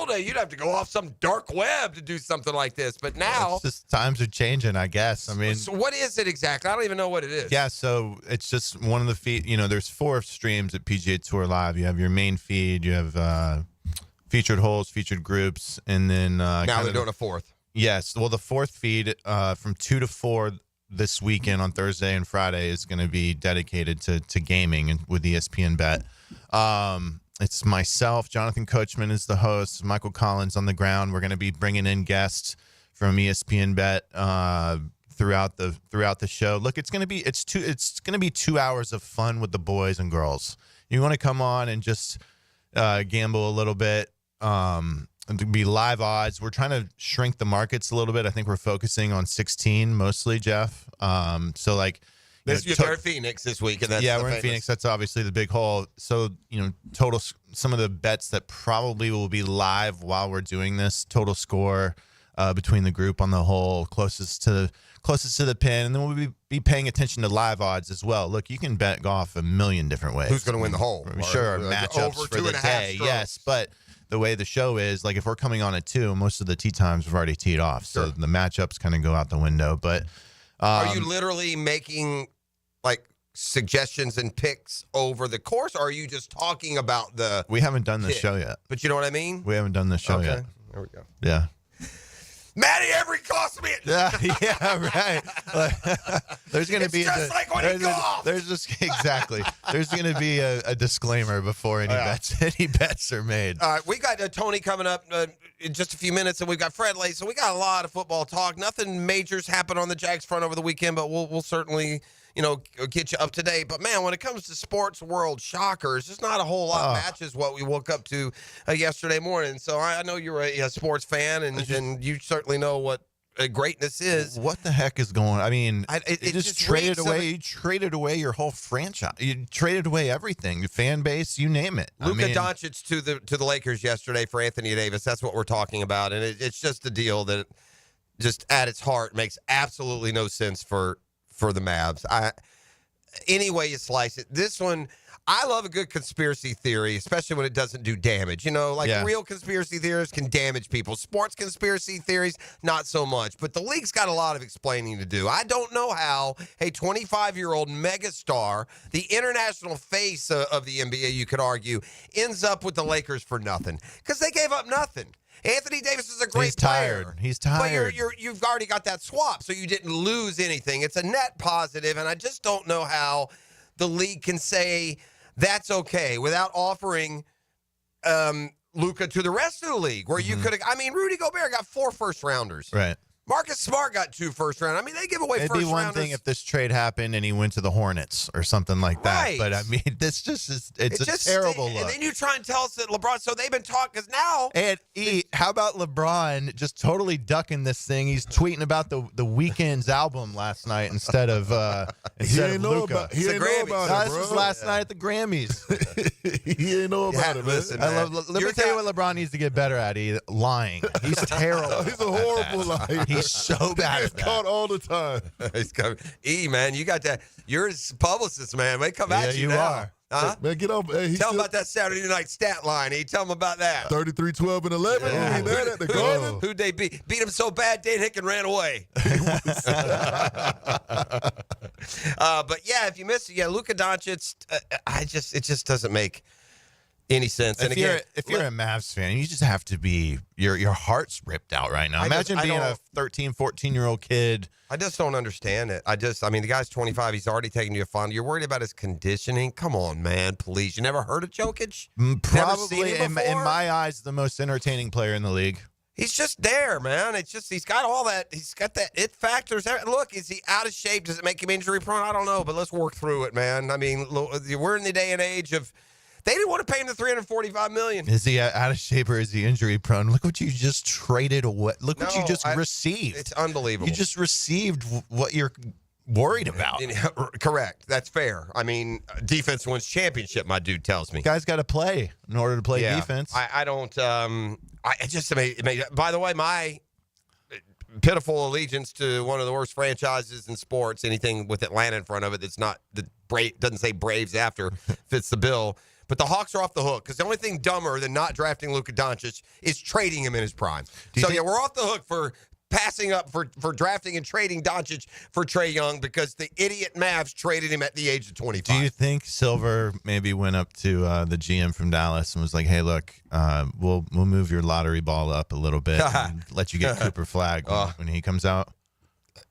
old days, you'd have to go off some dark web to do something like this. But now, it's just times are changing, I guess. I mean, so what is it exactly? I don't even know what it is. Yeah, so it's just one of the feed. There's 4 streams at PGA Tour Live. You have your main feed, you have featured holes, featured groups, and then now they're doing a 4th. Yes, well, the 4th feed from 2 to 4 this weekend on Thursday and Friday is going to be dedicated to gaming and with ESPN Bet. It's myself, Jonathan Coachman is the host, Michael Collins on the ground. We're going to be bringing in guests from ESPN Bet throughout the show. Look, it's going to be 2 hours of fun with the boys and girls. You want to come on and just gamble a little bit. And to be live odds. We're trying to shrink the markets a little bit. I think we're focusing on 16 mostly, Jeff. So like, You're in Phoenix this week, and that's we're in Phoenix. That's obviously the big hole. So total, some of the bets that probably will be live while we're doing this. Total score between the group on the hole closest to the pin, and then we'll be paying attention to live odds as well. Look, you can bet golf a million different ways. Who's going to win the hole? Sure, matchups for the day. Strokes. Yes, but the way the show is, like if we're coming on at 2, most of the tee times we've already teed off, so the matchups kind of go out the window. But are you literally making like suggestions and picks over the course, or are you just talking about the? We haven't done this show yet. But you know what I mean? We haven't done this show yet. There we go. Yeah. Matty Every cost me. Yeah, right. There's going to be just like when he golfed. There's just exactly. There's going to be a disclaimer before any bets are made. All right, we got Tony coming up in just a few minutes, and we've got Fred late, so we got a lot of football talk. Nothing majors happened on the Jags front over the weekend, but we'll certainly get you up to date. But, man, when it comes to sports world shockers, there's not a whole lot of matches what we woke up to yesterday morning. So I know you're a sports fan, and you certainly know what greatness is. What the heck is going on? I mean, it just traded away. You traded away your whole franchise. You traded away everything, your fan base, you name it. Luka Doncic to the Lakers yesterday for Anthony Davis. That's what we're talking about. And it's just a deal that just at its heart makes absolutely no sense for the Mavs. Any way you slice it. This one, I love a good conspiracy theory, especially when it doesn't do damage. Real conspiracy theories can damage people. Sports conspiracy theories, not so much. But the league's got a lot of explaining to do. I don't know how a 25-year-old megastar, the international face of the NBA, you could argue, ends up with the Lakers for nothing. Because they gave up nothing. Anthony Davis is a great player. He's tired. But you've already got that swap, so you didn't lose anything. It's a net positive, and I just don't know how the league can say that's okay without offering Luka to the rest of the league, where you could have. I mean, Rudy Gobert got 4 first-rounders. Right. Marcus Smart got 2 first-rounders. I mean, they give away first-rounders. It'd be one thing if this trade happened and he went to the Hornets or something like that. Right. But, I mean, this just is – it's a terrible look. And then you try and tell us that LeBron – so they've been talking – because now – And how about LeBron just totally ducking this thing? He's tweeting about the Weeknd's album last night instead of Luka. He ain't know about it, bro. This was last night at the Grammys. He ain't know about it, man. Listen, let me tell you what LeBron needs to get better at. Lying. He's terrible. He's a horrible liar. He's so bad He's at that. caught all the time. He's coming. Man, you got that. You're his publicist, man. They come at you now. Are. Huh? Man, get off. Hey, tell him about that Saturday night stat line. Tell him about that. 33, 12, and 11. Yeah. He there at the Garden. Who'd they beat? Beat him so bad, Dan Hicken ran away. But yeah, if you miss it, Luka Doncic, it just doesn't make any sense. If you're a Mavs fan, you just have to be your heart's ripped out right now. Imagine being a 13, 14-year-old kid. I just don't understand it. The guy's 25. He's already taken you a final. You're worried about his conditioning? Come on, man, please. You never heard of Jokic? Probably, in my eyes, the most entertaining player in the league. He's just there, man. It's just he's got all that. He's got that it factors. Look, is he out of shape? Does it make him injury prone? I don't know, but let's work through it, man. I mean, we're in the day and age of. They didn't want to pay him the $345 million. Is he out of shape or is he injury prone? Look what you just traded away. Look what you just received. It's unbelievable. You just received what you're worried about. Correct. That's fair. I mean, defense wins championship, my dude tells me. Guys got to play in order to play defense. I don't. I just made. By the way, my pitiful allegiance to one of the worst franchises in sports, anything with Atlanta in front of it that's not doesn't say Braves after fits the bill. But the Hawks are off the hook because the only thing dumber than not drafting Luka Doncic is trading him in his prime. So, yeah, we're off the hook for passing up for drafting and trading Doncic for Trae Young because the idiot Mavs traded him at the age of 25. Do you think Silver maybe went up to the GM from Dallas and was like, "Hey, look, we'll move your lottery ball up a little bit and let you get Cooper Flagg when he comes out"?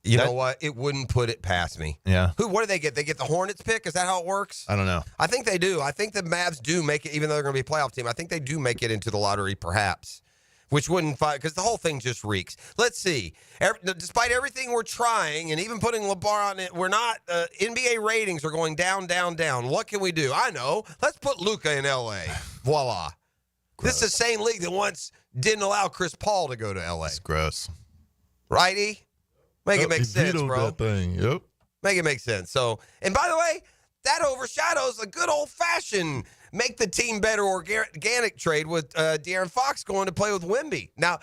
You know what? It wouldn't put it past me. Yeah. What do they get? They get the Hornets pick? Is that how it works? I don't know. I think they do. I think the Mavs do make it, even though they're going to be a playoff team. I think they do make it into the lottery, perhaps, which wouldn't fight because the whole thing just reeks. Let's see. Despite everything we're trying and even putting LeBron on it, we're not. NBA ratings are going down, down, down. What can we do? I know. Let's put Luka in L.A. Voila. Gross. This is the same league that once didn't allow Chris Paul to go to L.A. It's gross. Righty? Make it make sense, vetoed bro. That thing. Yep. Make it make sense. So, and by the way, that overshadows a good old-fashioned make the team better organic trade with De'Aaron Fox going to play with Wemby. Now,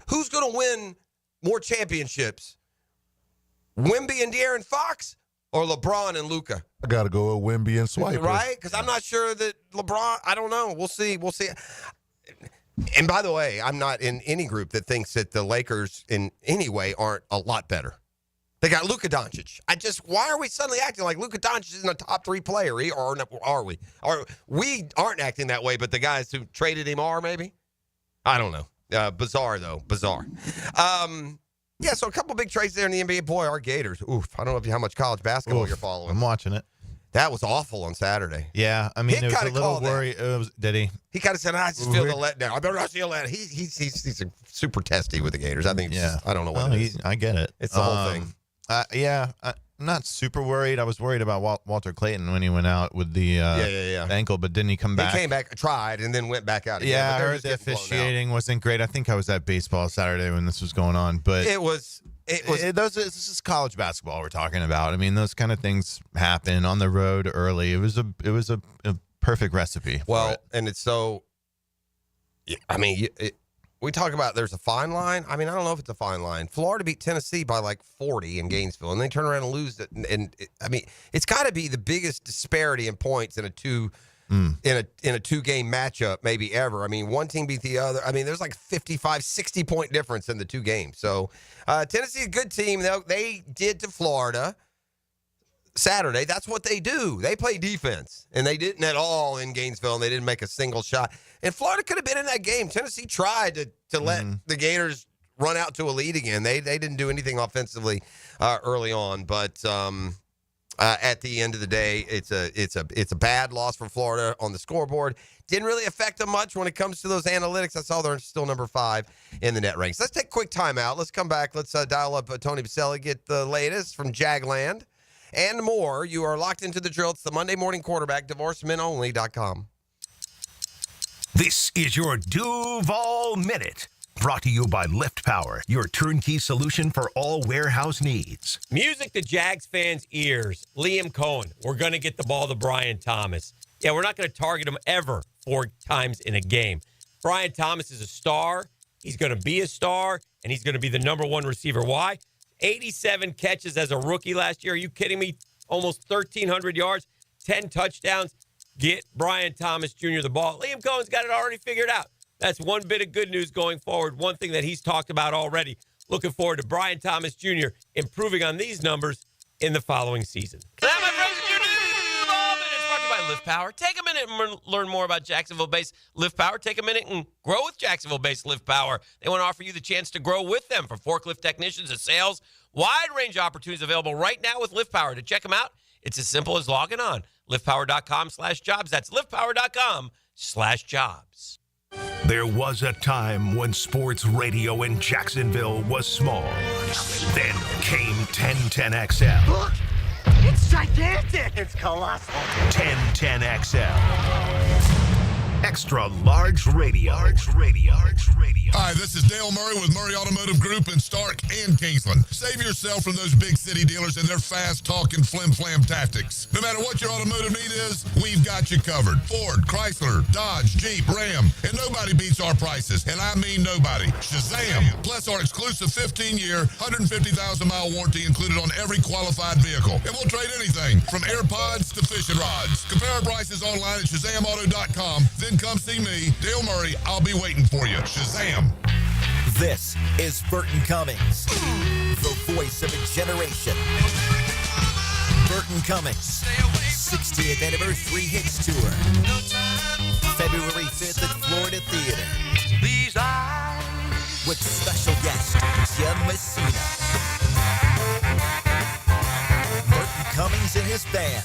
who's going to win more championships? Wemby and De'Aaron Fox or LeBron and Luka? I got to go with Wemby and Swiper. Right? Because I'm not sure that LeBron, I don't know. We'll see. We'll see. And by the way, I'm not in any group that thinks that the Lakers in any way aren't a lot better. They got Luka Doncic. Why are we suddenly acting like Luka Doncic isn't a top 3 player? Or are we? We aren't acting that way, but the guys who traded him are, maybe? I don't know. Bizarre, though. Bizarre. Yeah, so a couple big trades there in the NBA. Boy, our Gators. Oof, I don't know how much college basketball you're following. I'm watching it. That was awful on Saturday. Yeah, I mean, Hick there was a little worry. Did he? He kind of said, I just feel the letdown. I better not see a letdown. He's a super testy with the Gators. I think, I don't know what it is. I get it. It's the whole thing. I'm not super worried. I was worried about Walter Clayton when he went out with the ankle, but didn't he come back? He came back, tried, and then went back out again. Yeah, I heard the officiating wasn't great. I think I was at baseball Saturday when this was going on, but this is college basketball we're talking about. I mean, those kind of things happen on the road early. It was a perfect recipe. Well, and it's so. I mean, we talk about there's a fine line. I mean, I don't know if it's a fine line. Florida beat Tennessee by like 40 in Gainesville, and they turn around and lose it. And I mean, it's got to be the biggest disparity in points in a two-game matchup maybe ever. I mean, one team beat the other. I mean, there's like 55, 60-point difference in the two games. So Tennessee is a good team. They did to Florida Saturday. That's what they do. They play defense, and they didn't at all in Gainesville, and they didn't make a single shot. And Florida could have been in that game. Tennessee tried to let the Gators run out to a lead again. They didn't do anything offensively early on, but at the end of the day, it's a bad loss for Florida on the scoreboard. Didn't really affect them much when it comes to those analytics. I saw they're still number 5 in the net ranks. Let's take a quick timeout. Let's come back. Let's dial up Tony Baselli, get the latest from Jagland and more. You are locked into the drill. It's the Monday Morning Quarterback, divorcemenonly.com. This is your Duval Minute, brought to you by Lift Power, your turnkey solution for all warehouse needs. Music to Jags fans' ears. Liam Cohen, we're going to get the ball to Brian Thomas. Yeah, we're not going to target him ever 4 times in a game. Brian Thomas is a star. He's going to be a star, and he's going to be the number 1 receiver. Why? 87 catches as a rookie last year. Are you kidding me? Almost 1,300 yards, 10 touchdowns. Get Brian Thomas Jr. the ball. Liam Cohen's got it already figured out. That's one bit of good news going forward. One thing that he's talked about already. Looking forward to Brian Thomas Jr. improving on these numbers in the following season. Now, my friends, it's your Duval Minute. It's brought to you by Lift Power. Take a minute and learn more about Jacksonville-based Lift Power. Take a minute and grow with Jacksonville-based Lift Power. They want to offer you the chance to grow with them, from forklift technicians to sales. Wide range of opportunities available right now with Lift Power. To check them out, it's as simple as logging on. liftpower.com/jobs. That's liftpower.com/jobs. There was a time when sports radio in Jacksonville was small. Then came 1010XL. Look, it's gigantic. It's colossal. 1010XL. Extra Large Radio. Hi, this is Dale Murray with Murray Automotive Group in Stark and Kingsland. Save yourself from those big city dealers and their fast-talking flim-flam tactics. No matter what your automotive need is, we've got you covered. Ford, Chrysler, Dodge, Jeep, Ram, and nobody beats our prices, and I mean nobody. Shazam! Plus our exclusive 15-year, 150,000-mile warranty included on every qualified vehicle. And we'll trade anything from AirPods to fishing rods. Compare our prices online at ShazamAuto.com. Then come see me, Dale Murray. I'll be waiting for you. Shazam! This is Burton Cummings, the voice of a generation. Burton Cummings, 60th Anniversary Hits Tour, February 5th at Florida Theater. With special guest, Jim Messina. Burton Cummings and his band.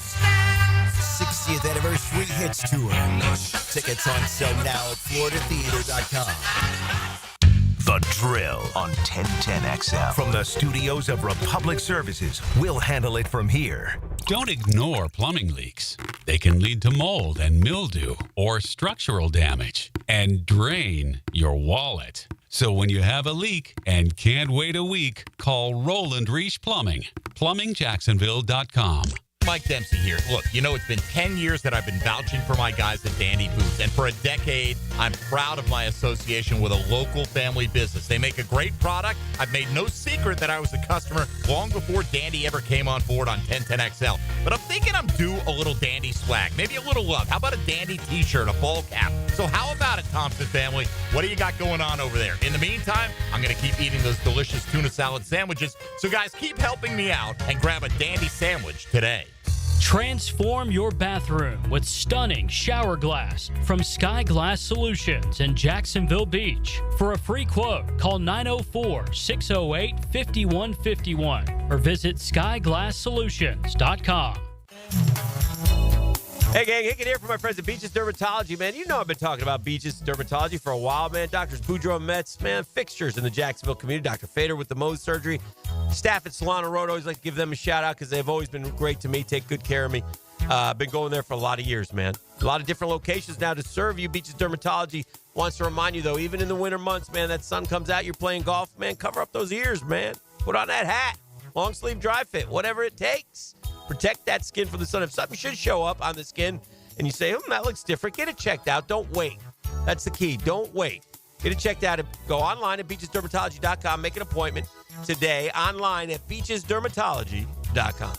60th Anniversary Hits Tour. Tickets on sale now at FloridaTheater.com. The Drill on 1010XL. From the studios of Republic Services, we'll handle it from here. Don't ignore plumbing leaks. They can lead to mold and mildew or structural damage and drain your wallet. So when you have a leak and can't wait a week, call Roland Reich Plumbing. PlumbingJacksonville.com. Mike Dempsey here. Look, it's been 10 years that I've been vouching for my guys at Dandy Boots, and for a decade, I'm proud of my association with a local family business. They make a great product. I've made no secret that I was a customer long before Dandy ever came on board on 1010XL. But I'm thinking I'm due a little Dandy swag, maybe a little love. How about a Dandy t-shirt, a ball cap? So how about it, Thompson family? What do you got going on over there? In the meantime, I'm going to keep eating those delicious tuna salad sandwiches. So guys, keep helping me out and grab a Dandy sandwich today. Transform your bathroom with stunning shower glass from Sky Glass Solutions in Jacksonville Beach. For a free quote, call 904-608-5151 or visit skyglasssolutions.com. Hey, gang, Hicken here from my friends at Beaches Dermatology, man. You know I've been talking about Beaches Dermatology for a while, man. Doctors Boudreaux and Metz, man, fixtures in the Jacksonville community. Dr. Fader with the Mohs surgery. Staff at Solano Road, always like to give them a shout-out because they've always been great to me, take good care of me. Been going there for a lot of years, man. A lot of different locations now to serve you. Beaches Dermatology wants to remind you, though, even in the winter months, man, that sun comes out, you're playing golf, man, cover up those ears, man. Put on that hat. Long sleeve dry fit, whatever it takes. Protect that skin from the sun. If something should show up on the skin and you say, that looks different, get it checked out. Don't wait. That's the key. Don't wait. Get it checked out. Go online at beachesdermatology.com. Make an appointment today online at beachesdermatology.com.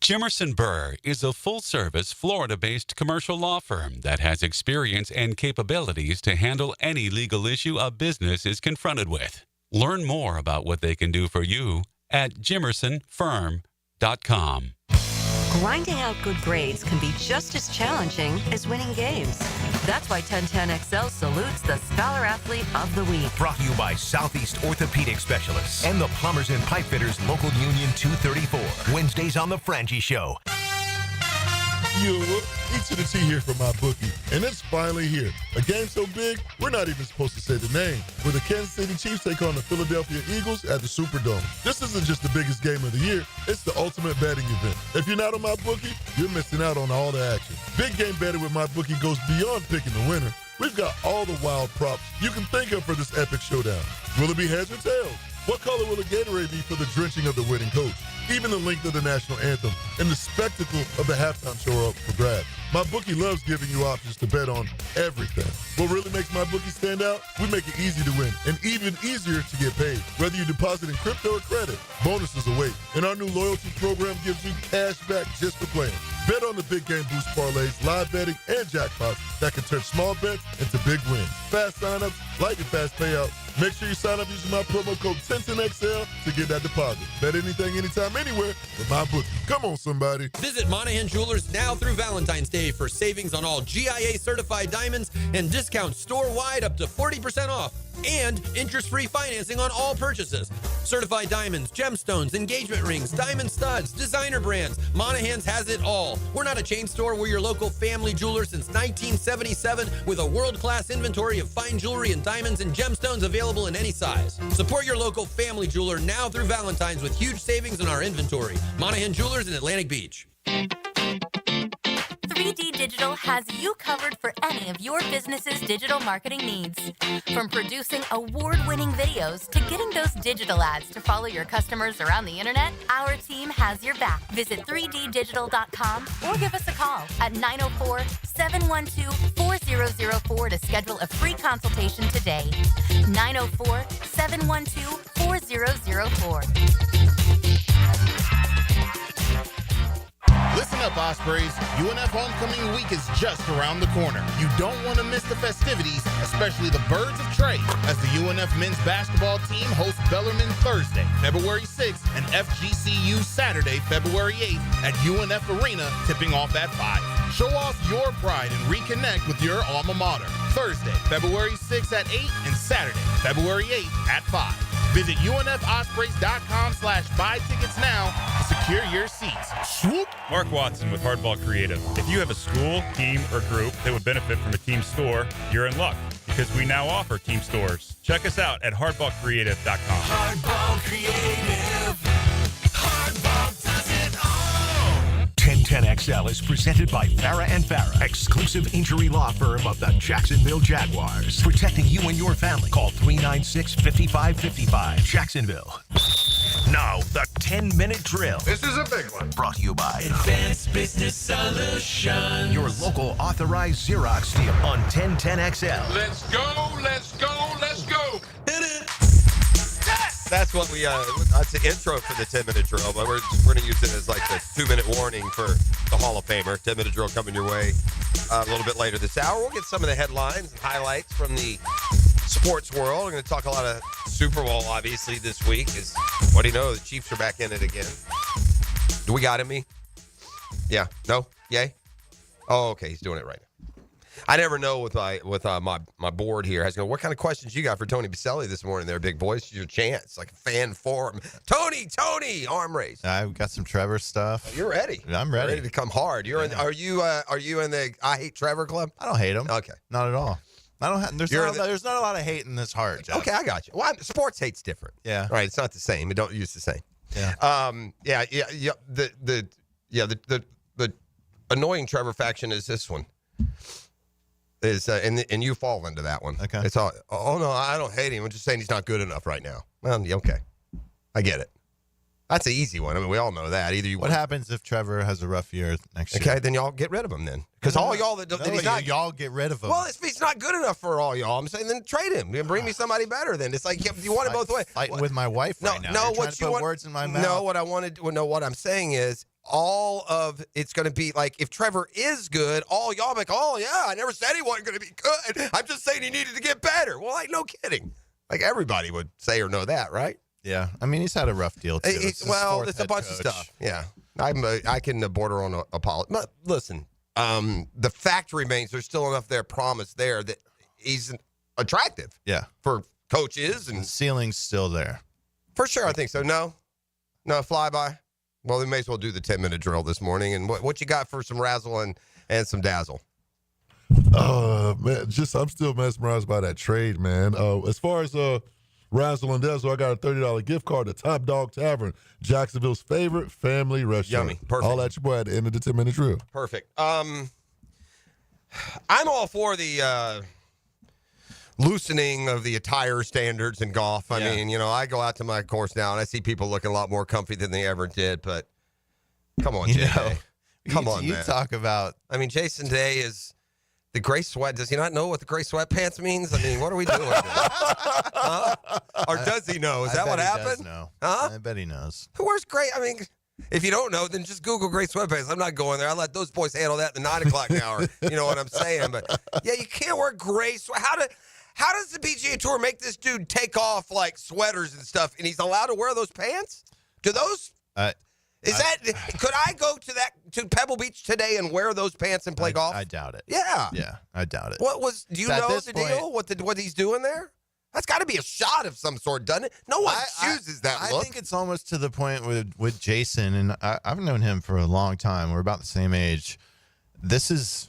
Jimerson Burr is a full-service, Florida-based commercial law firm that has experience and capabilities to handle any legal issue a business is confronted with. Learn more about what they can do for you at jimersonfirm.com. Grinding out good grades can be just as challenging as winning games. That's why 1010XL salutes the Scholar Athlete of the Week. Brought to you by Southeast Orthopedic Specialists and the Plumbers and Pipe Fitters Local Union 234. Wednesdays on The Frangie Show. Yo, E to the T here from my bookie, and it's finally here. A game so big, we're not even supposed to say the name. Where the Kansas City Chiefs take on the Philadelphia Eagles at the Superdome. This isn't just the biggest game of the year, it's the ultimate betting event. If you're not on my bookie, you're missing out on all the action. Big game betting with my bookie goes beyond picking the winner. We've got all the wild props you can think of for this epic showdown. Will it be heads or tails? What color will the Gatorade be for the drenching of the winning coach? Even the length of the national anthem and the spectacle of the halftime show are up for grabs. My bookie loves giving you options to bet on everything. What really makes my bookie stand out? We make it easy to win and even easier to get paid. Whether you deposit in crypto or credit, bonuses await. And our new loyalty program gives you cash back just for playing. Bet on the big game boost parlays, live betting, and jackpots that can turn small bets into big wins. Fast signups, lightning fast payouts. Make sure you sign up using my promo code 1010XL to get that deposit. Bet anything, anytime, anywhere with my bookie. Come on, somebody. Visit Monahan Jewelers now through Valentine's Day for savings on all GIA certified diamonds and discounts store-wide up to 40% off. And interest-free financing on all purchases. Certified diamonds, gemstones, engagement rings, diamond studs, designer brands. Monahan's has it all. We're not a chain store. We're your local family jeweler since 1977 with a world-class inventory of fine jewelry and diamonds and gemstones available in any size. Support your local family jeweler now through Valentine's with huge savings in our inventory. Monahan Jewelers in Atlantic Beach. 3D Digital has you covered for any of your business's digital marketing needs. From producing award-winning videos to getting those digital ads to follow your customers around the internet, our team has your back. Visit 3ddigital.com or give us a call at 904-712-4004 to schedule a free consultation today. 904-712-4004. Listen up, Ospreys. UNF Homecoming Week is just around the corner. You don't want to miss the festivities, especially the Birds of Trade, as the UNF men's basketball team hosts Bellarmine Thursday, February 6th, and FGCU Saturday, February 8th at UNF Arena, tipping off at 5. Show off your pride and reconnect with your alma mater. Thursday, February 6th at 8, and Saturday, February 8th at 5. Visit UNFospreys.com/buy tickets now to secure your seats. Swoop! Mark Watson with Hardball Creative. If you have a school, team, or group that would benefit from a team store, you're in luck because we now offer team stores. Check us out at hardballcreative.com. Hardball Creative. Hardball does it all. 1010XL is presented by Farah & Farah, exclusive injury law firm of the Jacksonville Jaguars. Protecting you and your family. Call 396-5555. Jacksonville. Now, the 10-minute drill. This is a big one. Brought to you by Advanced Business Solutions. your local authorized Xerox deal on 1010XL. Let's go, let's go, let's go. Hit it. That's what we, that's the intro for the 10-minute drill, but we're going to use it as like the 2-minute warning for the Hall of Famer. 10-minute drill coming your way a little bit later this hour. We'll get some of the headlines and highlights from the sports world. We're going to talk a lot of Super Bowl, obviously, this week. What do you know? The Chiefs are back in it again. Do we got him, me? Yeah. No? Yay? Oh, okay. He's doing it right now. I never know with my board here. I was going, what kind of questions you got for Tony Baselli this morning there, big boy? It's your chance, like a fan forum. Tony, arm race. I've got some Trevor stuff. You're ready. I'm ready. Ready to come hard. Are you in the I Hate Trevor club? I don't hate him. Okay. Not at all. I don't. There's not a lot of hate in this heart, Jeff. Okay, I got you. Well, sports hate's different. Yeah. Right. It's not the same. It don't use the same. Yeah. The annoying Trevor faction is this one. And you fall into that one. Okay. It's all. Oh no, I don't hate him. I'm just saying he's not good enough right now. Well, yeah, okay. I get it. That's an easy one. I mean, we all know that. What happens if Trevor has a rough year next year? Okay, then y'all get rid of him then. Because all y'all that he's not, y'all get rid of him. Well, if he's not good enough for all y'all, I'm saying then trade him. Bring me somebody better. Then it's like you want it both ways. Fighting with my wife right now. No, You're trying to put words in my mouth. No, what I wanted. No, what I'm saying is all of it's going to be like if Trevor is good, all y'all be like, oh yeah, I never said he wasn't going to be good. I'm just saying he needed to get better. Well, like no kidding. Like everybody would say or know that, right? Yeah, I mean he's had a rough deal too. It's a bunch of stuff. Yeah, I can border on apology. But listen, the fact remains there's still enough promise there that he's attractive. Yeah, for coaches and the ceiling's still there. For sure, I think so. No flyby. Well, we may as well do the 10-minute drill this morning. And what you got for some razzle and some dazzle? Man, I'm still mesmerized by that trade, man. As far as razzle and dazzle, I got a $30 gift card to Top Dog Tavern, Jacksonville's favorite family restaurant. Yummy, perfect. All at your boy at the end of the 10-minute drill. Perfect. I'm all for the loosening of the attire standards in golf. I mean, I go out to my course now and I see people looking a lot more comfy than they ever did. But come on, Jay. Come on, man. You talk about. I mean, Jason Day is the gray sweat. Does he not know what the gray sweatpants means? I mean, what are we doing? Or does he know? Is that what happened? No. Huh? I bet he knows. Who wears gray? I mean, if you don't know, then just Google gray sweatpants. I'm not going there. I let those boys handle that in the 9 o'clock hour. You know what I'm saying? But yeah, you can't wear gray sweat. How does the PGA Tour make this dude take off like sweaters and stuff, and he's allowed to wear those pants? Do those? Could I go to Pebble Beach today and wear those pants and play golf? I doubt it. Yeah. Yeah, I doubt it. Do you know the deal? What he's doing there? That's got to be a shot of some sort, doesn't it? No one chooses that look. I think it's almost to the point with Jason, and I've known him for a long time. We're about the same age. This is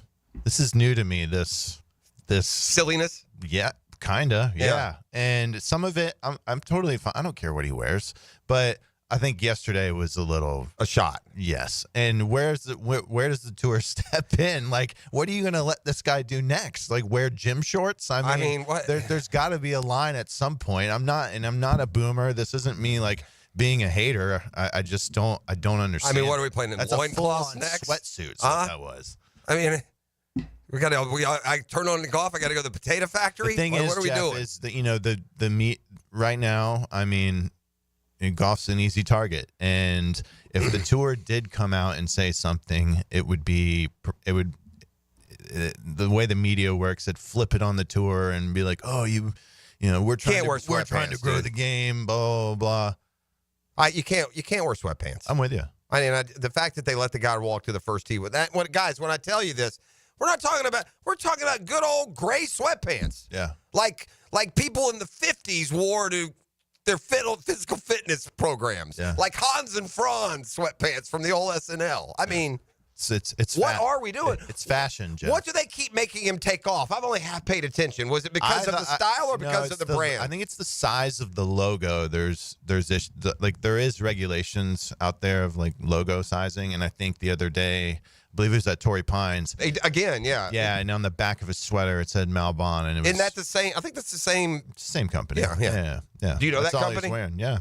new to me. This silliness. Yeah, kinda. Yeah. And some of it, I'm totally fine. I don't care what he wears, but I think yesterday was a shot. Yes. And where does the tour step in? Like, what are you going to let this guy do next? Like, wear gym shorts? I mean what? There's got to be a line at some point. I'm not a boomer. This isn't me like being a hater. I just don't understand. I mean, what are we playing in That's loincloths a next? Sweatsuits. That was. I mean, I turn on the golf. I got to go to the potato factory. The thing what is, are we Jeff, doing? is that the meat right now. I mean, golf's an easy target, and if the tour did come out and say something, it would the way the media works. It'd flip it on the tour and be like, oh, we're trying to grow the game, blah blah blah. You can't wear sweatpants. I'm with you. I mean, the fact that they let the guy walk to the first tee with that. Guys, when I tell you this, we're talking about good old gray sweatpants. Yeah. Like people in the 50s wore to their physical fitness programs. Yeah. Like Hans and Franz sweatpants from the old SNL. I mean, it's what are we doing? It's fashion, Jeff. What do they keep making him take off? I've only half paid attention. Was it because of the style or because of the brand? I think it's the size of the logo. there is regulations out there of like logo sizing, and I think the other day, I believe it was at Torrey Pines. Again, yeah. Yeah, and on the back of his sweater it said Malbon, and it was. Isn't that the same? I think that's the same. Same company. Yeah. Do you know that's that all company? He's wearing. Yeah.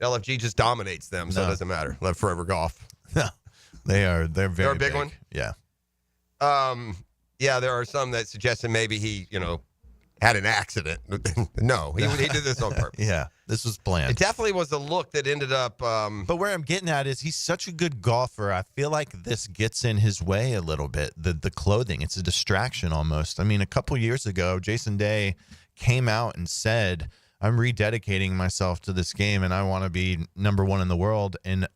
LFG just dominates them, so it doesn't matter. Let Forever Golf. No, they're very. They're a big one. Yeah. Yeah, there are some that suggest that maybe he, had an accident. No, he did this on purpose. Yeah, this was planned. It definitely was a look that ended up. But where I'm getting at is he's such a good golfer. I feel like this gets in his way a little bit. The clothing, it's a distraction almost. I mean, a couple years ago, Jason Day came out and said, I'm rededicating myself to this game and I want to be number one in the world. And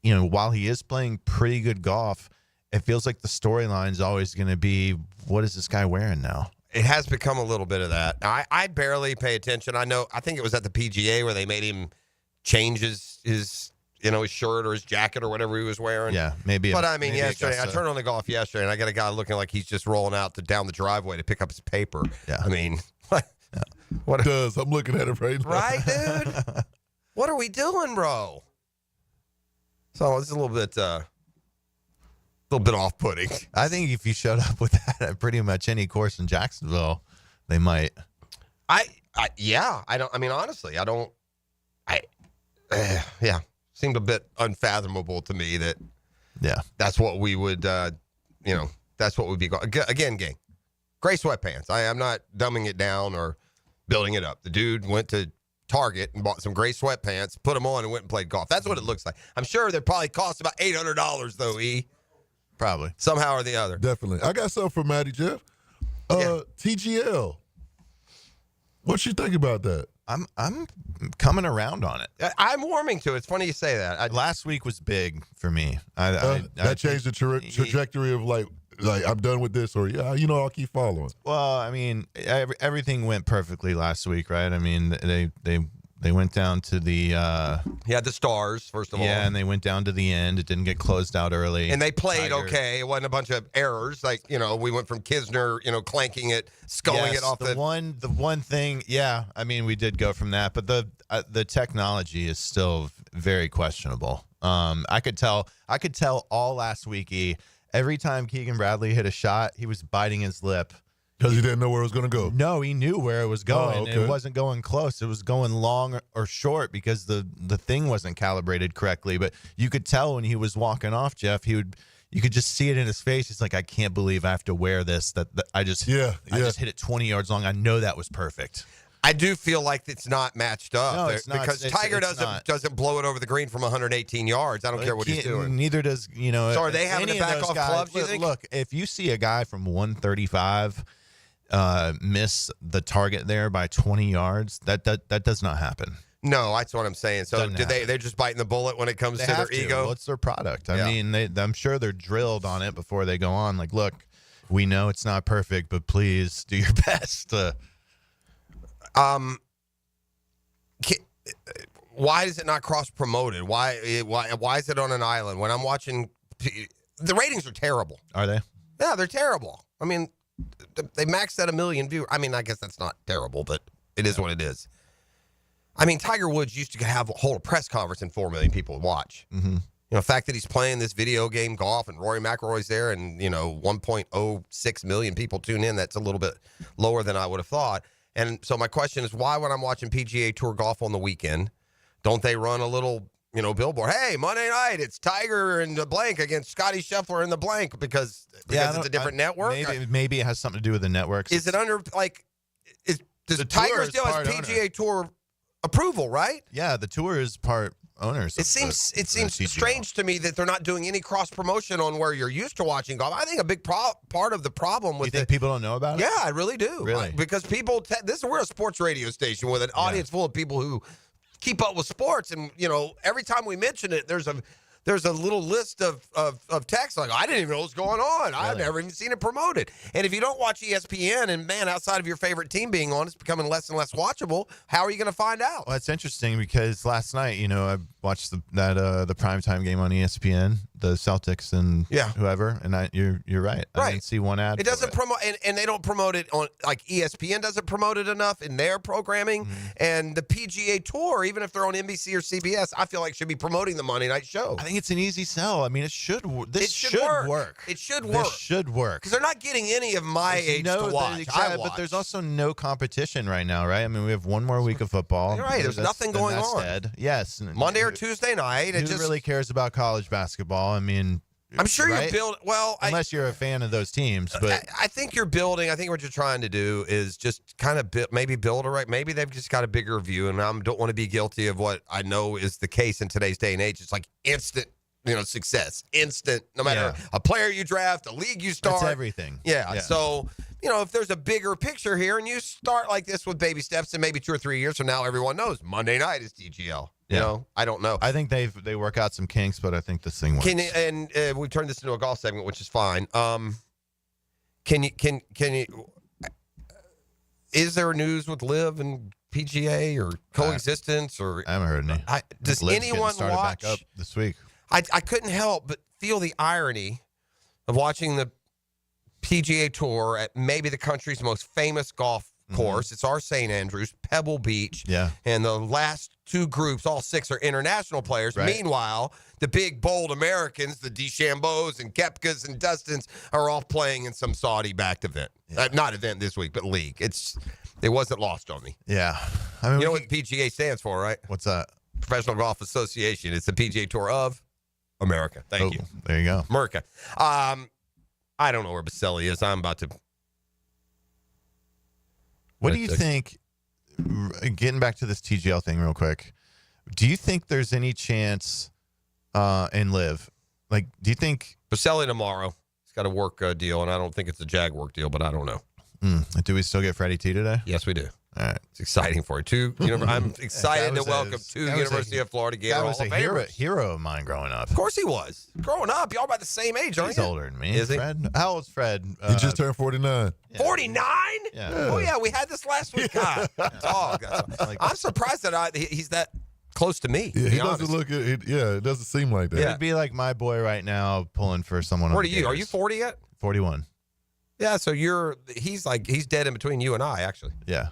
while he is playing pretty good golf, it feels like the storyline is always going to be, what is this guy wearing now? It has become a little bit of that. I barely pay attention. I think it was at the PGA where they made him change his shirt or his jacket or whatever he was wearing. Yeah, maybe. But I mean, yesterday, I turned on the golf yesterday, and I got a guy looking like he's just rolling out down the driveway to pick up his paper. Yeah. I mean, what does? I'm looking at it right now. Right, dude? What are we doing, bro? So it's a little bit off-putting. I think if you showed up with that at pretty much any course in Jacksonville, they might. Seemed a bit unfathomable to me that. Yeah. That's what we would, that's what would be. Again, gang, gray sweatpants. I'm not dumbing it down or building it up. The dude went to Target and bought some gray sweatpants, put them on, and went and played golf. That's what it looks like. I'm sure they probably cost about $800 though, E. Probably. Somehow or the other. Definitely. I got something for Matty, Jeff. TGL. What you think about that? I'm coming around on it. I'm warming to it. It's funny you say that. Last week was big for me. That changed the trajectory of like I'm done with this, or I'll keep following. Well, I mean, everything went perfectly last week, right? I mean, they went down to the the Stars first of all. Yeah, and they went down to the end. It didn't get closed out early. And they played okay. It wasn't a bunch of errors. Like, we went from Kisner, clanking it, sculling it off the one thing. Yeah, I mean, we did go from that, but the technology is still very questionable. I could tell all last week. Every time Keegan Bradley hit a shot, he was biting his lip. Because he didn't know where it was going to go. No, he knew where it was going. Oh, okay. It wasn't going close. It was going long or short because the thing wasn't calibrated correctly. But you could tell when he was walking off, Jeff, you could just see it in his face. He's like, I can't believe I have to wear this. That I just hit it 20 yards long. I know that was perfect. I do feel like it's not matched up. No, it's not. Because Tiger doesn't blow it over the green from 118 yards. I don't care what he's doing. Neither does, So are they having to back off clubs, you think? Look, if you see a guy from 135 miss the target there by 20 yards, that does not happen. No, that's what I'm saying. So they're just biting the bullet when it comes to their ego? Well, it's their product. I mean, I'm sure they're drilled on it before they go on. Like, look, we know it's not perfect, but please do your best. Why is it not cross-promoted? Why is it on an island? When I'm watching, the ratings are terrible. Are they? Yeah, they're terrible. I mean, they maxed out 1 million viewers. I mean, I guess that's not terrible, but it is what it is. I mean, Tiger Woods used to hold a press conference and 4 million people would watch. Mm-hmm. The fact that he's playing this video game golf and Rory McIlroy's there and, 1.06 million people tune in, that's a little bit lower than I would have thought. And so my question is, why when I'm watching PGA Tour golf on the weekend, don't they run a little, billboard? Hey, Monday night, it's Tiger and the blank against Scotty Scheffler in the blank because it's a different network? Maybe it has something to do with the networks. Is it under, does Tiger still has PGA Tour approval, right? Yeah, the tour is part owners. It seems strange to me that they're not doing any cross promotion on where you're used to watching golf. I think a big part of the problem with you think people don't know about it? Yeah, I really do. Really? Because people, we're a sports radio station with an audience full of people who keep up with sports, and every time we mention it, there's a little list of texts like, I didn't even know what's going on. Really? I've never even seen it promoted. And if you don't watch ESPN, and man, outside of your favorite team being on, it's becoming less and less watchable. How are you going to find out? Well, it's interesting because last night, I watched the primetime game on ESPN, the Celtics and whoever, and you're right. I didn't see one ad. It doesn't promote, and they don't promote it on, like ESPN doesn't promote it enough in their programming, and the PGA Tour, even if they're on NBC or CBS, I feel like should be promoting the Monday night show. I think it's an easy sell. I mean, it should work. It should work. It should work. This should work. Because they're not getting any of my age to watch. But there's also no competition right now, right? I mean, we have one more week of football. You're right. There's nothing going on. Dead. Yes. Monday or Tuesday night. Who really cares about college basketball? I mean, I'm sure you're building. Well, unless you're a fan of those teams, but I think you're building. I think what you're trying to do is just kind of build a right. Maybe they've just got a bigger view, and I don't want to be guilty of what I know is the case in today's day and age. It's like instant, success, instant. No matter a player you draft, a league you start, that's everything. Yeah. So if there's a bigger picture here, and you start like this with baby steps, and maybe 2 or 3 years from now, everyone knows Monday night is TGL. I don't know. I think they work out some kinks, but I think this thing works. And we've turned this into a golf segment, which is fine. Can you? Is there news with Liv and PGA or coexistence or? I haven't heard any. Does Liv's anyone started watch? back up this week. I couldn't help but feel the irony of watching the PGA Tour at maybe the country's most famous golf course. It's our St. Andrews, Pebble Beach. Yeah. And the last 2 groups, all 6 are international players. Right. Meanwhile, the big, bold Americans, the DeChambeaus and Koepkas and Dustins, are all playing in some Saudi-backed event. Not event this week, but league. It wasn't lost on me. Yeah. I mean, you know what PGA stands for, right? What's that? Professional Golf Association. It's the PGA Tour of America. Thank you. There you go. America. I don't know where Baselli is. I'm about to. What do you think, getting back to this TGL thing real quick, do you think there's any chance in Liv? Like, do you think Baselli tomorrow? He's got a work deal, and I don't think it's a Jag work deal, but I don't know. Do we still get Freddie T today? Yes, we do. All right. It's exciting for you. I'm excited to welcome 2 University of Florida Gator Hall of Famers. Hero of mine growing up. Of course he was. Growing up, y'all about the same age, aren't He's you? older than me. Is he? Fred? How old's Fred? He just turned 49. 49? Yeah. Oh, yeah, we had this last week. God, dog. I'm surprised that he's that close to me. Yeah, he doesn't look it. Yeah, it doesn't seem like that. It'd be like my boy right now pulling for someone. What are you? Are you 40 yet? 41. Yeah, so he's dead in between you and I, actually. Yeah.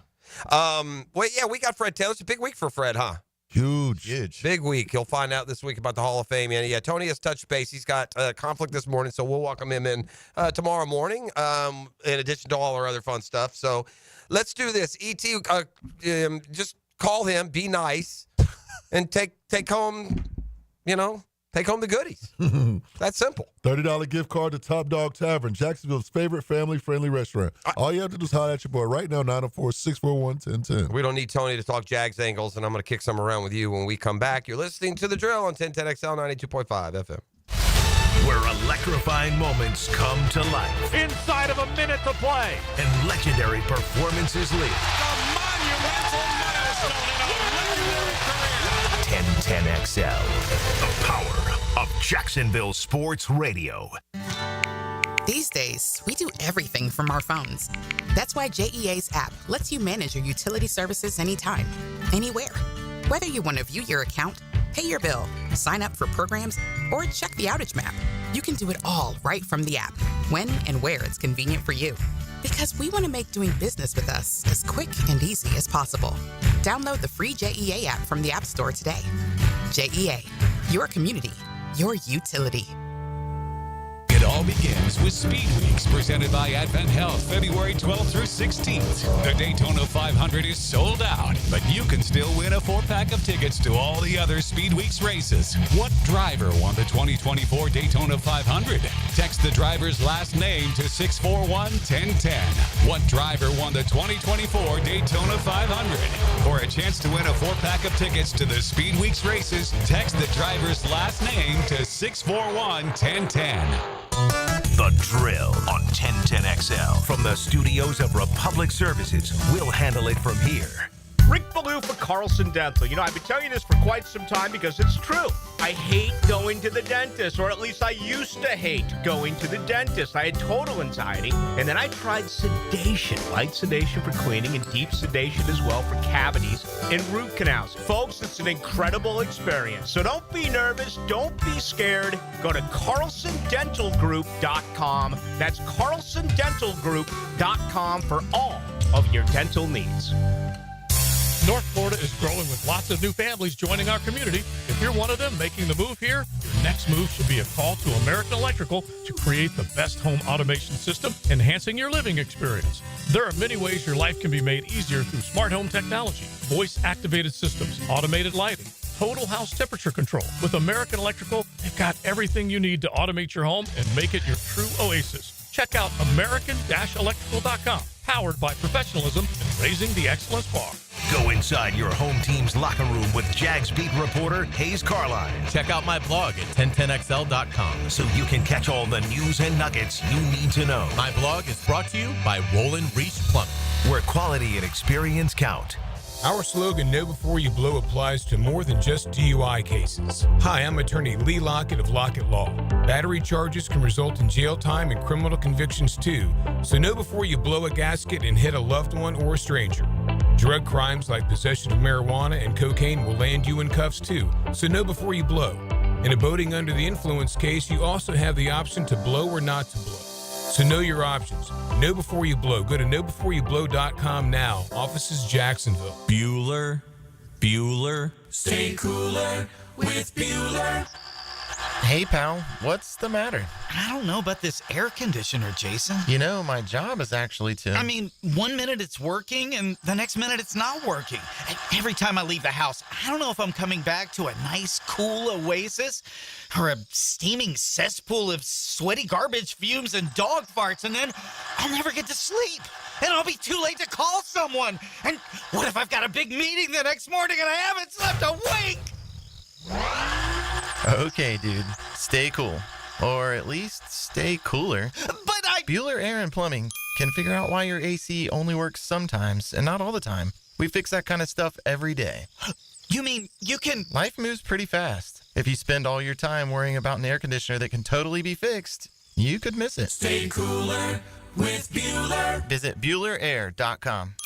Well, yeah, we got Fred Taylor. It's a big week for Fred, huh? Huge. Big week. He'll find out this week about the Hall of Fame. And yeah, Tony has touched base. He's got conflict this morning, so we'll welcome him in tomorrow morning, in addition to all our other fun stuff. So let's do this. E.T., just call him, be nice, and take home, take home the goodies. That's simple. $30 gift card to Top Dog Tavern, Jacksonville's favorite family-friendly restaurant. All you have to do is holler at your boy right now, 904-641-1010. We don't need Tony to talk Jags angles, and I'm going to kick some around with you when we come back. You're listening to The Drill on 1010XL 92.5 FM. Where electrifying moments come to life. Inside of a minute to play. And legendary performances lead. A monumental milestone in a legendary career. 1010XL. The power of Jacksonville Sports Radio. These days, we do everything from our phones. That's why JEA's app lets you manage your utility services anytime, anywhere. Whether you want to view your account, pay your bill, sign up for programs, or check the outage map, you can do it all right from the app, when and where it's convenient for you. Because we want to make doing business with us as quick and easy as possible. Download the free JEA app from the App Store today. JEA, your community, your utility. It all begins with Speed Weeks, presented by Advent Health, February 12th through 16th. The Daytona 500 is sold out, but you can still win a 4-pack of tickets to all the other Speed Weeks races. What driver won the 2024 Daytona 500? Text the driver's last name to 641-1010. What driver won the 2024 Daytona 500? For a chance to win a 4-pack of tickets to the Speed Weeks races, text the driver's last name to 641-1010. The Drill on 1010XL. From the studios of Republic Services, we'll handle it from here. Rick Ballou for Carlson Dental. You know, I've been telling you this for quite some time because it's true. I hate going to the dentist, or at least I used to hate going to the dentist. I had total anxiety, and then I tried sedation, light sedation for cleaning and deep sedation as well for cavities and root canals. Folks, it's an incredible experience. So don't be nervous. Don't be scared. Go to CarlsonDentalGroup.com. That's CarlsonDentalGroup.com for all of your dental needs. North Florida is growing with lots of new families joining our community. If you're one of them making the move here, your next move should be a call to American Electrical to create the best home automation system, enhancing your living experience. There are many ways your life can be made easier through smart home technology, voice-activated systems, automated lighting, total house temperature control. With American Electrical, they've got everything you need to automate your home and make it your true oasis. Check out American-Electrical.com, powered by professionalism and raising the excellence bar. Go inside your home team's locker room with Jags beat reporter Hayes Carline. Check out my blog at 1010XL.com. So you can catch all the news and nuggets you need to know. My blog is brought to you by Roland Reese Plumbing, where quality and experience count. Our slogan, Know Before You Blow, applies to more than just DUI cases. Hi, I'm attorney Lee Lockett of Lockett Law. Battery charges can result in jail time and criminal convictions too, so know before you blow a gasket and hit a loved one or a stranger. Drug crimes like possession of marijuana and cocaine will land you in cuffs too, so know before you blow. In a boating under the influence case, you also have the option to blow or not to blow. So know your options. Know before you blow. Go to knowbeforeyouBlow.com now. Offices Jacksonville. Bueller. Stay cooler with Bueller. Hey, pal, what's the matter? I don't know about this air conditioner, Jason. You know, my job is actually to... I mean, 1 minute it's working, and the next minute it's not working. And every time I leave the house, I don't know if I'm coming back to a nice, cool oasis or a steaming cesspool of sweaty garbage fumes and dog farts, and then I'll never get to sleep. And I'll be too late to call someone. And what if I've got a big meeting the next morning and I haven't slept a wink? Okay, dude. Stay cool. Or at least stay cooler. But Bueller Air and Plumbing can figure out why your AC only works sometimes and not all the time. We fix that kind of stuff every day. You mean you can... Life moves pretty fast. If you spend all your time worrying about an air conditioner that can totally be fixed, you could miss it. Stay cooler with Bueller. Visit BuellerAir.com.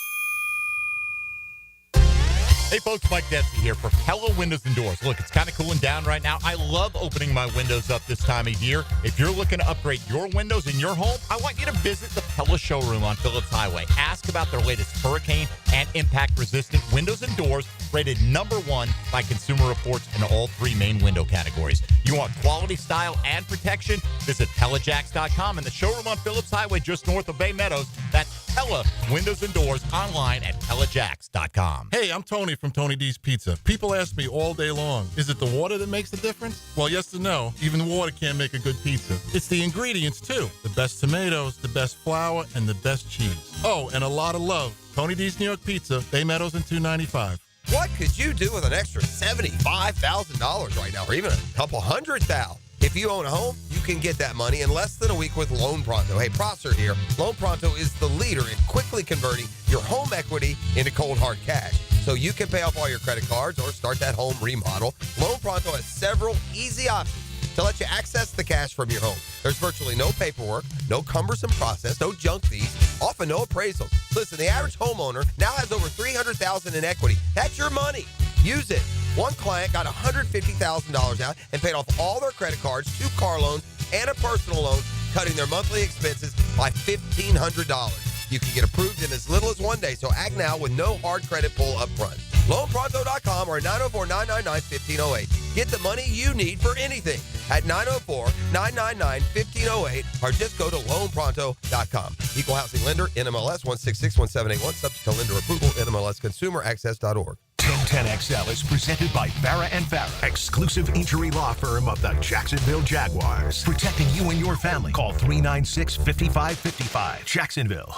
Hey folks, Mike Detsy here for Pella Windows and Doors. Look, it's kind of cooling down right now. I love opening my windows up this time of year. If you're looking to upgrade your windows in your home, I want you to visit the Pella showroom on Phillips Highway. Ask about their latest hurricane and impact-resistant windows and doors, rated #1 by Consumer Reports in all 3 main window categories. You want quality, style, and protection? Visit PellaJacks.com and the showroom on Phillips Highway just north of Bay Meadows. That's Pella Windows and Doors online at PellaJacks.com. Hey, I'm Tony from Tony D's Pizza. People ask me all day long, is it the water that makes the difference? Well, yes and no. Even water can't make a good pizza. It's the ingredients, too. The best tomatoes, the best flour, and the best cheese. Oh, and a lot of love. Tony D's New York Pizza, Bay Meadows and 295. What could you do with an extra $75,000 right now, or even a couple $100,000? If you own a home, you can get that money in less than a week with Loan Pronto. Hey, Prosser here. Loan Pronto is the leader in quickly converting your home equity into cold, hard cash, so you can pay off all your credit cards or start that home remodel. Loan Pronto has several easy options to let you access the cash from your home. There's virtually no paperwork, no cumbersome process, no junk fees, often no appraisals. Listen, the average homeowner now has over $300,000 in equity. That's your money. Use it. One client got $150,000 out and paid off all their credit cards, 2 car loans, and a personal loan, cutting their monthly expenses by $1,500. You can get approved in as little as 1 day, so act now with no hard credit pull up front. LoanPronto.com or 904-999-1508. Get the money you need for anything at 904-999-1508 or just go to LoanPronto.com. Equal housing lender, NMLS 1661781, subject to lender approval, NMLSconsumeraccess.org. 1010XL is presented by Farrah and Farrah, exclusive injury law firm of the Jacksonville Jaguars. Protecting you and your family. Call 396-5555. Jacksonville.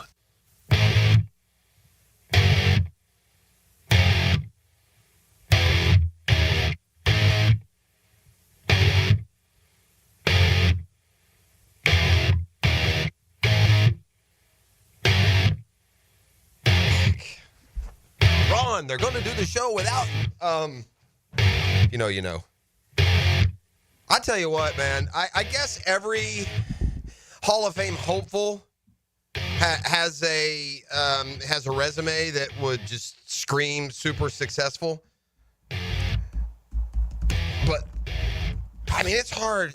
Ron, they're going to do the show without, you know. I tell you what, man, I guess every Hall of Fame hopeful has a resume that would just scream super successful. But, I mean, it's hard.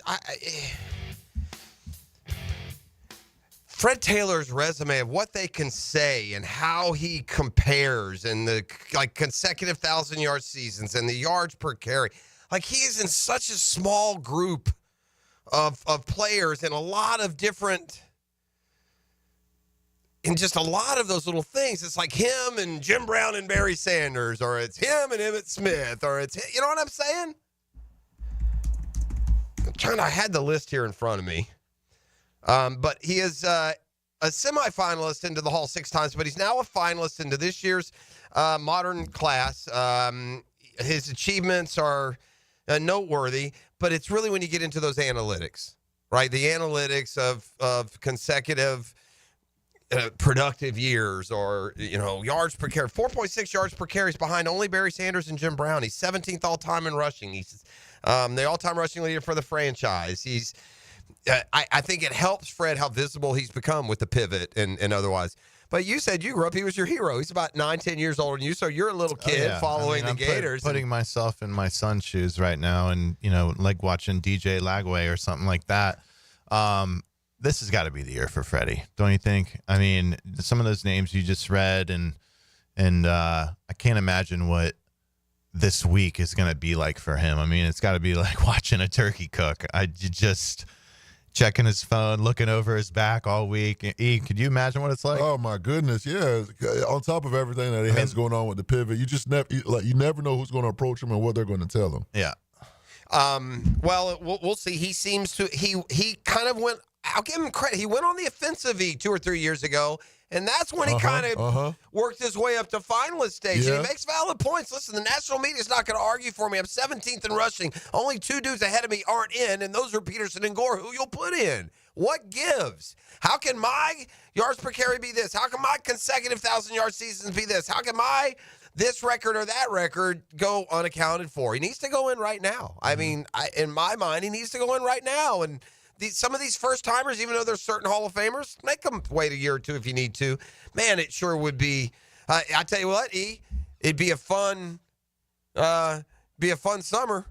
Fred Taylor's resume of what they can say and how he compares and the consecutive 1,000-yard seasons and the yards per carry. He is in such a small group of players and a lot of different, in just a lot of those little things. It's like him and Jim Brown and Barry Sanders, or it's him and Emmitt Smith, or it's, you know what I'm saying? I had the list here in front of me. But he is a semifinalist into the Hall 6 times, but he's now a finalist into this year's modern class. His achievements are noteworthy, but it's really when you get into those analytics, right? The analytics of consecutive productive years, or, yards per carry. 4.6 yards per carry is behind only Barry Sanders and Jim Brown. He's 17th all-time in rushing. He's the all-time rushing leader for the franchise. He's I think it helps Fred how visible he's become with the pivot and otherwise. But you said you grew up, he was your hero. He's about 9-10 years older than you, so you're a little kid following the Gators. Putting myself in my son's shoes right now and, like watching DJ Lagway or something like that. This has got to be the year for Freddie, don't you think? I mean, some of those names you just read, and I can't imagine what this week is going to be like for him. I mean, it's got to be like watching a turkey cook. Just checking his phone, looking over his back all week. Could you imagine what it's like? Oh my goodness, yeah. On top of everything that he has going on with the pivot, you just never you never know who's going to approach him and what they're going to tell him. Yeah. Well, we'll see. He seems to he kind of went. I'll give him credit. He went on the offensive 2 or 3 years ago, and that's when he kind of worked his way up to finalist stage. Yeah. And he makes valid points. Listen, the national media is not going to argue for me. I'm 17th in rushing. Only 2 dudes ahead of me aren't in, and those are Peterson and Gore, who you'll put in. What gives? How can my yards per carry be this? How can my consecutive 1,000-yard seasons be this? How can my this record or that record go unaccounted for? He needs to go in right now. I mean, in my mind, he needs to go in right now. And some of these first-timers, even though they're certain Hall of Famers, make them wait a year or two if you need to. Man, it sure would be. I tell you what, it'd be a fun summer.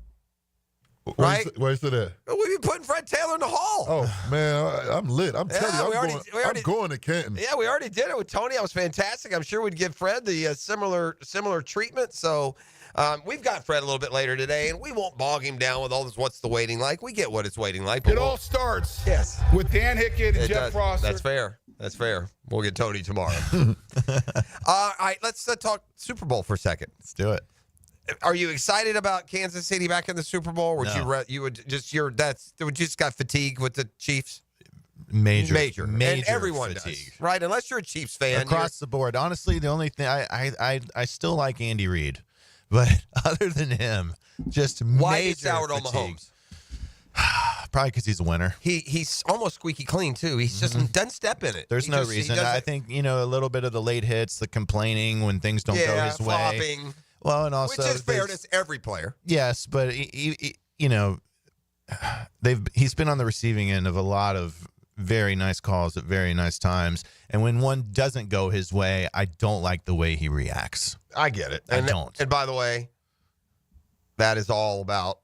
Right? Where's it at? We'd be putting Fred Taylor in the Hall. Oh, man, I'm lit. I'm telling you, I'm going to Canton. Yeah, we already did it with Tony. That was fantastic. I'm sure we'd give Fred the similar treatment. So we've got Fred a little bit later today, and we won't bog him down with all this what's the waiting like. We get what it's waiting like. It all starts with Dan Hicken and Jeff Foster. That's fair. That's fair. We'll get Tony tomorrow. All right, let's talk Super Bowl for a second. Let's do it. Are you excited about Kansas City back in the Super Bowl? Or you just got fatigued with the Chiefs? Major. And everyone fatigue. does, right? Unless you're a Chiefs fan. Across the board. Honestly, the only thing I still like Andy Reid, but other than him, just why major you soured on fatigue. Mahomes? Probably because he's a winner. He's almost squeaky clean too. He's just doesn't step in it. There's no reason. I think a little bit of the late hits, the complaining when things don't go his flopping. way. Well, and also, which is fairness, every player. Yes, but he's been on the receiving end of a lot of very nice calls at very nice times, and when one doesn't go his way, I don't like the way he reacts. I get it. I don't. And by the way, that is all about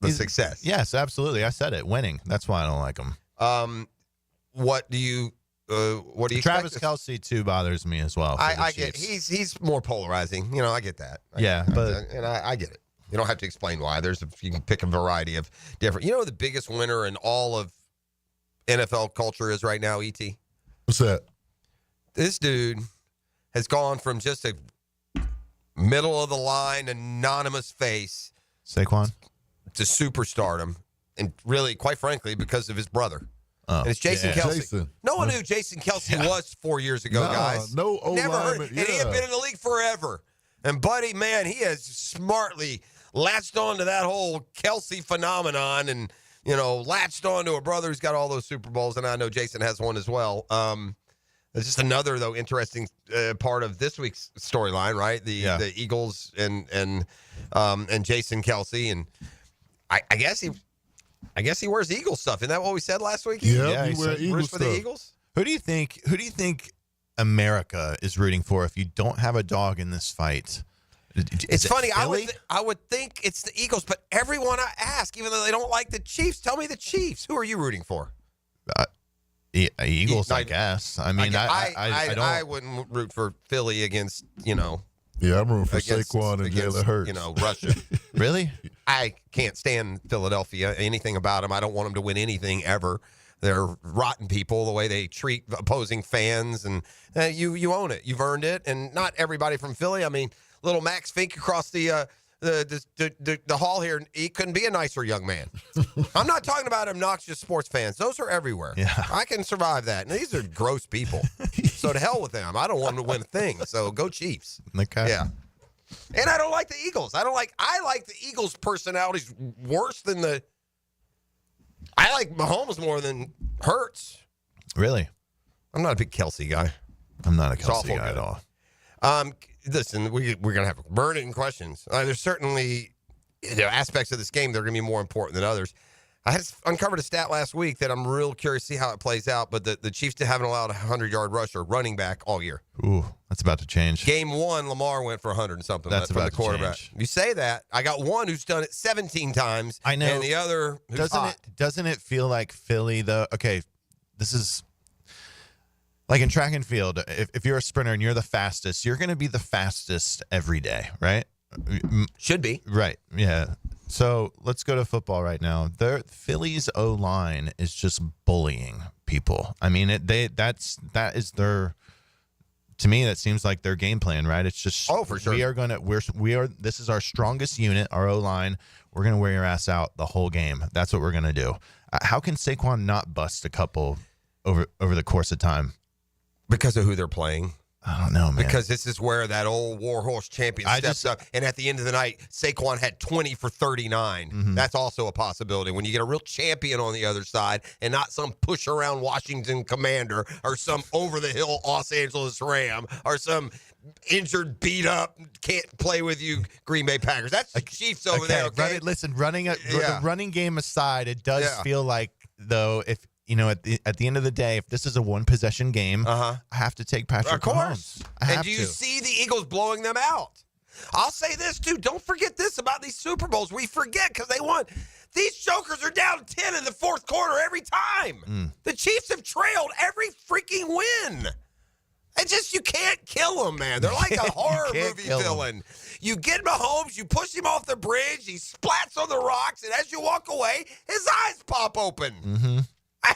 the success. Yes, absolutely. I said it. Winning. That's why I don't like him. What do you what do you Travis expect? Kelce too bothers me as well. I get he's more polarizing. I get that. I get it. You don't have to explain why. You can pick a variety of different. The biggest winner in all of NFL culture is right now, E.T. What's that? This dude has gone from just a middle of the line anonymous face, Saquon, to superstardom, and really, quite frankly, because of his brother. And it's Jason Kelce. Jason. No one knew Jason Kelce was 4 years ago, guys. No Never heard. O-lineman, And he had been in the league forever. And Buddy, man, he has smartly latched on to that whole Kelce phenomenon and, latched on to a brother who's got all those Super Bowls. And I know Jason has one as well. It's just another, though, interesting part of this week's storyline, right? The Eagles and Jason Kelce. And I guess he wears Eagles stuff. Isn't that what we said last week? Yeah, he wears Eagles for stuff. the Eagles. Who do you think America is rooting for if you don't have a dog in this fight? It's funny. Philly? I would think it's the Eagles, but everyone I ask, even though they don't like the Chiefs, tell me the Chiefs. Who are you rooting for? Eagles, I guess. I mean, I don't. I wouldn't root for Philly against Yeah, I'm rooting for Saquon and Jalen Hurts. Russia. Really? I can't stand Philadelphia. Anything about them. I don't want them to win anything ever. They're rotten people, the way they treat opposing fans, and you own it. You've earned it, and not everybody from Philly. I mean, little Max Fink across the hall here, he couldn't be a nicer young man. I'm not talking about obnoxious sports fans. Those are everywhere. Yeah. I can survive that. And these are gross people. So to hell with them. I don't want them to win a thing. So go Chiefs. Okay. Yeah. And I don't like the Eagles. I like the Eagles' personalities worse than I like Mahomes more than Hurts. Really? I'm not a big Kelce guy. I'm not a Kelce guy at all. Listen, we're going to have burning questions. There's certainly aspects of this game that are going to be more important than others. I had uncovered a stat last week that I'm real curious to see how it plays out, but the Chiefs haven't allowed a 100-yard rusher running back all year. Ooh, that's about to change. Game 1, Lamar went for 100 and something. That's from about the quarterback. to change. You say that. I got one who's done it 17 times. I know. And the other who's hot. Doesn't it feel like Philly, though? Okay, this is like in track and field. If you're a sprinter and you're the fastest, you're going to be the fastest every day, right? Should be. Right, yeah. So let's go to football right now. Philly's O-line is just bullying people. I mean, that is their. To me, that seems like their game plan, right? It's just for sure. This is our strongest unit, our O-line. We're gonna wear your ass out the whole game. That's what we're gonna do. How can Saquon not bust a couple over the course of time? Because of who they're playing. I don't know, man. Because this is where that old Warhorse champion steps up. And at the end of the night, Saquon had 20 for 39. Mm-hmm. That's also a possibility. When you get a real champion on the other side and not some push-around Washington Commander or some over-the-hill Los Angeles Ram or some injured, beat-up, can't play with you Green Bay Packers. That's the Chiefs over there, okay? The running game aside, it does feel like, though, if at the end of the day, if this is a one-possession game, I have to take Patrick Mahomes. And do you see the Eagles blowing them out? I'll say this, too. Don't forget this about these Super Bowls. We forget because they won. These jokers are down 10 in the fourth quarter every time. The Chiefs have trailed every freaking win. You can't kill them, man. They're like a horror movie villain. You get Mahomes, you push him off the bridge, he splats on the rocks, and as you walk away, his eyes pop open. Mm-hmm. I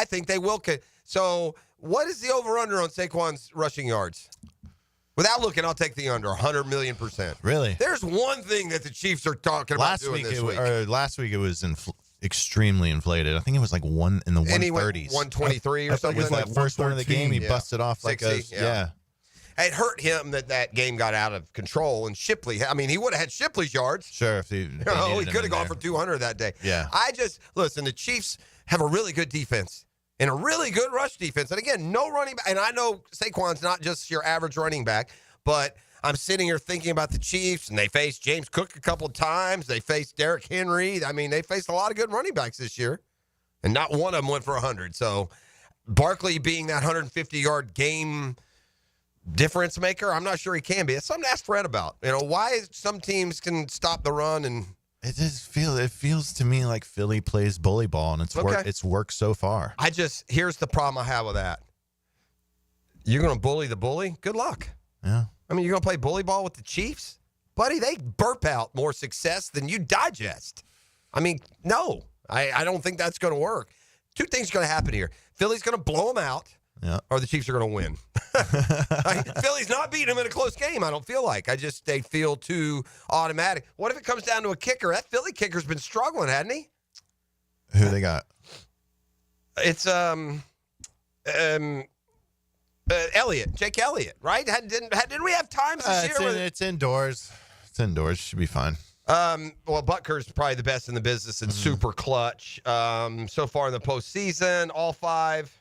think they will. So, what is the over/under on Saquon's rushing yards? Without looking, I'll take the under 100,000,000%. Really? There's one thing that the Chiefs are talking about doing this week. Last week it was extremely inflated. I think it was like one in the 130s. 123 or something. It was like first one of the game. He busted off like 60, yeah. It hurt him that game got out of control. And Shipley, he would have had Shipley's yards. Sure. If he could have gone for 200 that day. Yeah. Listen, the Chiefs have a really good defense and a really good rush defense. And again, no running back. And I know Saquon's not just your average running back, but I'm sitting here thinking about the Chiefs, and they faced James Cook a couple of times. They faced Derrick Henry. They faced a lot of good running backs this year, and not one of them went for 100. So Barkley being that 150-yard game difference maker, I'm not sure he can be. It's something to ask Fred about. Why some teams can stop the run and It feels to me like Philly plays bully ball, and it's worked so far. Here's the problem I have with that. You're going to bully the bully? Good luck. Yeah. I mean, you're going to play bully ball with the Chiefs? Buddy, they burp out more success than you digest. I mean, no. I don't think that's going to work. Two things are going to happen here. Philly's going to blow them out, or the Chiefs are going to win. Philly's not beating them in a close game, I don't feel like. They feel too automatic. What if it comes down to a kicker? That Philly kicker's been struggling, hasn't he? Who they got? It's Elliott, Jake Elliott, right? Didn't we have times this year? It's indoors. It's indoors. Should be fine. Well, Butker's probably the best in the business and super clutch. So far in the postseason, all five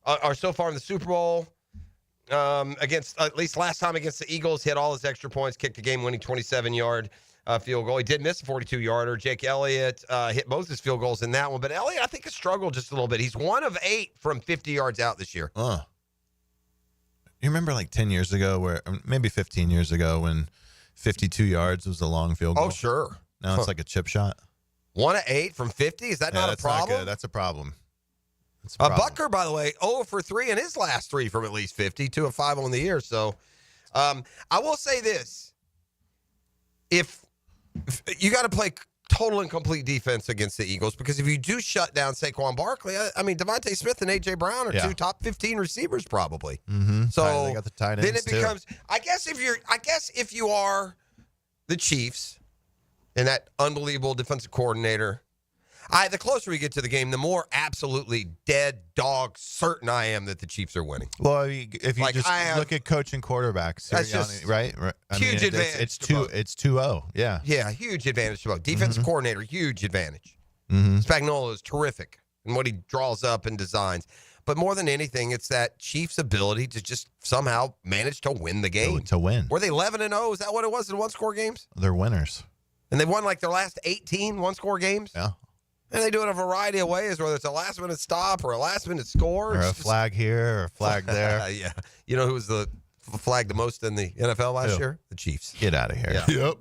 are so far in the Super Bowl. Against, at least last time against the Eagles, hit all his extra points, kicked a game-winning 27-yard field goal. He did miss a 42-yarder. Jake Elliott hit both his field goals in that one. But Elliott, I think, has struggled just a little bit. He's 1 of 8 from 50 yards out this year. You remember like 10 years ago, maybe 15 years ago, when 52 yards was a long field goal? Oh, sure. Now it's like a chip shot. 1 of 8 from 50? Is that not a problem? Not good. That's a problem. Butker, by the way, 0 for 3 in his last 3 from at least 50, 2 of 5 on the year. So I will say this. If you got to play total and complete defense against the Eagles, because if you do shut down Saquon Barkley, I mean, Devontae Smith and A.J. Brown are 2 top 15 receivers probably. Mm-hmm. So they got the tight ends then it becomes, I guess if you are the Chiefs and that unbelievable defensive coordinator, the closer we get to the game, the more absolutely dead dog certain I am that the Chiefs are winning. Well, if you look at coaching quarterbacks, that's just right? Huge advantage. It's 2-0. Yeah. Yeah, huge advantage to both. Defensive coordinator, huge advantage. Mm-hmm. Spagnuolo is terrific in what he draws up and designs. But more than anything, it's that Chiefs' ability to just somehow manage to win the game. To win. Were they 11-0? Is that what it was in one-score games? They're winners. And they've won like their last 18 one-score games? Yeah. And they do it a variety of ways, whether it's a last-minute stop or a last-minute score. Or a flag here or a flag there. Yeah. You know who was the flag the most in the NFL last year? The Chiefs. Get out of here. Yeah.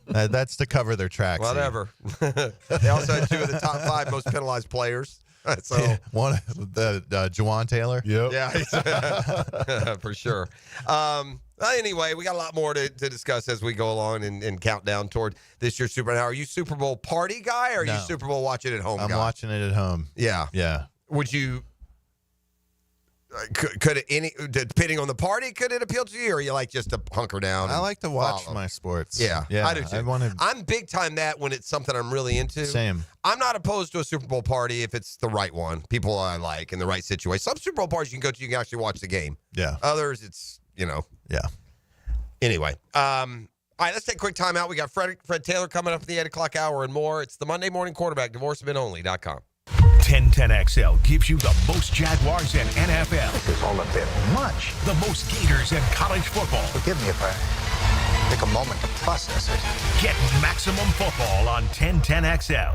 Yep. That's to cover their tracks. Whatever. They also had 2 of the top 5 most penalized players. So one, the Juwan Taylor. Yep. Yeah, for sure. Anyway, we got a lot more to discuss as we go along and count down toward this year's Super Bowl. Now, are you Super Bowl party guy, or are you Super Bowl watching at home guy? I'm watching it at home. Yeah. Yeah. Would you? Could it, depending on the party, could it appeal to you, or are you like just to hunker down? I like to watch follow? my sports. Yeah, I do too. I'm big time that when it's something I'm really into. Same. I'm not opposed to a Super Bowl party if it's the right one, people I like in the right situation. Some Super Bowl parties you can go to, you can actually watch the game. Yeah. Others, it's Yeah. Anyway, all right, let's take a quick time out. We got Fred Taylor coming up at the 8 o'clock hour and more. It's the Monday Morning Quarterback, divorcementonly.com. 1010XL gives you the most Jaguars in NFL. It's all a bit much. The most Gators in college football. Forgive me if I take a moment to process it. Get maximum football on 1010XL.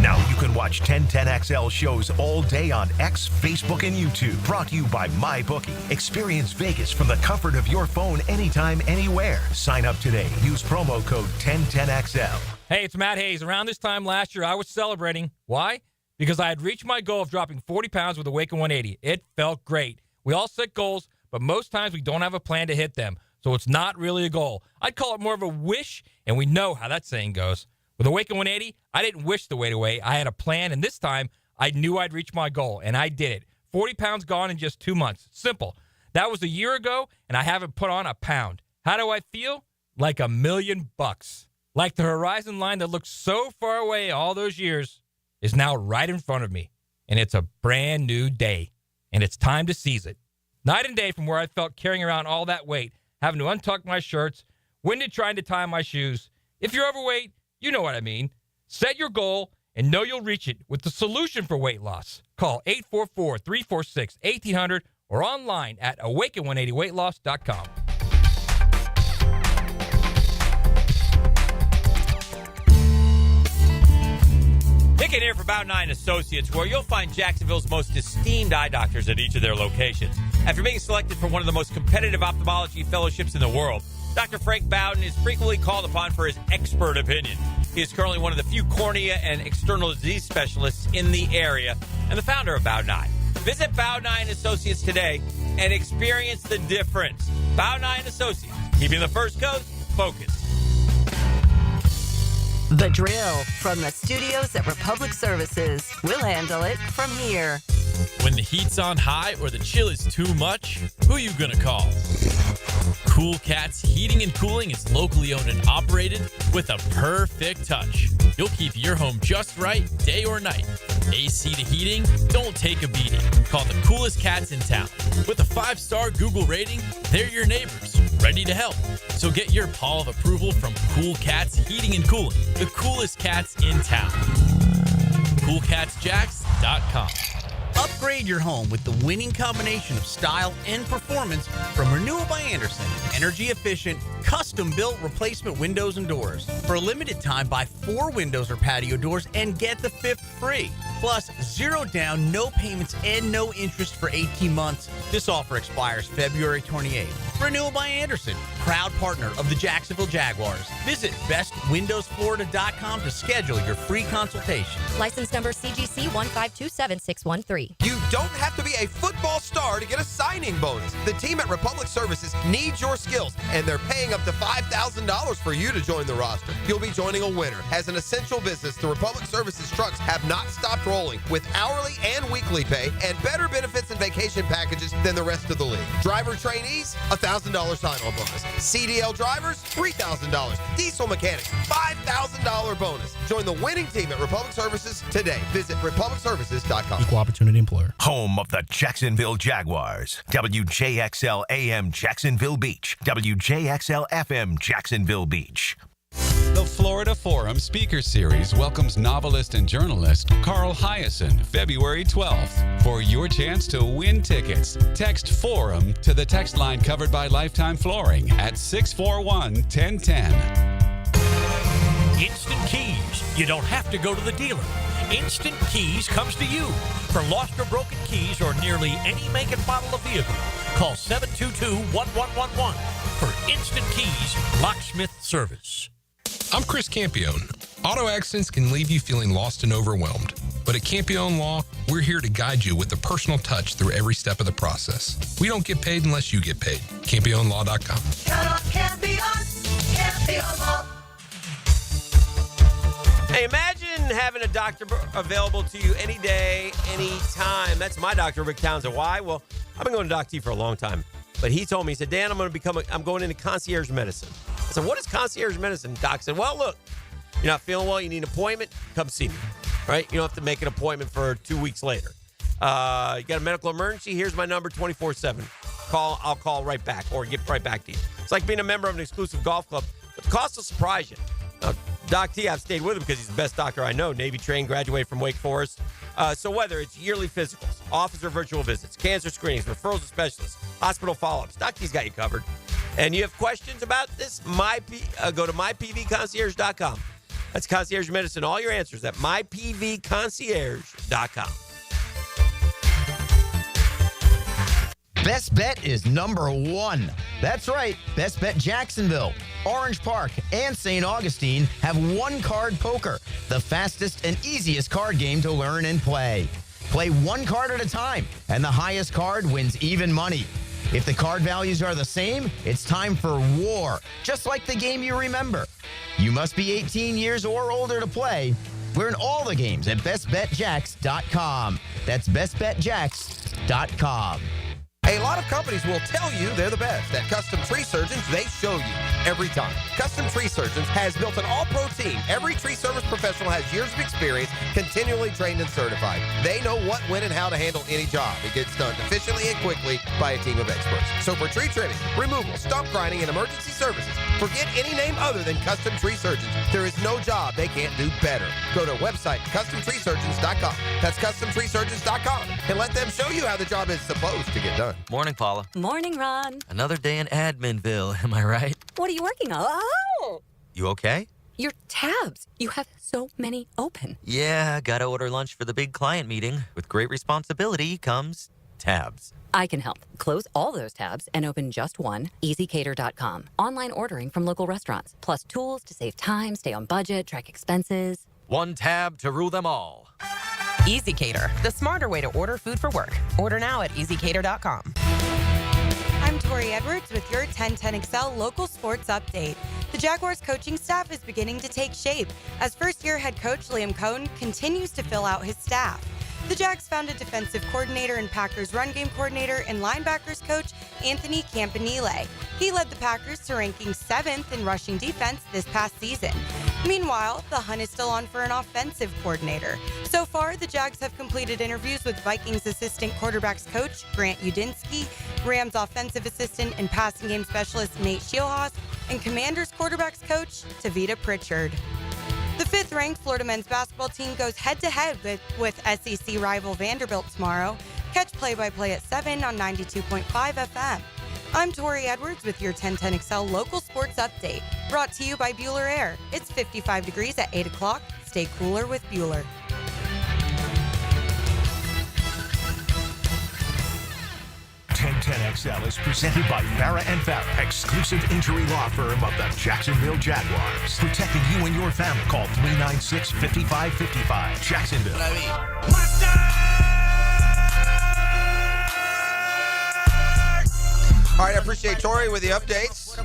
Now you can watch 1010XL shows all day on X, Facebook, and YouTube. Brought to you by MyBookie. Experience Vegas from the comfort of your phone anytime, anywhere. Sign up today. Use promo code 1010XL. Hey, it's Matt Hayes. Around this time last year, I was celebrating. Why? Because I had reached my goal of dropping 40 pounds with Awaken 180. It felt great. We all set goals, but most times we don't have a plan to hit them. So it's not really a goal. I'd call it more of a wish, and we know how that saying goes. With Awaken 180, I didn't wish the weight away. I had a plan, and this time I knew I'd reach my goal, and I did it. 40 pounds gone in just 2 months. Simple. That was a year ago, and I haven't put on a pound. How do I feel? Like $1 million. Like the horizon line that looked so far away all those years is now right in front of me. And it's a brand new day. And it's time to seize it. Night and day from where I felt carrying around all that weight, having to untuck my shirts, winded trying to tie my shoes. If you're overweight, you know what I mean. Set your goal and know you'll reach it with the solution for weight loss. Call 844-346-1800 or online at awaken180weightloss.com. Hicken here for Bout 9 Associates, where you'll find Jacksonville's most esteemed eye doctors at each of their locations. After being selected for one of the most competitive ophthalmology fellowships in the world, Dr. Frank Bowden is frequently called upon for his expert opinion. He He is currently one of the few cornea and external disease specialists in the area and the founder of Bow 9. Visit Bow 9 Associates today and experience the difference. Bow 9 Associates, keeping the First Coast focused. The drill from the studios at Republic Services. We'll handle it from here. When the heat's on high or the chill is too much, who you gonna call? Cool Cats Heating and Cooling is locally owned and operated with a perfect touch. You'll keep your home just right, day or night. AC to heating, don't take a beating. Call the coolest cats in town. With a 5-star Google rating, they're your neighbors, ready to help. So get your paw of approval from Cool Cats Heating and Cooling, the coolest cats in town. CoolCatsJacks.com. Upgrade your home with the winning combination of style and performance from Renewal by Andersen. Energy efficient, custom-built replacement windows and doors. For a limited time, buy 4 windows or patio doors and get the 5th free. Plus, 0 down, no payments, and no interest for 18 months. This offer expires February 28th. Renewal by Andersen, proud partner of the Jacksonville Jaguars. Visit bestwindowsflorida.com to schedule your free consultation. License number CGC 1527613. You don't have to be a football star to get a signing bonus. The team at Republic Services needs your skills, and they're paying up to $5,000 for you to join the roster. You'll be joining a winner. As an essential business, the Republic Services trucks have not stopped rolling with hourly and weekly pay and better benefits and vacation packages than the rest of the league. Driver trainees, $1,000 sign-on bonus. CDL drivers, $3,000. Diesel mechanics, $5,000 bonus. Join the winning team at Republic Services today. Visit republicservices.com. Equal opportunity employer. Home of the Jacksonville Jaguars. WJXL AM Jacksonville Beach. WJXL FM Jacksonville Beach. The Florida Forum Speaker Series welcomes novelist and journalist Carl Hyacin February 12th. For your chance to win tickets, text FORUM to the text line covered by Lifetime Flooring at 641-1010. Instant Keys. You don't have to go to the dealer. Instant Keys comes to you. For lost or broken keys or nearly any make and model of vehicle, call 722-1111 for Instant Keys Locksmith Service. I'm Chris Campione. Auto accidents can leave you feeling lost and overwhelmed. But at Campione Law, we're here to guide you with a personal touch through every step of the process. We don't get paid unless you get paid. CampioneLaw.com. Count on Campione. Campione Law. Hey, imagine having a doctor available to you any day, any time. That's my doctor, Rick Townsend. Why? Well, I've been going to Doc T for a long time. But he told me, he said, Dan, I'm going into concierge medicine. I said, what is concierge medicine? Doc said, well, look, you're not feeling well, you need an appointment, come see me, right? You don't have to make an appointment for 2 weeks later. You got a medical emergency, here's my number 24/7. I'll call right back or get right back to you. It's like being a member of an exclusive golf club, but the cost will surprise you. Doc T, I've stayed with him because he's the best doctor I know. Navy trained, graduated from Wake Forest. So whether it's yearly physicals, office or virtual visits, cancer screenings, referrals to specialists, hospital follow-ups, Doc T's got you covered. And you have questions about this, go to mypvconcierge.com. That's concierge medicine. All your answers at mypvconcierge.com. Best Bet is number 1. That's right, Best Bet Jacksonville, Orange Park, and St. Augustine have one-card poker, the fastest and easiest card game to learn and play. Play one card at a time, and the highest card wins even money. If the card values are the same, it's time for war, just like the game you remember. You must be 18 years or older to play. Learn all the games at bestbetjacks.com. That's bestbetjacks.com. A lot of companies will tell you they're the best. At Custom Tree Surgeons, they show you every time. Custom Tree Surgeons has built an all-pro team. Every tree service professional has years of experience, continually trained and certified. They know what, when, and how to handle any job. It gets done efficiently and quickly by a team of experts. So for tree trimming, removal, stump grinding, and emergency services, forget any name other than Custom Tree Surgeons. There is no job they can't do better. Go to website CustomTreeSurgeons.com. That's CustomTreeSurgeons.com. And let them show you how the job is supposed to get done. Morning, Paula. Morning, Ron. Another day in Adminville, am I right? What are you working on? Oh! You okay? Your tabs. You have so many open. Yeah, gotta order lunch for the big client meeting. With great responsibility comes tabs. I can help. Close all those tabs and open just one, easycater.com. Online ordering from local restaurants, plus tools to save time, stay on budget, track expenses. One tab to rule them all. EasyCater, the smarter way to order food for work. Order now at easycater.com. I'm Tori Edwards with your 1010XL local sports update. The Jaguars coaching staff is beginning to take shape as first-year head coach Liam Cohen continues to fill out his staff. The Jags found a defensive coordinator and Packers run game coordinator and linebackers coach Anthony Campanile. He led the Packers to ranking 7th in rushing defense this past season. Meanwhile, the hunt is still on for an offensive coordinator. So far, the Jags have completed interviews with Vikings assistant quarterbacks coach Grant Udinsky, Rams offensive assistant and passing game specialist Nate Schiehlhaas, and Commanders quarterbacks coach Tavita Pritchard. The 5th-ranked Florida men's basketball team goes head-to-head with SEC rival Vanderbilt tomorrow. Catch play-by-play at 7 on 92.5 FM. I'm Tori Edwards with your 1010XL local sports update, brought to you by Bueller Air. It's 55 degrees at 8 o'clock. Stay cooler with Bueller. XL is presented by Farrah and Farrah, exclusive injury law firm of the Jacksonville Jaguars. Protecting you and your family. Call 396-5555. Jacksonville. All right, I appreciate Tori with the updates.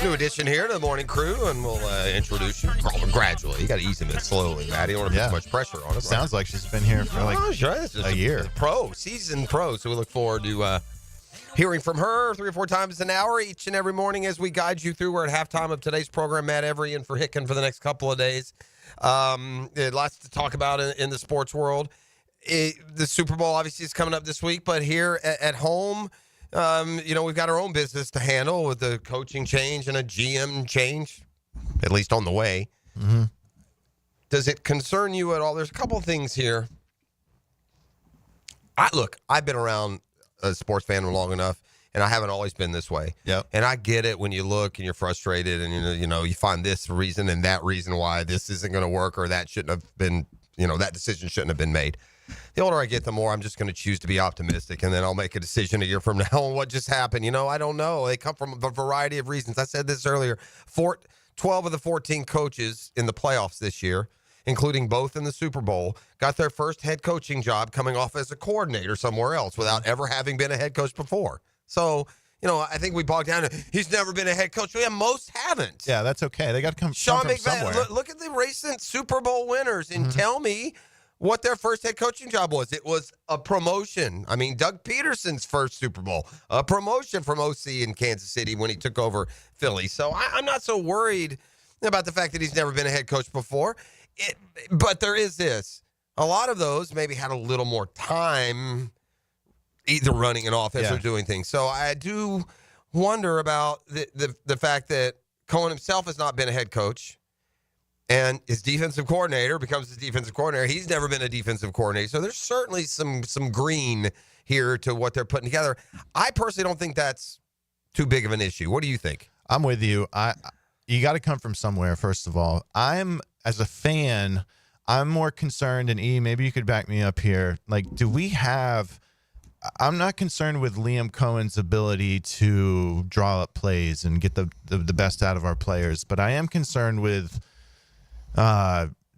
New addition here to the morning crew, and we'll introduce you gradually. You got to ease him in slowly, Matt. You don't want to put too much pressure on him. Sounds like she's been here for a year. Seasoned pro. So we look forward to hearing from her 3 or 4 times an hour each and every morning as we guide you through. We're at halftime of today's program. Matt Every in for Hicken for the next couple of days. Lots to talk about in the sports world. The Super Bowl obviously is coming up this week, but here at home, we've got our own business to handle with the coaching change and a GM change, at least on the way. Mm-hmm. Does it concern you at all? There's a couple of things here. I've been around a sports fan long enough, and I haven't always been this way. Yep. And I get it when you look and you're frustrated and you find this reason and that reason why this isn't going to work or that shouldn't have been, that decision shouldn't have been made. The older I get, the more I'm just going to choose to be optimistic, and then I'll make a decision a year from now on what just happened. I don't know. They come from a variety of reasons. I said this earlier. 12 of the 14 coaches in the playoffs this year, including both in the Super Bowl, got their first head coaching job coming off as a coordinator somewhere else without ever having been a head coach before. So, I think we bogged down. He's never been a head coach. Most haven't. Yeah, that's okay. They got to come Sean from somewhere. McVay, look at the recent Super Bowl winners and tell me what their first head coaching job was. It was a promotion. I mean, Doug Peterson's first Super Bowl, a promotion from OC in Kansas City when he took over Philly. So I'm not so worried about the fact that he's never been a head coach before. But there is this. A lot of those maybe had a little more time either running an offense or doing things. So I do wonder about the fact that Cohen himself has not been a head coach, and his defensive coordinator becomes his defensive coordinator. He's never been a defensive coordinator. So there's certainly some green here to what they're putting together. I personally don't think that's too big of an issue. What do you think? I'm with you. You got to come from somewhere, first of all. As a fan, I'm more concerned, and maybe you could back me up here. I'm not concerned with Liam Cohen's ability to draw up plays and get the best out of our players, but I am concerned with,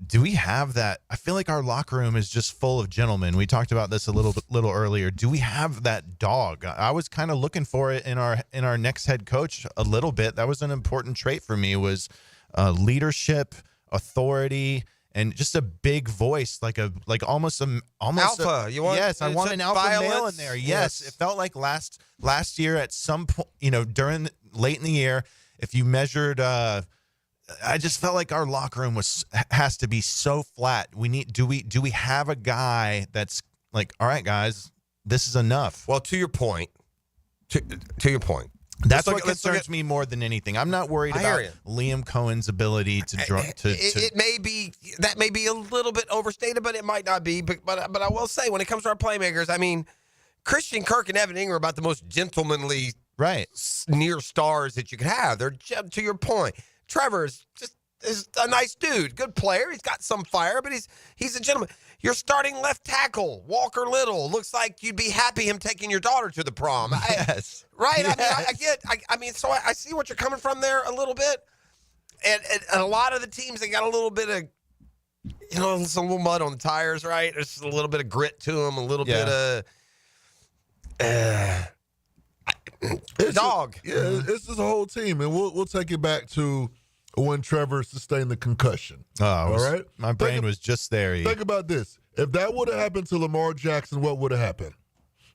do we have that? I feel like our locker room is just full of gentlemen. We talked about this a little earlier. Do we have that dog? I was kind of looking for it in our next head coach a little bit. That was an important trait for me, was leadership, authority, and just a big voice, like almost alpha. I want an alpha male in there. Yes, it felt like last year at some point, during late in the year, if you measured. I just felt like our locker room has to be so flat. Do we have a guy that's like, all right, guys, this is enough? Well, to your point. That's what concerns me more than anything. I'm not worried about Liam Cohen's ability to draw. It may be a little bit overstated, but it might not be. But I will say, when it comes to our playmakers, I mean, Christian Kirk and Evan Ingram are about the most gentlemanly, near stars that you could have. They're, to your point, Trevor is just is a nice dude, good player. He's got some fire, but he's a gentleman. Your starting left tackle, Walker Little, looks like you'd be happy him taking your daughter to the prom. Yes. Right? Yes. I mean, so I see what you're coming from there a little bit. And a lot of the teams, they got a little bit of, some little mud on the tires, right? There's a little bit of grit to them, a little bit of dog. It's just a whole team. And we'll take it back to when Trevor sustained the concussion. All right? My brain was just there. Think about this. If that would have happened to Lamar Jackson, what would have happened?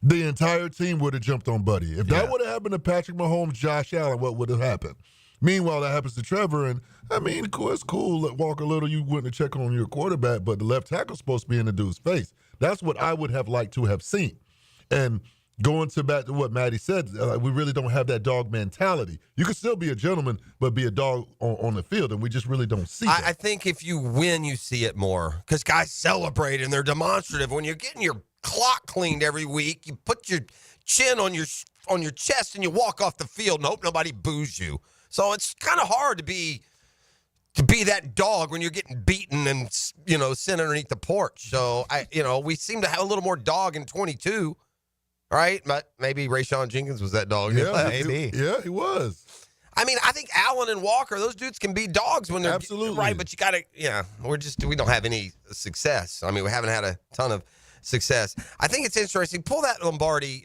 The entire team would have jumped on Buddy. If that would have happened to Patrick Mahomes, Josh Allen, what would have happened? Meanwhile, that happens to Trevor, and I mean, it's cool that Walker Little, you went to check on your quarterback, but the left tackle's supposed to be in the dude's face. That's what I would have liked to have seen. And going back to what Maddie said, we really don't have that dog mentality. You can still be a gentleman, but be a dog on the field, and we just really don't see that. I think if you win, you see it more because guys celebrate and they're demonstrative. When you're getting your clock cleaned every week, you put your chin on your chest and you walk off the field and hope nobody boos you. So it's kind of hard to be that dog when you're getting beaten and sitting underneath the porch. So we seem to have a little more dog in 22. Right? Maybe Rayshon Jenkins was that dog. Yeah, maybe. Yeah, he was. I mean, I think Allen and Walker, those dudes can be dogs when they're absolutely right, but you got to, we don't have any success. I mean, we haven't had a ton of success. I think it's interesting. Pull that Lombardi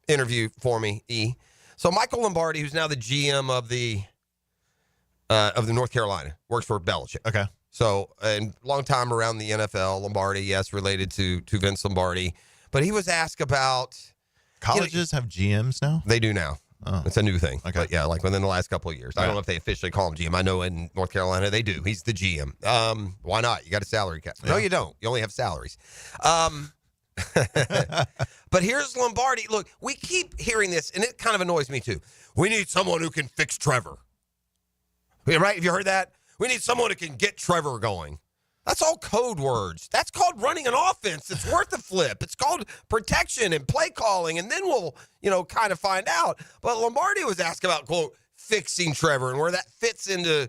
interview for me, E. So Michael Lombardi, who's now the GM of the North Carolina, works for Belichick. Okay. So, and long time around the NFL, Lombardi, yes, related to Vince Lombardi. But he was asked about colleges have GMs now. They do now. Oh. It's a new thing. Okay. But yeah, like within the last couple of years. I don't know if they officially call him GM. I know in North Carolina they do. He's the GM. Why not? You got a salary cap. No, you don't. You only have salaries. But here's Lombardi. Look, we keep hearing this, and it kind of annoys me too. We need someone who can fix Trevor. Right? Have you heard that? We need someone who can get Trevor going. That's all code words. That's called running an offense. It's worth a flip. It's called protection and play calling, and then we'll, kind of find out. But Lombardi was asked about, quote, fixing Trevor and where that fits into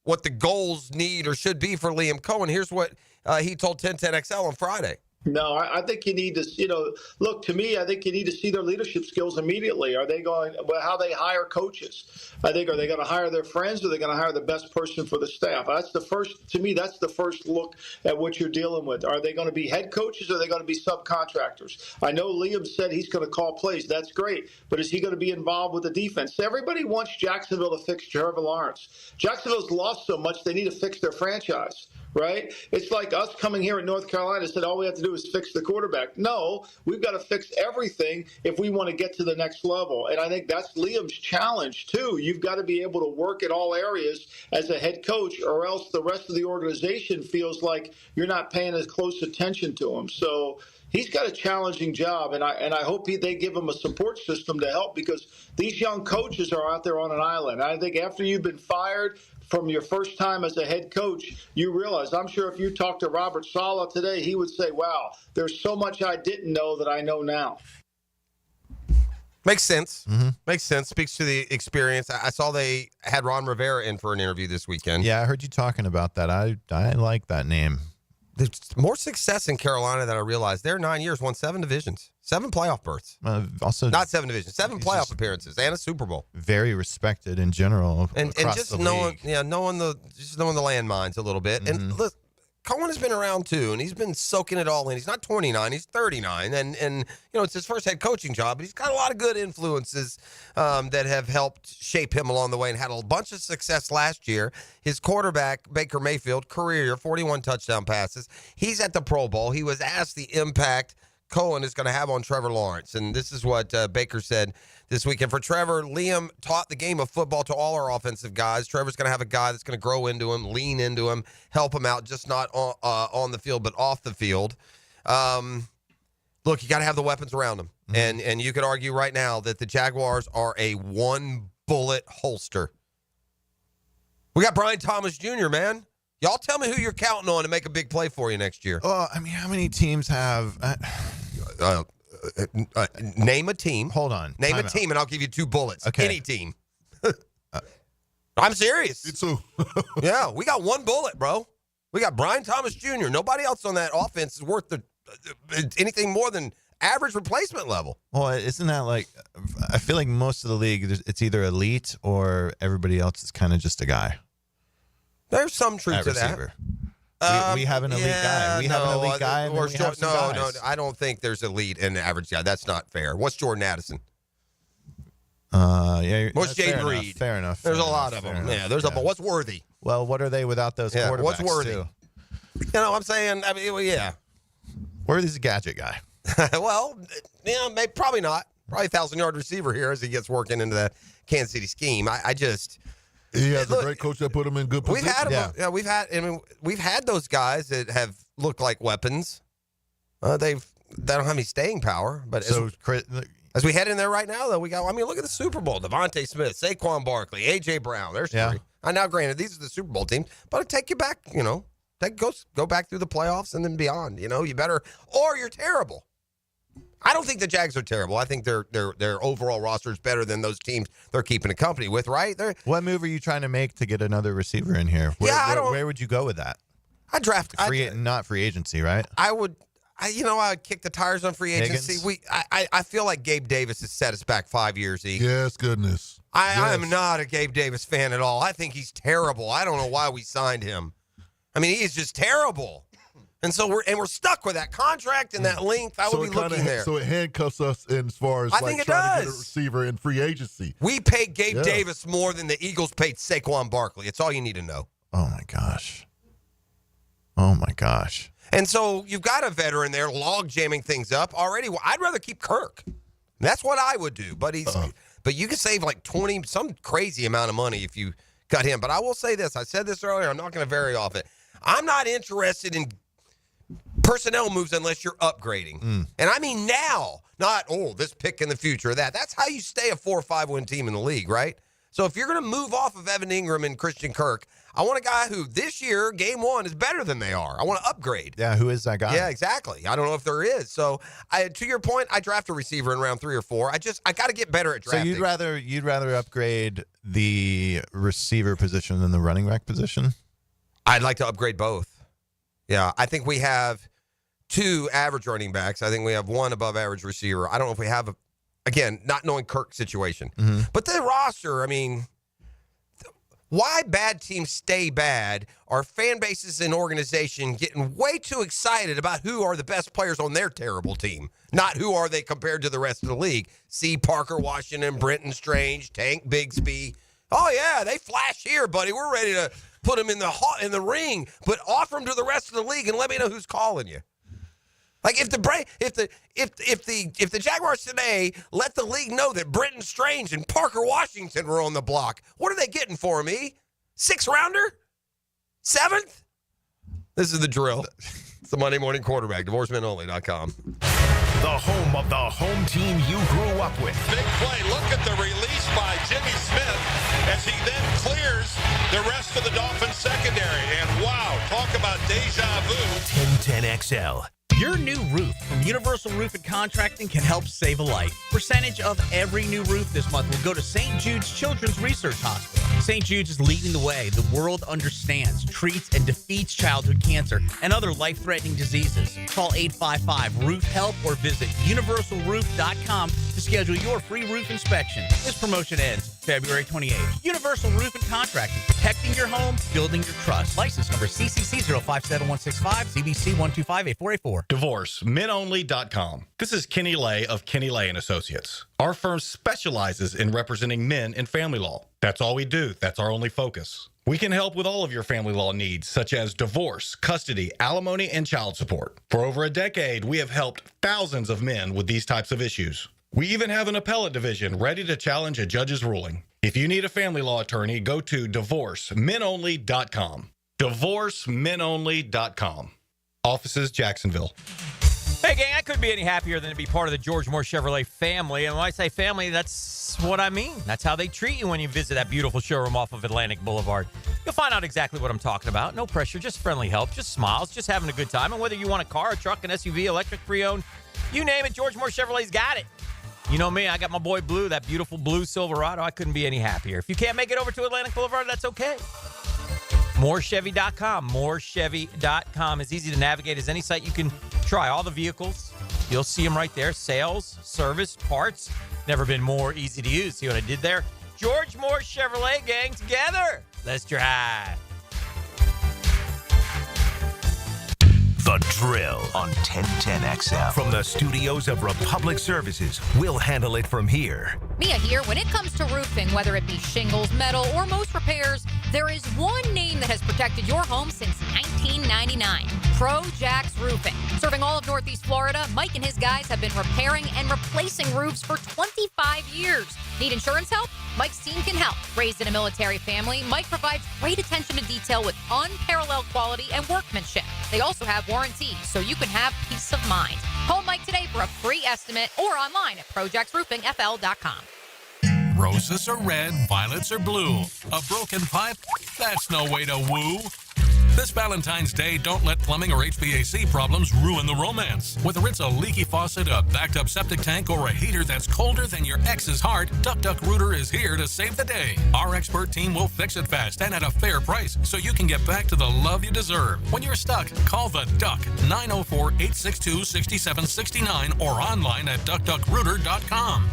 what the goals need or should be for Liam Cohen. Here's what he told 1010XL on Friday. No, I think you need to, look, to me, I think you need to see their leadership skills immediately. Are they going, how they hire coaches? Are they going to hire their friends or are they going to hire the best person for the staff? That's the first look at what you're dealing with. Are they going to be head coaches or are they going to be subcontractors? I know Liam said he's going to call plays. That's great. But is he going to be involved with the defense? Everybody wants Jacksonville to fix Trevor Lawrence. Jacksonville's lost so much they need to fix their franchise. Right? It's like us coming here in North Carolina and said all we have to do is fix the quarterback. No, we've got to fix everything if we want to get to the next level. And I think that's Liam's challenge, too. You've got to be able to work in all areas as a head coach, or else the rest of the organization feels like you're not paying as close attention to him. So he's got a challenging job, and I hope they give him a support system to help, because these young coaches are out there on an island. I think after you've been fired from your first time as a head coach, you realize, I'm sure if you talk to Robert Saleh today, he would say, wow, there's so much I didn't know that I know now. Makes sense. Mm-hmm. Makes sense. Speaks to the experience. I saw they had Ron Rivera in for an interview this weekend. Yeah, I heard you talking about that. I like that name. There's more success in Carolina than I realized. They're 9 years, won 7 divisions, 7 playoff berths. Also, not 7 divisions, 7 playoff appearances, and a Super Bowl. Very respected in general, and just knowing the landmines a little bit. And look, Cohen has been around too, and he's been soaking it all in. He's not 29, he's 39, and it's his first head coaching job, but he's got a lot of good influences that have helped shape him along the way, and had a bunch of success last year. His quarterback, Baker Mayfield, career 41 touchdown passes. He's at the Pro Bowl. He was asked the impact Cohen is going to have on Trevor Lawrence, and this is what Baker said this weekend. For Trevor, Liam taught the game of football to all our offensive guys. Trevor's going to have a guy that's going to grow into him, lean into him, help him out, just not on the field, but off the field. Look, you got to have the weapons around him, and you could argue right now that the Jaguars are a one-bullet holster. We got Brian Thomas Jr., man. Y'all tell me who you're counting on to make a big play for you next year. Well, I mean, how many teams have... name a team. Hold on. Name a team, and I'll give you 2 bullets. Okay. Any team. All I'm serious. Me too. Yeah, we got one bullet, bro. We got Brian Thomas Jr. Nobody else on that offense is worth anything more than average replacement level. Well, isn't that like, I feel like most of the league, it's either elite or everybody else is kind of just a guy. There's some truth to receiver. that. We have an elite guy. We have an elite guy, and then we have some guys. No, I don't think there's elite and average guy. That's not fair. What's Jordan Addison? Yeah. What's Jaden Reed? Fair enough. There's a lot of them. Yeah, there's a. But what's Worthy? Well, what are they without those quarterbacks? What's Worthy? Too? You know what I'm saying? I mean, well, yeah. Worthy's a gadget guy. Well, yeah, maybe, probably not. Probably 1,000-yard receiver here as he gets working into the Kansas City scheme. I just. He has a great coach that put him in good position. We've had those guys that have looked like weapons. They don't have any staying power, but as we head in there right now, though, look at the Super Bowl. Devontae Smith, Saquon Barkley, A.J. Brown. There's three. Now, granted, these are the Super Bowl teams, but it'll take you back, go back through the playoffs and then beyond. You better, or you're terrible. I don't think the Jags are terrible. I think their overall roster is better than those teams they're keeping a company with, right? What move are you trying to make to get another receiver in here? Where would you go with that? I'd draft not free agency, right? I would kick the tires on free agency. I feel like Gabe Davis has set us back 5 years. Yes, goodness. I am not a Gabe Davis fan at all. I think he's terrible. I don't know why we signed him. I mean, he is just terrible. And so we're stuck with that contract and that length. I would be looking there. So it handcuffs us in as far as trying to get a receiver in free agency. We paid Gabe Davis more than the Eagles paid Saquon Barkley. It's all you need to know. Oh my gosh. And so you've got a veteran there log jamming things up already. Well, I'd rather keep Kirk. That's what I would do. But but you can save like 20, some crazy amount of money if you cut him. But I will say this. I said this earlier. I'm not going to vary off it. I'm not interested in personnel moves unless you're upgrading. And I mean now, not, this pick in the future, that. That's how you stay a 4 or 5 win team in the league, right? So if you're going to move off of Evan Ingram and Christian Kirk, I want a guy who this year, game one, is better than they are. I want to upgrade. Yeah, who is that guy? Yeah, exactly. I don't know if there is. So to your point, I draft a receiver in round 3 or 4. I got to get better at drafting. So you'd rather upgrade the receiver position than the running back position? I'd like to upgrade both. Yeah, I think we have 2 average running backs. I think we have 1 above average receiver. I don't know if we have, again, not knowing Kirk's situation. But the roster, I mean, why bad teams stay bad are fan bases and organization getting way too excited about who are the best players on their terrible team, not who are they compared to the rest of the league. See Parker Washington, Brenton Strange, Tank Bigsby. Oh, yeah, they flash here, buddy. We're ready to put them in the ring, but offer them to the rest of the league and let me know who's calling you. Like if the Jaguars today let the league know that Brenton Strange and Parker Washington were on the block, what are they getting for me? 6th rounder? 7th? This is the drill. It's the Monday Morning Quarterback. DivorceMenOnly.com. The home of the home team you grew up with. Big play. Look at the release by Jimmy Smith as he then clears the rest of the Dolphins secondary. And wow, talk about deja vu. 1010XL. Your new roof from Universal Roof and Contracting can help save a life. Percentage of every new roof this month will go to St. Jude's Children's Research Hospital. St. Jude's is leading the way. The world understands, treats, and defeats childhood cancer and other life-threatening diseases. Call 855-ROOF-HELP or visit universalroof.com to schedule your free roof inspection. This promotion ends February 28th. Universal Roof and Contracting, protecting your home, building your trust. License number CCC 057165, CBC 1258484. DivorceMenOnly.com. This is Kenny Lay of Kenny Lay & Associates. Our firm specializes in representing men in family law. That's all we do. That's our only focus. We can help with all of your family law needs, such as divorce, custody, alimony, and child support. For over a decade, we have helped thousands of men with these types of issues. We even have an appellate division ready to challenge a judge's ruling. If you need a family law attorney, go to DivorceMenOnly.com. DivorceMenOnly.com. Offices, Jacksonville. Hey, gang, I couldn't be any happier than to be part of the George Moore Chevrolet family. And when I say family, that's what I mean. That's how they treat you when you visit that beautiful showroom off of Atlantic Boulevard. You'll find out exactly what I'm talking about. No pressure, just friendly help, just smiles, just having a good time. And whether you want a car, a truck, an SUV, electric, pre-owned, you name it, George Moore Chevrolet's got it. You know me, I got my boy Blue, that beautiful blue Silverado. I couldn't be any happier. If you can't make it over to Atlantic Boulevard, that's okay. Morechevy.com. Morechevy.com is easy to navigate as any site you can try. All the vehicles, you'll see them right there. Sales, service, parts. Never been more easy to use. See what I did there? George Moore Chevrolet, gang, together. Let's drive. The Drill on 1010XL. From the studios of Republic Services, we'll handle it from here. Mia here. When it comes to roofing, whether it be shingles, metal, or most repairs, there is one name that has protected your home since 1999. Pro-Jax Roofing. Serving all of Northeast Florida, Mike and his guys have been repairing and replacing roofs for 25 years. Need insurance help? Mike's team can help. Raised in a military family, Mike provides great attention to detail with unparalleled quality and workmanship. They also have warranties, so you can have peace of mind. Call Mike today for a free estimate or online at projaxroofingfl.com. Roses are red, violets are blue. A broken pipe? That's no way to woo. This Valentine's Day, don't let plumbing or HVAC problems ruin the romance. Whether it's a leaky faucet, a backed-up septic tank, or a heater that's colder than your ex's heart, Duck Rooter is here to save the day. Our expert team will fix it fast and at a fair price, so you can get back to the love you deserve. When you're stuck, call the Duck, 904-862-6769, or online at duckduckrooter.com.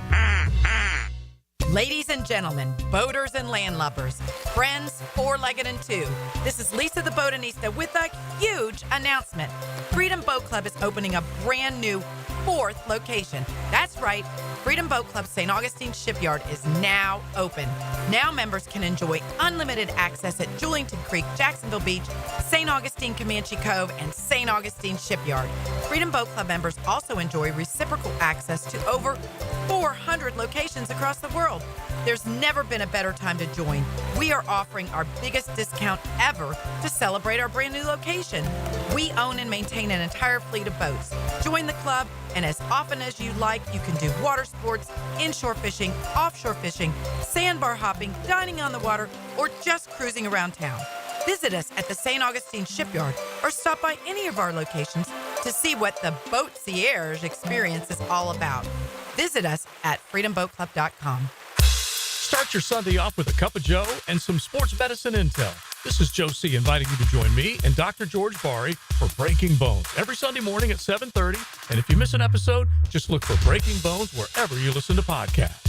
Ladies and gentlemen, boaters and landlubbers, friends, four-legged and two, this is Lisa the Botanista with a huge announcement. Freedom Boat Club is opening a brand new 4th location. That's right, Freedom Boat Club St. Augustine Shipyard is now open. Now members can enjoy unlimited access at Julington Creek, Jacksonville Beach, St. Augustine Comanche Cove, and St. Augustine Shipyard. Freedom Boat Club members also enjoy reciprocal access to over 400 locations across the world. There's never been a better time to join. We are offering our biggest discount ever to celebrate our brand new location. We own and maintain an entire fleet of boats. Join the club, and as often as you like, you can do water sports, inshore fishing, offshore fishing, sandbar hopping, dining on the water, or just cruising around town. Visit us at the St. Augustine Shipyard or stop by any of our locations to see what the Boatsiège experience is all about. Visit us at freedomboatclub.com. Start your Sunday off with a cup of Joe and some sports medicine intel. This is Joe C. inviting you to join me and Dr. George Bari for Breaking Bones every Sunday morning at 7:30. And if you miss an episode, just look for Breaking Bones wherever you listen to podcasts.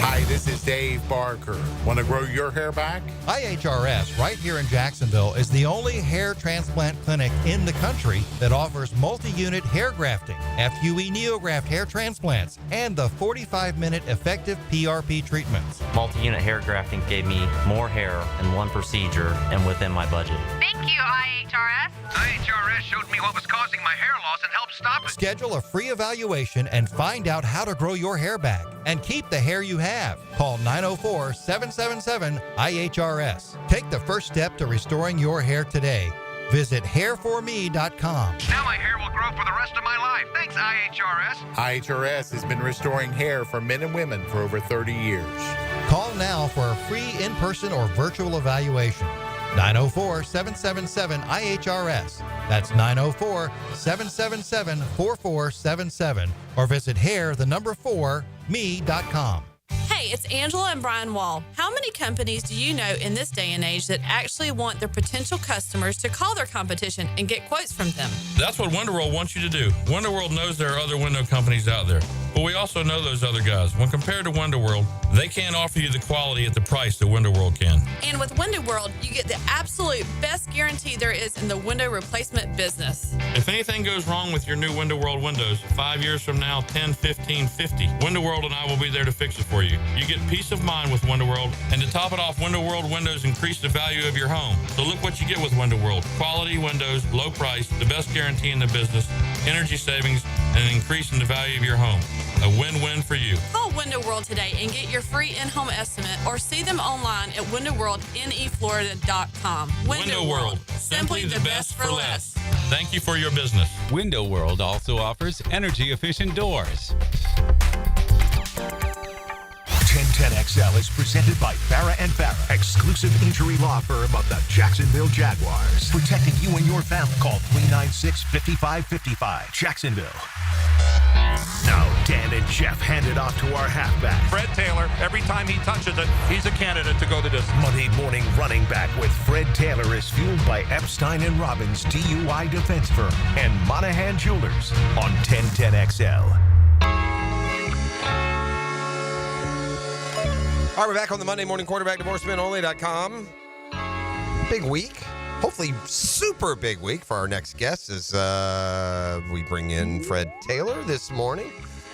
Hi, this is Dave Barker. Want to grow your hair back? IHRS, right here in Jacksonville, is the only hair transplant clinic in the country that offers multi-unit hair grafting, FUE Neograft hair transplants, and the 45-minute effective PRP treatments. Multi-unit hair grafting gave me more hair in one procedure and within my budget. Thank you, IHRS. IHRS showed me what was causing my hair loss and helped stop it. Schedule a free evaluation and find out how to grow your hair back and keep the hair you have. Call 904-777-IHRS. Take the first step to restoring your hair today. Visit hairforme.com. Now my hair will grow for the rest of my life. Thanks, IHRS. IHRS has been restoring hair for men and women for over 30 years. Call now for a free in-person or virtual evaluation. 904-777-IHRS. That's 904-777-4477. Or visit hair4me.com. Hey, it's Angela and Brian Wall. How many companies do you know in this day and age that actually want their potential customers to call their competition and get quotes from them? That's what WonderWorld wants you to do. WonderWorld knows there are other window companies out there, but we also know those other guys. When compared to WonderWorld, they can't offer you the quality at the price that WonderWorld can. And with WonderWorld, you get the absolute best guarantee there is in the window replacement business. If anything goes wrong with your new WonderWorld windows, 5 years from now, 10, 15, 50, WonderWorld and I will be there to fix it for you. You get peace of mind with WonderWorld, and to top it off, WonderWorld windows increase the value of your home. So look what you get with WonderWorld. Quality windows, low price, the best guarantee in the business, energy savings, and an increase in the value of your home. A win-win for you. Call WindowWorld today and get your free in-home estimate or see them online at windowworldneflorida.com. WindowWorld, simply the best for less. Thank you for your business. Window World also offers energy-efficient doors. 1010XL is presented by Farah & Farah, exclusive injury law firm of the Jacksonville Jaguars. Protecting you and your family. Call 396-5555. Jacksonville. Now, Dan and Jeff hand it off to our halfback. Fred Taylor, every time he touches it, he's a candidate to go the distance. Monday morning running back with Fred Taylor is fueled by Epstein and Robbins DUI defense firm and Monahan Jewelers on 1010XL. All right, we're back on the Monday Morning Quarterback, divorcemenonly.com. Big week. Hopefully super big week for our next guest as we bring in Fred Taylor this morning.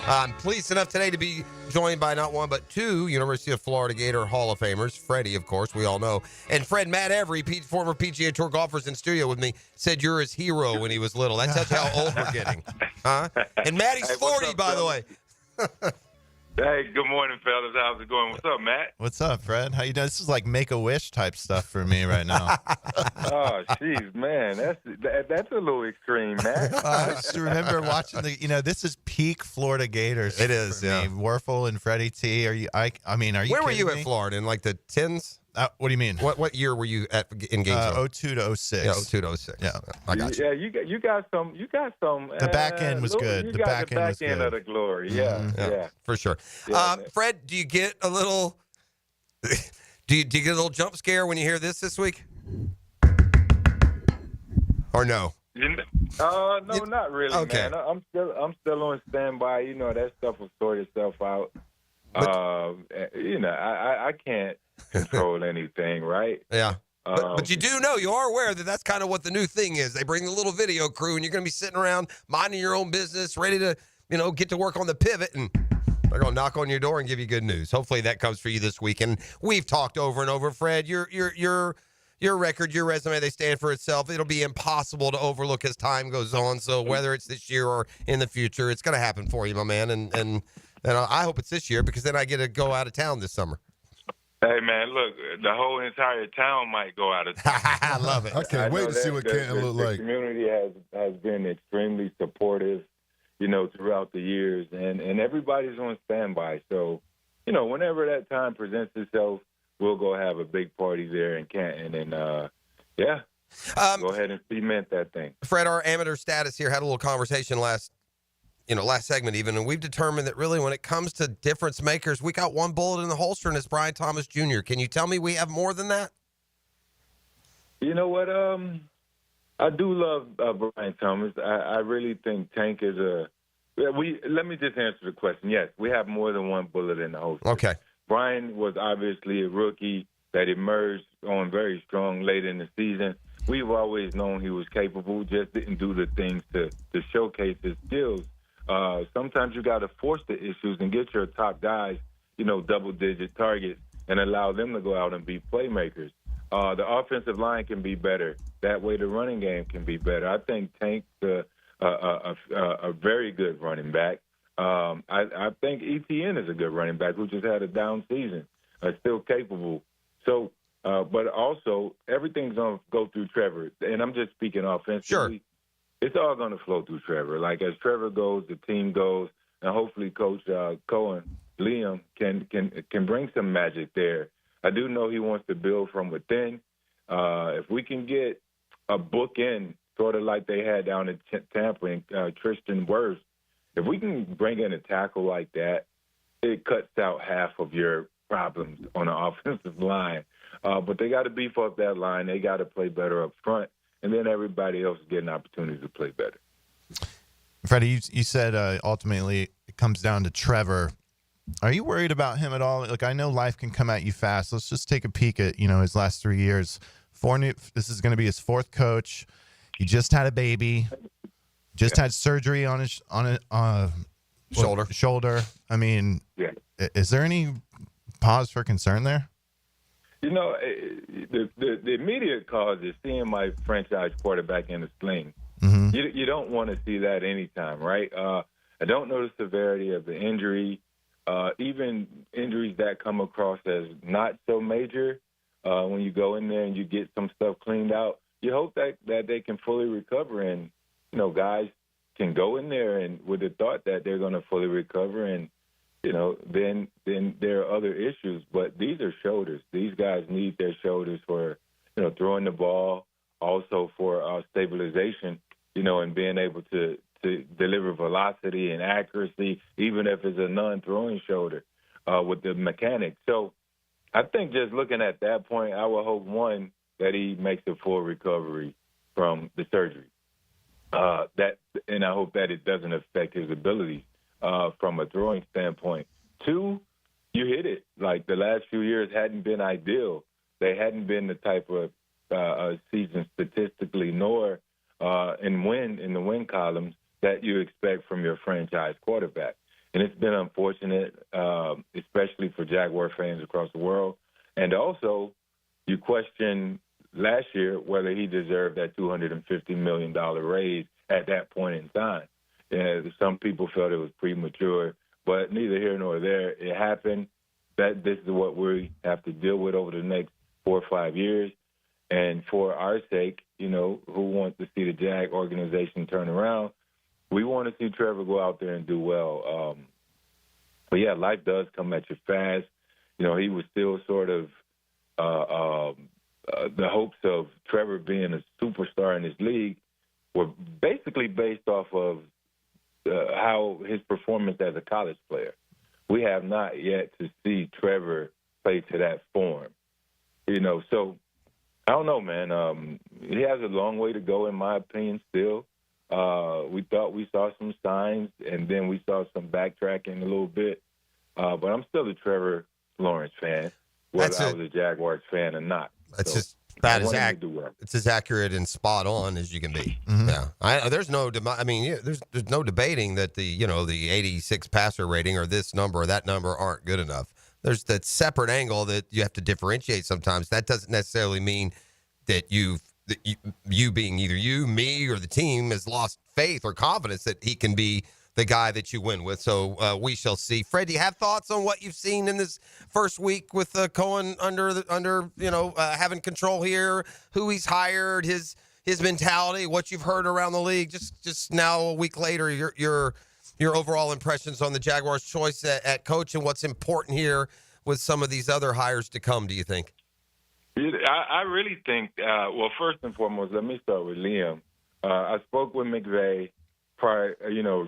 I'm pleased enough today to be joined by not one but two University of Florida Gator Hall of Famers. Freddie, of course, we all know. And Fred, Matt Every, former PGA Tour golfers in studio with me, said you're his hero when he was little. That tells you how old we're getting. Huh? And Maddie's 40, by the way. Hey, good morning, fellas. How's it going? What's up, Matt? What's up, Fred? How you doing? This is like Make-A-Wish type stuff for me right now. Oh, jeez, man. That's a little extreme, Matt. I just remember watching this is peak Florida Gators. It is, yeah. Me. Werfel and Freddie T. Are you Where were you me? at Florida? In like the 10s? What do you mean? What year were you in Gainesville? 02 to 06. Yeah, 02 to 06. Yeah, I got you. Yeah, you got some. The back end was good. You The got back the end was back end good. of the glory. Yeah, for sure. Yeah, Fred, do you get a little? Do you get a little jump scare when you hear this week? Or no? No, not really, Okay. man. I'm still on standby. You know, that stuff will sort itself out. I can't control anything, right? Yeah. But you do know, you are aware that that's kind of what the new thing is. They bring the little video crew, and you're going to be sitting around minding your own business, ready to, get to work on the pivot, and they're going to knock on your door and give you good news. Hopefully that comes for you this week. And we've talked over and over, Fred, your record, your resume, they stand for itself. It'll be impossible to overlook as time goes on. So whether it's this year or in the future, it's going to happen for you, my man. And I hope it's this year because then I get to go out of town this summer. Hey, man, look, the whole entire town might go out of town. I love it. I can't wait to see what Canton look like. The community has been extremely supportive, throughout the years, and everybody's on standby. So, whenever that time presents itself, we'll go have a big party there in Canton, and go ahead and cement that thing. Fred, our amateur status here had a little conversation last segment even, and we've determined that really when it comes to difference makers, we got one bullet in the holster, and it's Brian Thomas Jr. Can you tell me we have more than that? You know what? I do love Brian Thomas. I really think Tank is let me just answer the question. Yes, we have more than one bullet in the holster. Okay. Brian was obviously a rookie that emerged on very strong late in the season. We've always known he was capable, just didn't do the things to showcase his skills. Sometimes you got to force the issues and get your top guys, double-digit targets and allow them to go out and be playmakers. The offensive line can be better. That way the running game can be better. I think Tank's a very good running back. I think ETN is a good running back who just had a down season, still capable. So, but also everything's going to go through Trevor. And I'm just speaking offensively. Sure. It's all going to flow through Trevor. Like as Trevor goes, the team goes, and hopefully Coach Liam can bring some magic there. I do know he wants to build from within. If we can get a bookend, sort of like they had down in Tampa and Tristan Wirfs, if we can bring in a tackle like that, it cuts out half of your problems on the offensive line. But they got to beef up that line. They got to play better up front. And then everybody else get an opportunity to play better. Freddie, you said ultimately it comes down to Trevor. Are you worried about him at all? Like, I know life can come at you fast. Let's just take a peek at, his last 3 years. This is going to be his fourth coach. He just had a baby. Just had surgery on his shoulder. I mean, is there any pause for concern there? The immediate cause is seeing my franchise quarterback in a sling. Mm-hmm. You don't want to see that anytime, right? I don't know the severity of the injury. Even injuries that come across as not so major, when you go in there and you get some stuff cleaned out, you hope that they can fully recover. And, guys can go in there and with the thought that they're going to fully recover and, then there are other issues. But these are shoulders. These guys need their shoulders for, throwing the ball, also for stabilization, and being able to deliver velocity velocity and accuracy, even if it's a non-throwing shoulder with the mechanics. So I think just looking at that point, I would hope, one, that he makes a full recovery from the surgery. And I hope that it doesn't affect his ability from a throwing standpoint. Two, you hit it. Like, the last few years hadn't been ideal. They hadn't been the type of season statistically, nor in the win columns that you expect from your franchise quarterback. And it's been unfortunate, especially for Jaguar fans across the world. And also, you question last year whether he deserved that $250 million raise at that point in time. Some people felt it was premature, but neither here nor there. It happened. That this is what we have to deal with over the next 4 or 5 years. And for our sake, you know, who wants to see the Jag organization turn around, we want to see Trevor go out there and do well. But, yeah, life does come at you fast. You know, he was still sort of the hopes of Trevor being a superstar in this league were basically based off of how his performance as a college player. We have not yet to see Trevor play to that form. You know, so I don't know, man. He has a long way to go, in my opinion, still. We thought we saw some signs, and then we saw some backtracking a little bit. But I'm still a Trevor Lawrence fan, whether I was a Jaguars fan or not. That's so just about it's as accurate and spot on as you can be. Mm-hmm. Yeah, there's no. There's no debating that the 86 passer rating or this number or that number aren't good enough. There's that separate angle that you have to differentiate sometimes. That doesn't necessarily mean that you being either you, me, or the team has lost faith or confidence that he can be the guy that you win with. So we shall see. Fred, do you have thoughts on what you've seen in this first week with Cohen under having control here, who he's hired, his mentality, what you've heard around the league? Just now a week later, your overall impressions on the Jaguars' choice at coach and what's important here with some of these other hires to come, do you think? I really think, well, first and foremost, let me start with Liam. I spoke with McVay prior,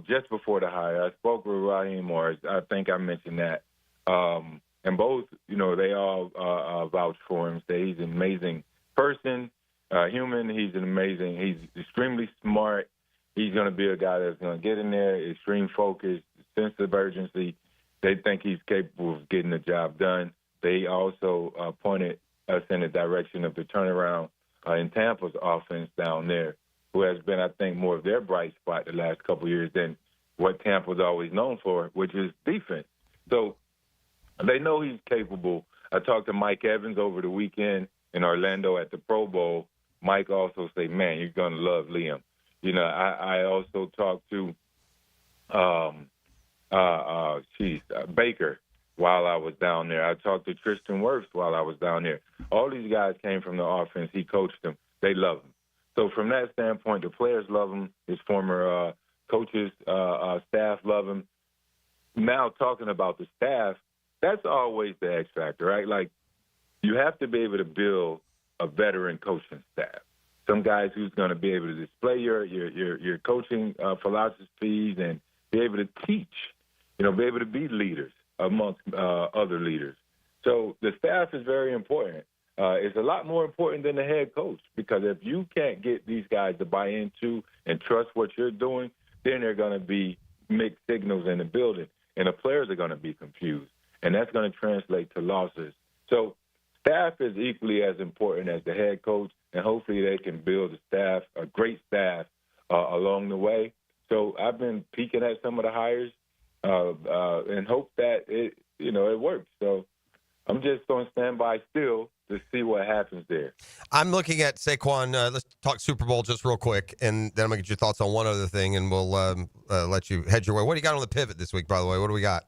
just before the hire. I spoke with Raheem Morris. I think I mentioned that. And both, they all vouched for him, say he's an amazing person, human. He's he's extremely smart. He's going to be a guy that's going to get in there, extreme focus, sense of urgency. They think he's capable of getting the job done. They also pointed us in the direction of the turnaround in Tampa's offense down there, who has been, I think, more of their bright spot the last couple of years than what Tampa's always known for, which is defense. So they know he's capable. I talked to Mike Evans over the weekend in Orlando at the Pro Bowl. Mike also said, man, you're going to love Liam. I also talked to Baker while I was down there. I talked to Tristan Wirfs while I was down there. All these guys came from the offense. He coached them. They love him. So from that standpoint, the players love him. His former coaches, staff love him. Now talking about the staff, that's always the X factor, right? Like, you have to be able to build a veteran coaching staff. Some guys who's going to be able to display your coaching philosophies and be able to teach, be able to be leaders amongst other leaders. So the staff is very important. It's a lot more important than the head coach, because if you can't get these guys to buy into and trust what you're doing, then they're going to be mixed signals in the building, and the players are going to be confused, and that's going to translate to losses. So staff is equally as important as the head coach, and hopefully they can build a great staff along the way. So I've been peeking at some of the hires and hope that it works. So I'm just going to stand by still to see what happens there. I'm looking at Saquon. Let's talk Super Bowl just real quick, and then I'm going to get your thoughts on one other thing, and we'll let you head your way. What do you got on the pivot this week, by the way? What do we got?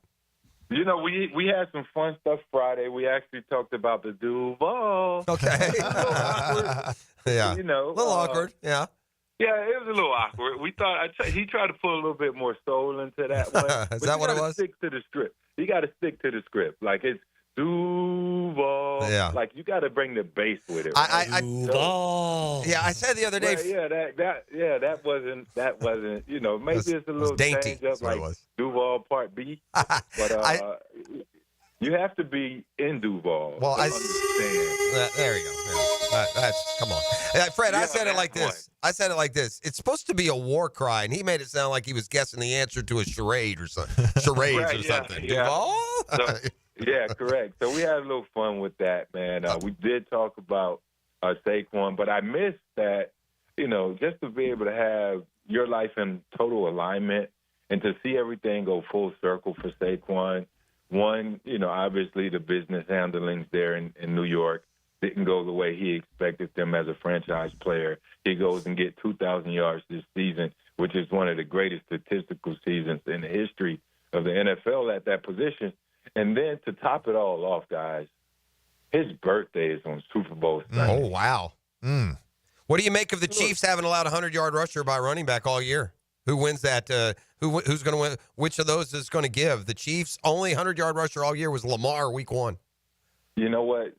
We had some fun stuff Friday. We actually talked about the Duval. Okay. Yeah. A little awkward. Yeah. Yeah, it was a little awkward. We thought he tried to put a little bit more soul into that one. Is that what it was? Stick to the script. You got to stick to the script. Like, it's Duval. Yeah. Like, you got to bring the bass with it. Duval. Yeah, I said the other day. That wasn't. Maybe it's a little dainty. change up like Duval Part B. But you have to be in Duval. Well, to understand. There you go. That's come on, Fred. I said it like this. It's supposed to be a war cry, and he made it sound like he was guessing the answer to a charade or something. Charades or something. Duval. Yeah, correct. So we had a little fun with that, man. We did talk about Saquon, but I missed that. Just to be able to have your life in total alignment and to see everything go full circle for Saquon. One, obviously the business handlings there in New York didn't go the way he expected them as a franchise player. He goes and get 2,000 yards this season, which is one of the greatest statistical seasons in the history of the NFL at that position. And then to top it all off, guys, his birthday is on Super Bowl Sunday. Oh, wow. What do you make of the Chiefs having allowed a 100-yard rusher by running back all year? Who wins that? Who's going to win? Which of those is going to give? The Chiefs' only 100-yard rusher all year was Lamar week 1. You know what?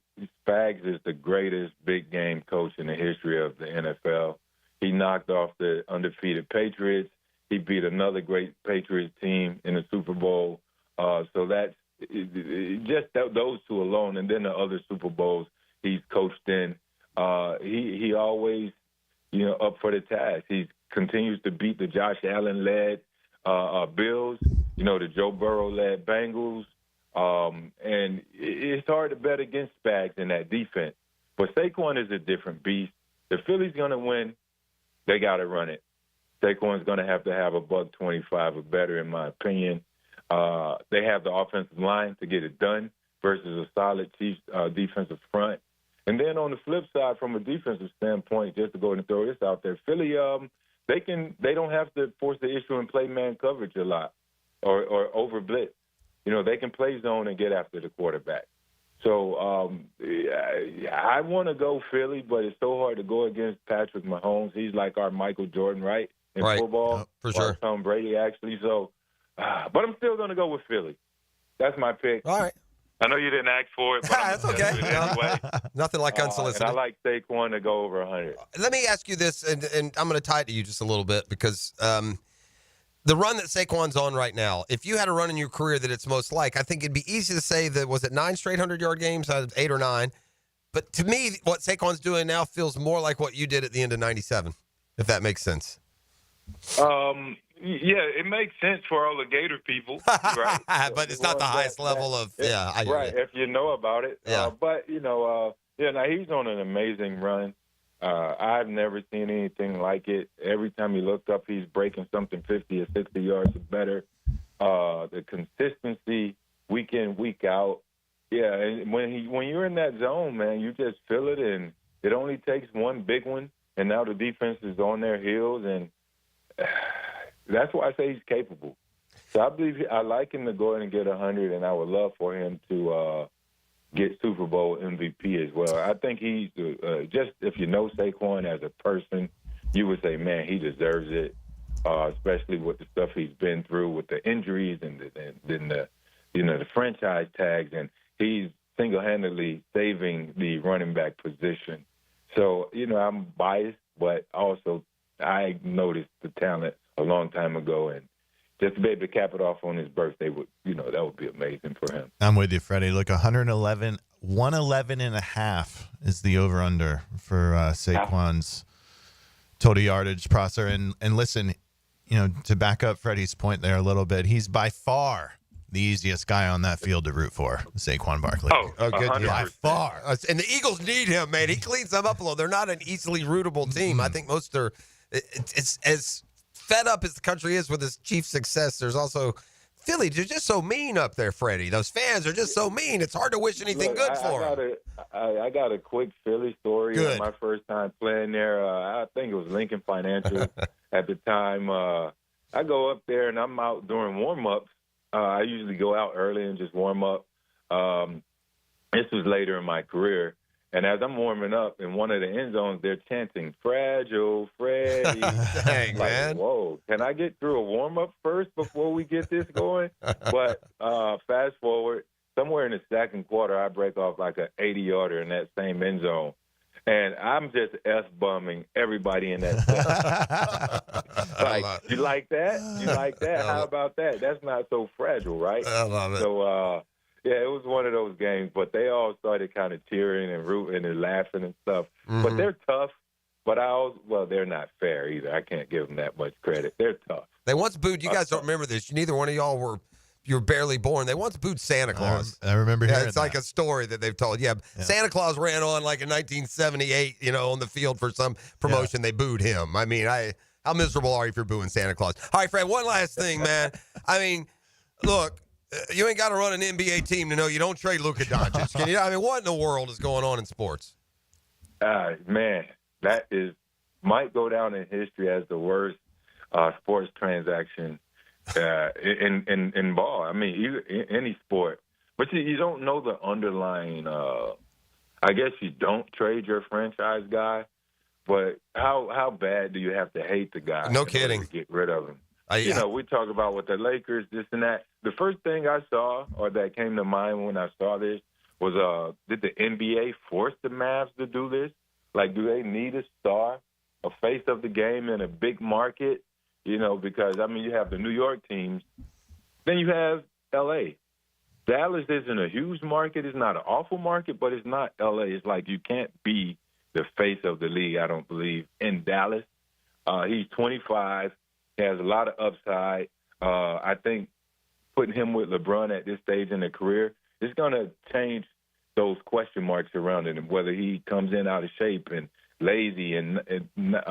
Spags is the greatest big game coach in the history of the NFL. He knocked off the undefeated Patriots. He beat another great Patriots team in the Super Bowl. So that's just those two alone. And then the other Super Bowls he's coached in. He always, up for the task. He continues to beat the Josh Allen-led Bills, the Joe Burrow-led Bengals. And it's hard to bet against Spags in that defense. But Saquon is a different beast. If Philly's going to win, they got to run it. Saquon's going to have a $125 or better, in my opinion. They have the offensive line to get it done versus a solid Chiefs defensive front. And then on the flip side, from a defensive standpoint, just to go ahead and throw this out there, Philly, they don't have to force the issue and play man coverage a lot or over blitz. They can play zone and get after the quarterback. So I want to go Philly, but it's so hard to go against Patrick Mahomes. He's like our Michael Jordan, right, in football. For sure. Tom Brady, actually. So, but I'm still going to go with Philly. That's my pick. All right. I know you didn't ask for it, but that's okay. Anyway. Nothing like unsolicited. And I like Saquon to go over 100. Let me ask you this, and I'm going to tie it to you just a little bit because the run that Saquon's on right now, if you had a run in your career that it's most like, I think it'd be easy to say that, was it 9 straight 100-yard games, 8 or 9? But to me, what Saquon's doing now feels more like what you did at the end of 97, if that makes sense. Yeah, it makes sense for all the Gator people, right? But it's not the highest level of, right, if you know about it. Yeah. But, now he's on an amazing run. I've never seen anything like it. Every time you look up, he's breaking something 50 or 60 yards or better. The consistency, week in, week out. Yeah, and when you're in that zone, man, you just feel it, and it only takes one big one, and now the defense is on their heels, and that's why I say he's capable. So I believe I like him to go ahead and get 100, and I would love for him to get Super Bowl MVP as well. I think he's just, if you know Saquon as a person, you would say, man, he deserves it, especially with the stuff he's been through with the injuries and the franchise tags, and he's single-handedly saving the running back position. So, I'm biased, but also I noticed the talent a long time ago, and just to be able to cap it off on his birthday would, that would be amazing for him. I'm with you, Freddie. Look, 111 and a half is the over-under for Saquon's total yardage processor. And listen, to back up Freddie's point there a little bit, he's by far the easiest guy on that field to root for, Saquon Barkley. Oh, good. 100%. By far. And the Eagles need him, man. He cleans them up a little. They're not an easily rootable team. I think most are. It's as fed up as the country is with his Chiefs' success. There's also Philly. They're just so mean up there, Freddie. Those fans are just so mean. It's hard to wish anything good for them. I got a quick Philly story. Good. My first time playing there, I think it was Lincoln Financial at the time. I go up there, and I'm out during warm-ups. I usually go out early and just warm up. This was later in my career. And as I'm warming up in one of the end zones, they're chanting, "Fragile Freddy." Dang, man. Whoa, can I get through a warm-up first before we get this going? But fast forward, somewhere in the second quarter, I break off like an 80-yarder in that same end zone. And I'm just F-bumming everybody in that set. Like, you like that? You like that? How about that? That's not so fragile, right? I love it. So, yeah, it was one of those games. But they all started kind of cheering and rooting and laughing and stuff. Mm-hmm. But they're tough. But they're not fair either. I can't give them that much credit. They're tough. They once booed, you guys don't remember this. Neither one of y'all you were barely born. They once booed Santa Claus. I remember hearing it's like a story that they've told. Yeah, Santa Claus ran on like in 1978, on the field for some promotion. They booed him. I mean, how miserable are you if you're booing Santa Claus? All right, Fred, one last thing, man. I mean, look, you ain't got to run an NBA team to know you don't trade Luka Doncic. Can you? I mean, what in the world is going on in sports? Man, that might go down in history as the worst sports transaction in ball. I mean, any sport. But you don't know the underlying. I guess you don't trade your franchise guy, but how bad do you have to hate the guy? No kidding. To get rid of him. Yeah. We talk about with the Lakers, this and that. The first thing I saw, or that came to mind when I saw this, was did the NBA force the Mavs to do this? Like, do they need a star, a face of the game in a big market? Because, I mean, you have the New York teams. Then you have L.A. Dallas isn't a huge market. It's not an awful market, but it's not L.A. It's like you can't be the face of the league, I don't believe, in Dallas. He's 25. He has a lot of upside. I think putting him with LeBron at this stage in the career is going to change those question marks around him, whether he comes in out of shape and lazy and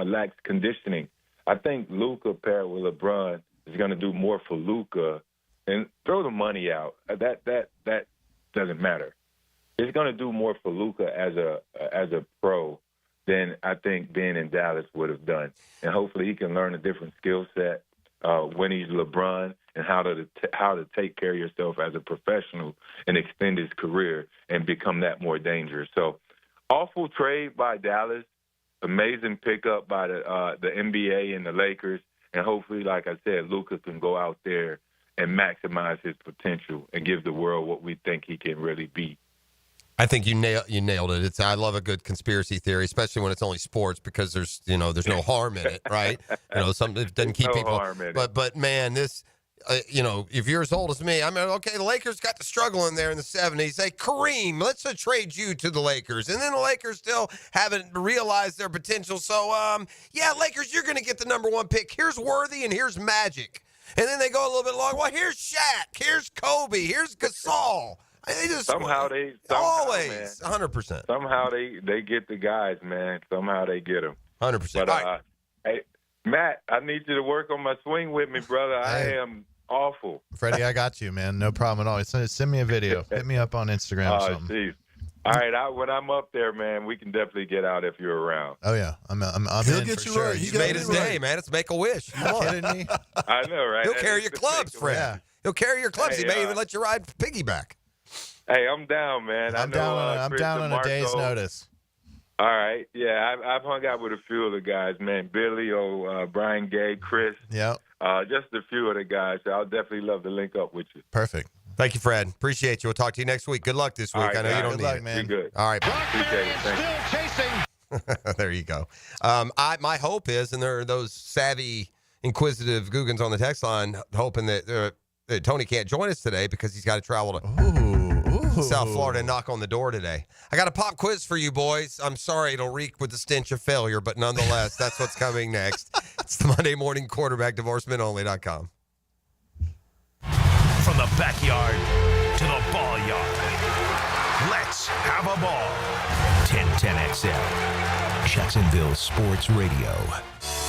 lacks conditioning. I think Luka paired with LeBron is going to do more for Luka, and throw the money out. That doesn't matter. It's going to do more for Luka as a pro than I think being in Dallas would have done. And hopefully he can learn a different skill set when he's LeBron and how to take care of yourself as a professional and extend his career and become that more dangerous. So, awful trade by Dallas. Amazing pickup by the NBA and the Lakers, and hopefully, like I said, Luka can go out there and maximize his potential and give the world what we think he can really be. I think you nailed it. I love a good conspiracy theory, especially when it's only sports, because there's no harm in it, right? Something that doesn't keep people. Harm in it. But man, this. If you're as old as me, I mean, okay, the Lakers got to struggle in there in the 70s. Hey, Kareem, let's trade you to the Lakers. And then the Lakers still haven't realized their potential. So, Lakers, you're going to get the number one pick. Here's Worthy and here's Magic. And then they go a little bit long. Well, here's Shaq. Here's Kobe. Here's Gasol. They just somehow, always, man, 100%. Somehow they get the guys, man. Somehow they get them. 100%. But, hey, Matt, I need you to work on my swing with me, brother. I am awful. Freddie, I got you, man. No problem at all. Send me a video. Hit me up on Instagram or something. Geez. All right, when I'm up there, man, we can definitely get out if you're around. Oh yeah, I'm He'll in get for you sure. right. You made his day, man. It's make a wish. You kidding me? I know, right? He'll carry your clubs, Fred. Yeah. He'll carry your clubs. Hey, He may even let you ride piggyback. Hey, I'm down, man. I'm down on a day's notice. All right, yeah, I've hung out with a few of the guys, man. Billy, Brian Gay, Chris. Yep. Just a few of the guys. So I'll definitely love to link up with you. Perfect. Thank you, Fred. Appreciate you. We'll talk to you next week. Good luck this week. All right, I know you don't good need luck, it. man. You're good. All right. Appreciate it. Thank you. There you go. My hope is, and there are those savvy, inquisitive Googans on the text line hoping that Tony can't join us today because he's got to travel to South Florida and knock on the door today. I got a pop quiz for you boys. I'm sorry it'll reek with the stench of failure, but nonetheless, that's what's coming next. It's the Monday Morning Quarterback, divorcemenonly.com. From the backyard to the ball yard. Let's have a ball. 1010XL. Jacksonville Sports Radio.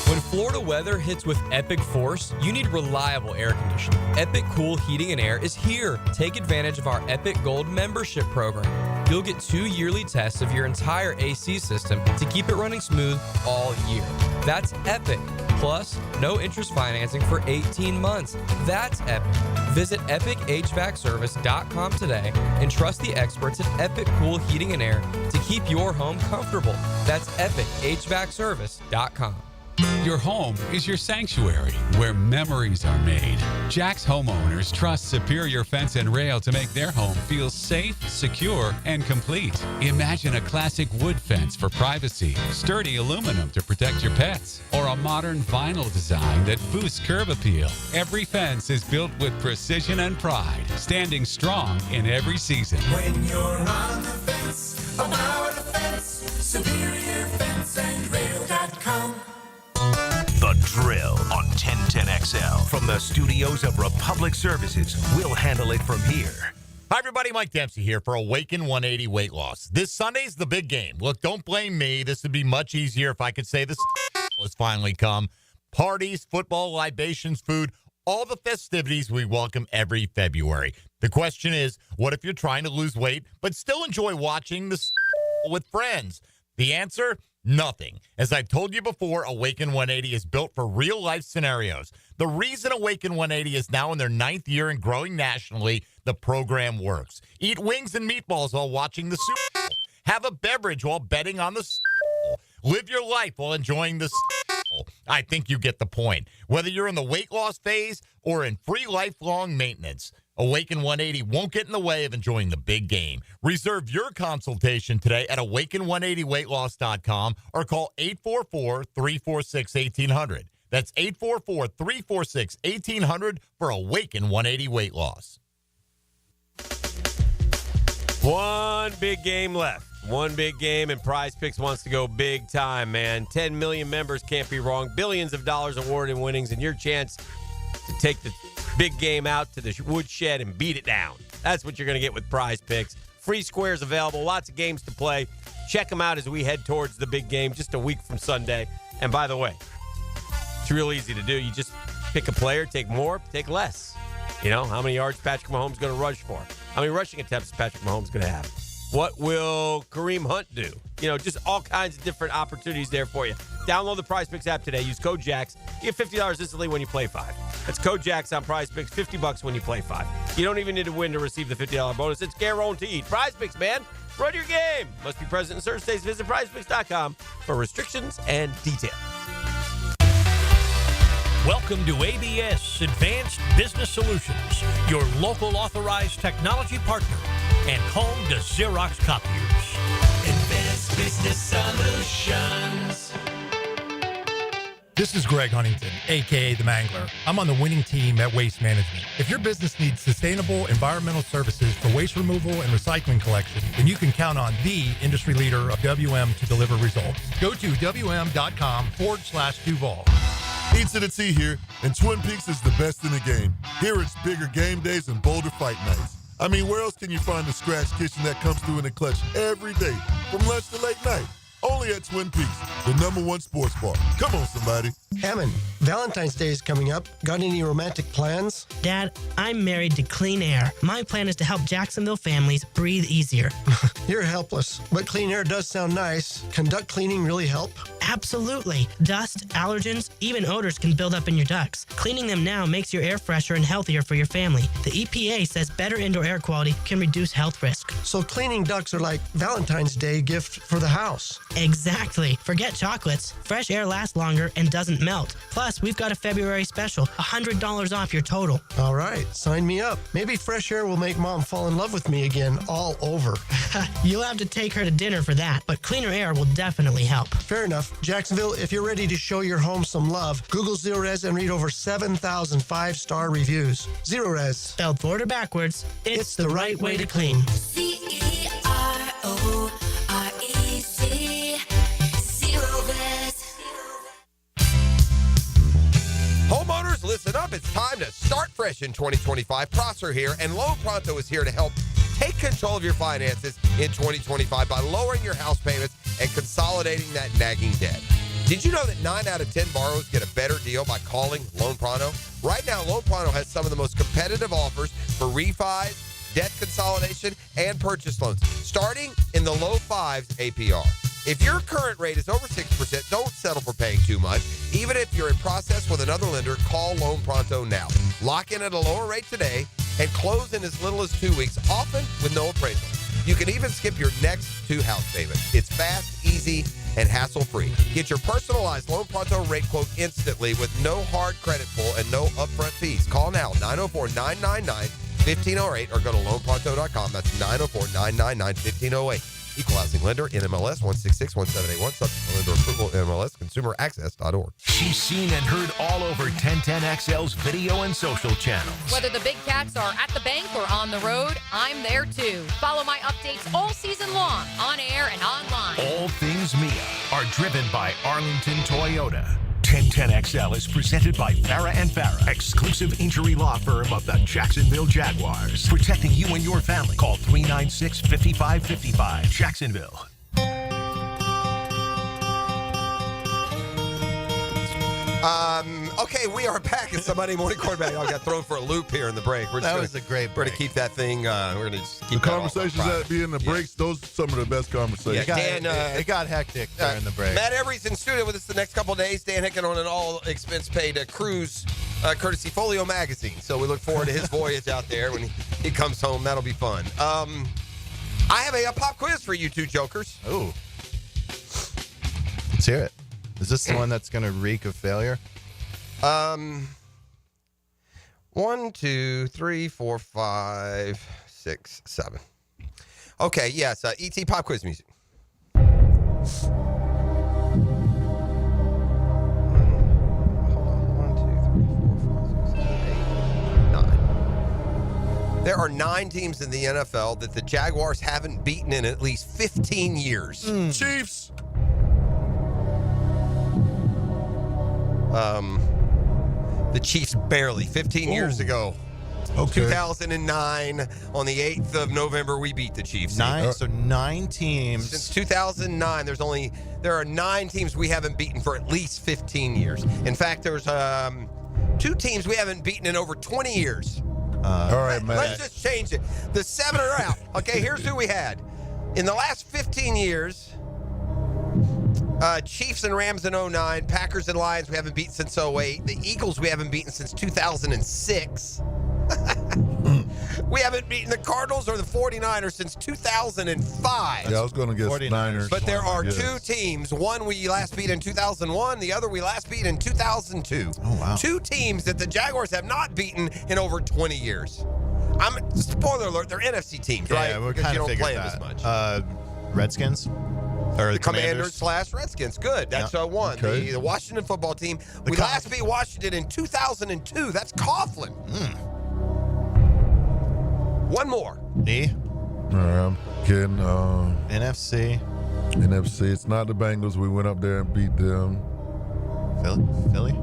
When Florida weather hits with epic force, you need reliable air conditioning. Epic Cool Heating and Air is here. Take advantage of our Epic Gold membership program. You'll get 2 yearly tests of your entire AC system to keep it running smooth all year. That's epic. Plus, no interest financing for 18 months. That's epic. Visit EpicHVACService.com today and trust the experts at Epic Cool Heating and Air to keep your home comfortable. That's EpicHVACService.com. Your home is your sanctuary where memories are made. Jack's homeowners trust Superior Fence and Rail to make their home feel safe, secure, and complete. Imagine a classic wood fence for privacy, sturdy aluminum to protect your pets, or a modern vinyl design that boosts curb appeal. Every fence is built with precision and pride, standing strong in every season. When you're on the fence, about the fence, SuperiorFenceandRail.com. The Drill on 1010XL. From the studios of Republic Services, we'll handle it from here. Hi, everybody. Mike Dempsey here for Awaken 180 Weight Loss. This Sunday's the big game. Look, don't blame me. This would be much easier if I could say this has finally come. Parties, football, libations, food, all the festivities we welcome every February. The question is, what if you're trying to lose weight but still enjoy watching this with friends? The answer? Nothing. As I've told you before, Awaken 180 is built for real-life scenarios. The reason Awaken 180 is now in their 9th year and growing nationally, the program works. Eat wings and meatballs while watching the Super Bowl. Have a beverage while betting on the Super Bowl. Live your life while enjoying the Super Bowl. I think you get the point. Whether you're in the weight loss phase or in free lifelong maintenance, Awaken 180 won't get in the way of enjoying the big game. Reserve your consultation today at awaken180weightloss.com or call 844-346-1800. That's 844-346-1800 for Awaken 180 Weight Loss. One big game left. One big game, and Prize Picks wants to go big time, man. 10 million members, can't be wrong. Billions of dollars awarded in winnings, and your chance to take the big game out to the woodshed and beat it down. That's what you're going to get with Prize Picks. Free squares available, lots of games to play. Check them out as we head towards the big game just a week from Sunday. And by the way, it's real easy to do. You just pick a player, take more, take less. You know, how many yards Patrick Mahomes going to rush for? How many rushing attempts Patrick Mahomes going to have? What will Kareem Hunt do? You know, just all kinds of different opportunities there for you. Download the Prize Picks app today. Use code JAX. Get $50 instantly when you play 5. That's code JAX on Prize Picks. $50 when you play 5. You don't even need to win to receive the $50 bonus. It's guaranteed. Prize Picks, man. Run your game. Must be present in certain states. Visit prizepicks.com for restrictions and details. Welcome to ABS Advanced Business Solutions, your local authorized technology partner and home to Xerox copiers. Advanced Business Solutions. This is Greg Huntington, a.k.a. The Mangler. I'm on the winning team at Waste Management. If your business needs sustainable environmental services for waste removal and recycling collection, then you can count on the industry leader of WM to deliver results. Go to WM.com/Duval. E to the T here, and Twin Peaks is the best in the game. Here it's bigger game days and bolder fight nights. I mean, where else can you find the scratch kitchen that comes through in the clutch every day, from lunch to late night? Only at Twin Peaks, the #1 sports bar. Come on, somebody. Hammond, Valentine's Day is coming up. Got any romantic plans? Dad, I'm married to Clean Air. My plan is to help Jacksonville families breathe easier. You're helpless, but Clean Air does sound nice. Can duct cleaning really help? Absolutely. Dust, allergens, even odors can build up in your ducts. Cleaning them now makes your air fresher and healthier for your family. The EPA says better indoor air quality can reduce health risk. So cleaning ducts are like Valentine's Day gift for the house. Exactly. Forget chocolates. Fresh air lasts longer and doesn't melt. Plus, we've got a February special, $100 off your total. All right, sign me up. Maybe fresh air will make Mom fall in love with me again all over. You'll have to take her to dinner for that, but cleaner air will definitely help. Fair enough. Jacksonville, if you're ready to show your home some love, Google Zerorez and read over 7,000 five-star reviews. Zerorez. Spelled forward or backwards, it's the right way to clean. Zerorez. Homeowners, listen up. It's time to start fresh in 2025. Prosser here, and Loan Pronto is here to help take control of your finances in 2025 by lowering your house payments and consolidating that nagging debt. Did you know that 9 out of 10 borrowers get a better deal by calling Loan Pronto? Right now, Loan Pronto has some of the most competitive offers for refis, debt consolidation, and purchase loans, starting in the low 5s APR. If your current rate is over 6%, don't settle for paying too much. Even if you're in process with another lender, call Loan Pronto now. Lock in at a lower rate today and close in as little as 2 weeks, often with no appraisal. You can even skip your next 2 house payments. It's fast, easy, and hassle-free. Get your personalized Loan Pronto rate quote instantly with no hard credit pull and no upfront fees. Call now, 904-999-1508, or go to loanpronto.com. That's 904-999-1508. Equal housing lender, NMLS 1661781, subject to lender approval, NMLS, consumeraccess.org. She's seen and heard all over 1010XL's video and social channels. Whether the big cats are at the bank or on the road, I'm there too. Follow my updates all season long, on air and online. All things Mia are driven by Arlington Toyota. 1010XL is presented by Farah and Farah, exclusive injury law firm of the Jacksonville Jaguars. Protecting you and your family. Call 396-5555. Jacksonville. Okay, we are back. It's the Monday Morning Quarterback. I got thrown for a loop here in the break. That was a great break. We're going to keep that thing. We're going to just keep the conversations that be in the breaks, those are some of the best conversations. Yeah, it got hectic during the break. Matt Every's in studio with us the next couple of days. Dan Hicken on an all-expense-paid cruise, courtesy Folio Magazine. So we look forward to his voyage out there when he comes home. That'll be fun. I have a pop quiz for you two jokers. Oh. Let's hear it. Is this the one that's going to reek of failure? 1, 2, 3, 4, 5, 6, 7. Okay, yes. E.T. pop quiz music. There are 9 teams in the NFL that the Jaguars haven't beaten in at least 15 years. Chiefs. The Chiefs barely. 15 years ago. Okay. 2009, on the 8th of November, we beat the Chiefs. So 9 teams. Since 2009, there are 9 teams we haven't beaten for at least 15 years. In fact, there's 2 teams we haven't beaten in over 20 years. All right, man. Let's just change it. The 7 are out. Okay, here's who we had. In the last 15 years, Chiefs and Rams in 09, Packers and Lions we haven't beaten since 08, the Eagles we haven't beaten since 2006. We haven't beaten the Cardinals or the 49ers since 2005. Yeah, I was going to guess 49ers. Niners. But there are Yes. 2 teams. One we last beat in 2001. The other we last beat in 2002. Oh, wow. 2 teams that the Jaguars have not beaten in over 20 years. Spoiler alert, they're NFC teams, right? Yeah, we're Because kind you of don't play figured them that. as much. Redskins? Or The Commanders/Redskins. Good. That's one. Okay. The Washington football team. We last beat Washington in 2002. That's Coughlin. One more. D? All right, I'm kidding. NFC? NFC. It's not the Bengals. We went up there and beat them. Philly?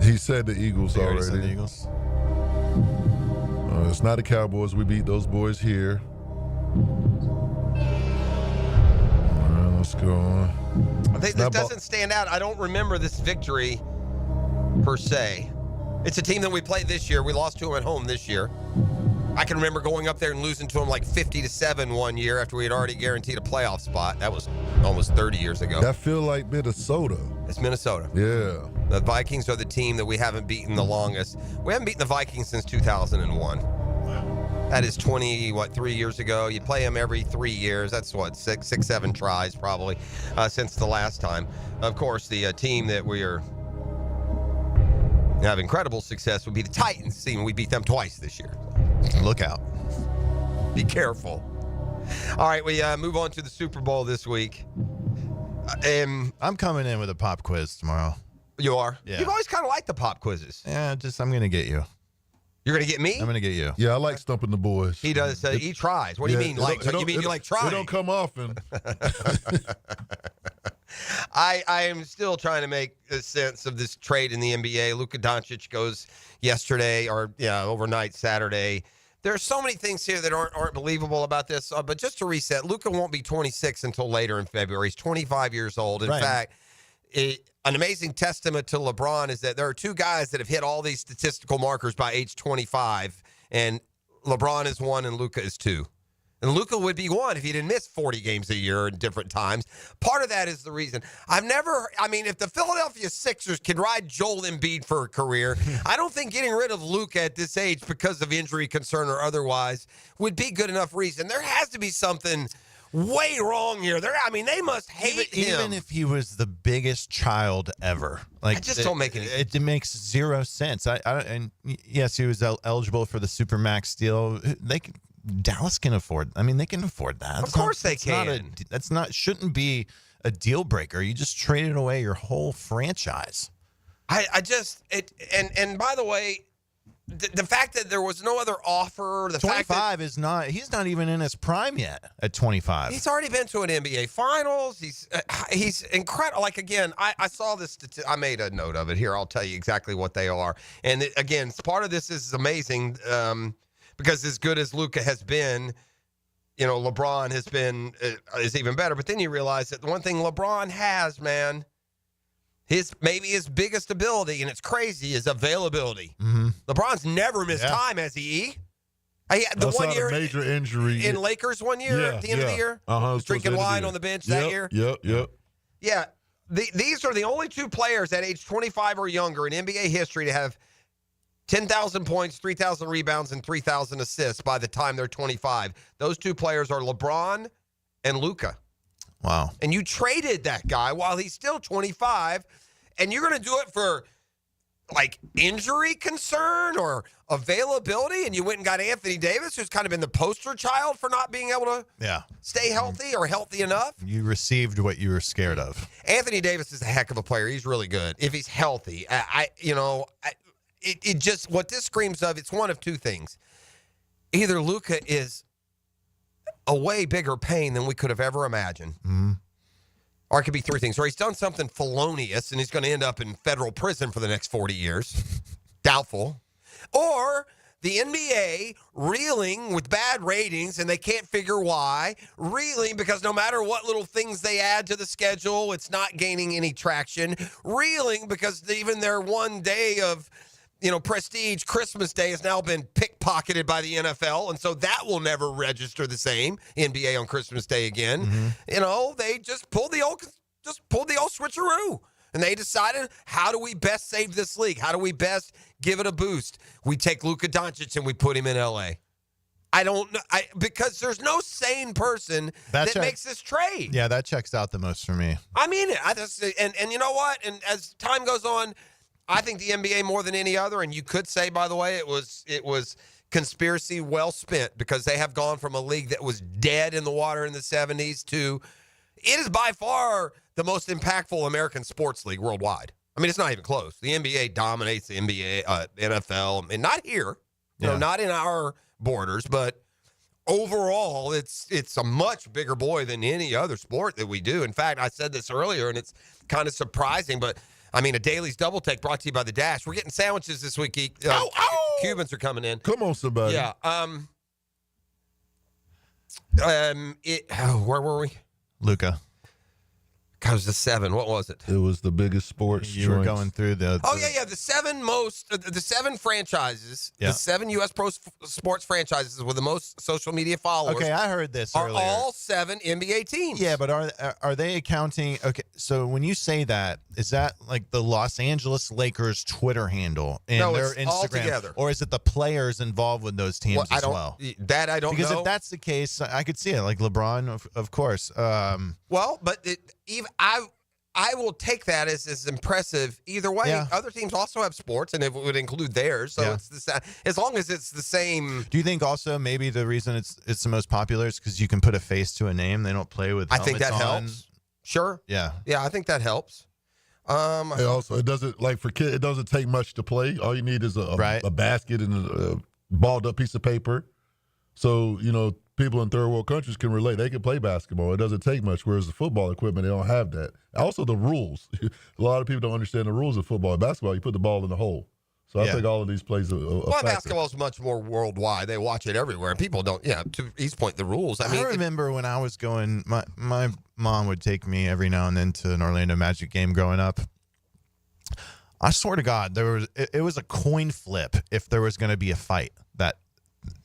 He said the Eagles They already already. said the Eagles. It's not the Cowboys. We beat those boys here. All right, let's go on. This doesn't stand out. I don't remember this victory per se. It's a team that we played this year. We lost to them at home this year. I can remember going up there and losing to them like 50-7 one year after we had already guaranteed a playoff spot. That was almost 30 years ago. That feel like Minnesota. It's Minnesota. Yeah. The Vikings are the team that we haven't beaten the longest. We haven't beaten the Vikings since 2001. That is 3 years ago. You play them every 3 years. That's 6, 7 tries probably since the last time. Of course, the team that we are have incredible success would be the Titans team. We beat them twice this year. Look out. Be careful. All right, we move on to the Super Bowl this week. I'm coming in with a pop quiz tomorrow. You are? Yeah. You've always kind of liked the pop quizzes. Yeah, I'm going to get you. You're going to get me? I'm going to get you. Yeah, I like stumping the boys. He does. He tries. What do you mean? You like trying? It don't come often. I am still trying to make a sense of this trade in the NBA. Luka Doncic goes yesterday or overnight Saturday. There are so many things here that aren't believable about this. But just to reset, Luka won't be 26 until later in February. He's 25 years old. In fact, an amazing testament to LeBron is that there are 2 guys that have hit all these statistical markers by age 25, and LeBron is 1 and Luka is 2. And Luka would be 1 if he didn't miss 40 games a year at different times. Part of that is the reason. If the Philadelphia Sixers can ride Joel Embiid for a career, I don't think getting rid of Luka at this age because of injury concern or otherwise would be good enough reason. There has to be something way wrong here. They must hate him. Even if he was the biggest child ever, like I just don't make any. It makes zero sense. And yes, he was eligible for the Supermax deal. Dallas can afford. They can afford that. Of course they can. Shouldn't be a deal breaker. You just traded away your whole franchise. And by the way, the fact that there was no other offer, the 25 fact that is not. He's not even in his prime yet. At 25, he's already been to an NBA Finals. He's incredible. Like again, I saw this. I made a note of it here. I'll tell you exactly what they are. And again, part of this is amazing because as good as Luka has been, LeBron has been is even better. But then you realize that the one thing LeBron has, man. Maybe his biggest ability, and it's crazy, is availability. Mm-hmm. LeBron's never missed time, has he? The one year, major injury in Lakers 1 year at the end of the year, was drinking wine on the bench that year. Yep. Yeah, these are the only two players at age 25 or younger in NBA history to have 10,000 points, 3,000 rebounds, and 3,000 assists by the time they're 25. Those two players are LeBron and Luka. Wow. And you traded that guy while he's still 25, and you're going to do it for, like, injury concern or availability, and you went and got Anthony Davis, who's kind of been the poster child for not being able to stay healthy or healthy enough. You received what you were scared of. Anthony Davis is a heck of a player. He's really good. If he's healthy, it just, what this screams of, it's one of two things. Either Luka is a way bigger pain than we could have ever imagined. Mm-hmm. Or it could be three things. Or he's done something felonious and he's going to end up in federal prison for the next 40 years. Doubtful. Or the NBA reeling with bad ratings and they can't figure why. Reeling because no matter what little things they add to the schedule, it's not gaining any traction. Reeling because even their one day of prestige, Christmas Day, has now been pickpocketed by the NFL, and so that will never register the same NBA on Christmas Day again. Mm-hmm. They just pulled the old switcheroo, and they decided, how do we best save this league? How do we best give it a boost? We take Luka Doncic and we put him in LA. I don't know, because there's no sane person that makes this trade. Yeah, that checks out the most for me. I mean it. And you know what? And as time goes on, I think the NBA more than any other, and you could say, by the way, it was conspiracy well spent because they have gone from a league that was dead in the water in the 70s to it is by far the most impactful American sports league worldwide. It's not even close. The NBA dominates the NBA, NFL, and not here, not in our borders, but overall, it's a much bigger boy than any other sport that we do. In fact, I said this earlier, and it's kind of surprising, but a Daly's Double Take brought to you by The Dash. We're getting sandwiches this week. Cubans are coming in. Come on, somebody. Yeah. Where were we? Luka. God, it was the 7. What was it? It was the biggest sports. You were going through the the 7 franchises, Yeah. the 7 U.S. pro sports franchises with the most social media followers. Okay, I heard this are earlier. all 7 NBA teams. Yeah, but are they accounting? Okay, so when you say that, is that like the Los Angeles Lakers Twitter handle and No, their it's Instagram, all together. or is it the players involved with those teams as well? That I don't because know. if that's the case, I could see it. Like LeBron, of course. Well, but I will take that as impressive either way. Yeah. Other teams also have sports, and it would include theirs. So it's as long as it's the same. Do you think also maybe the reason it's the most popular is because you can put a face to a name? They don't play with. I think that helmets on. helps. Sure. Yeah. Yeah, I think that helps. It doesn't, like for kids, it doesn't take much to play. All you need is a basket and a balled up piece of paper. So, people in third world countries can relate. They can play basketball. It doesn't take much, whereas the football equipment, they don't have that. Also, the rules. A lot of people don't understand the rules of football. In basketball, you put the ball in the hole. So I think all of these plays a factor. Basketball is much more worldwide. They watch it everywhere, and people don't. Yeah, to East's point, the rules. I remember when I was going, my mom would take me every now and then to an Orlando Magic game growing up. I swear to God, it was a coin flip if there was going to be a fight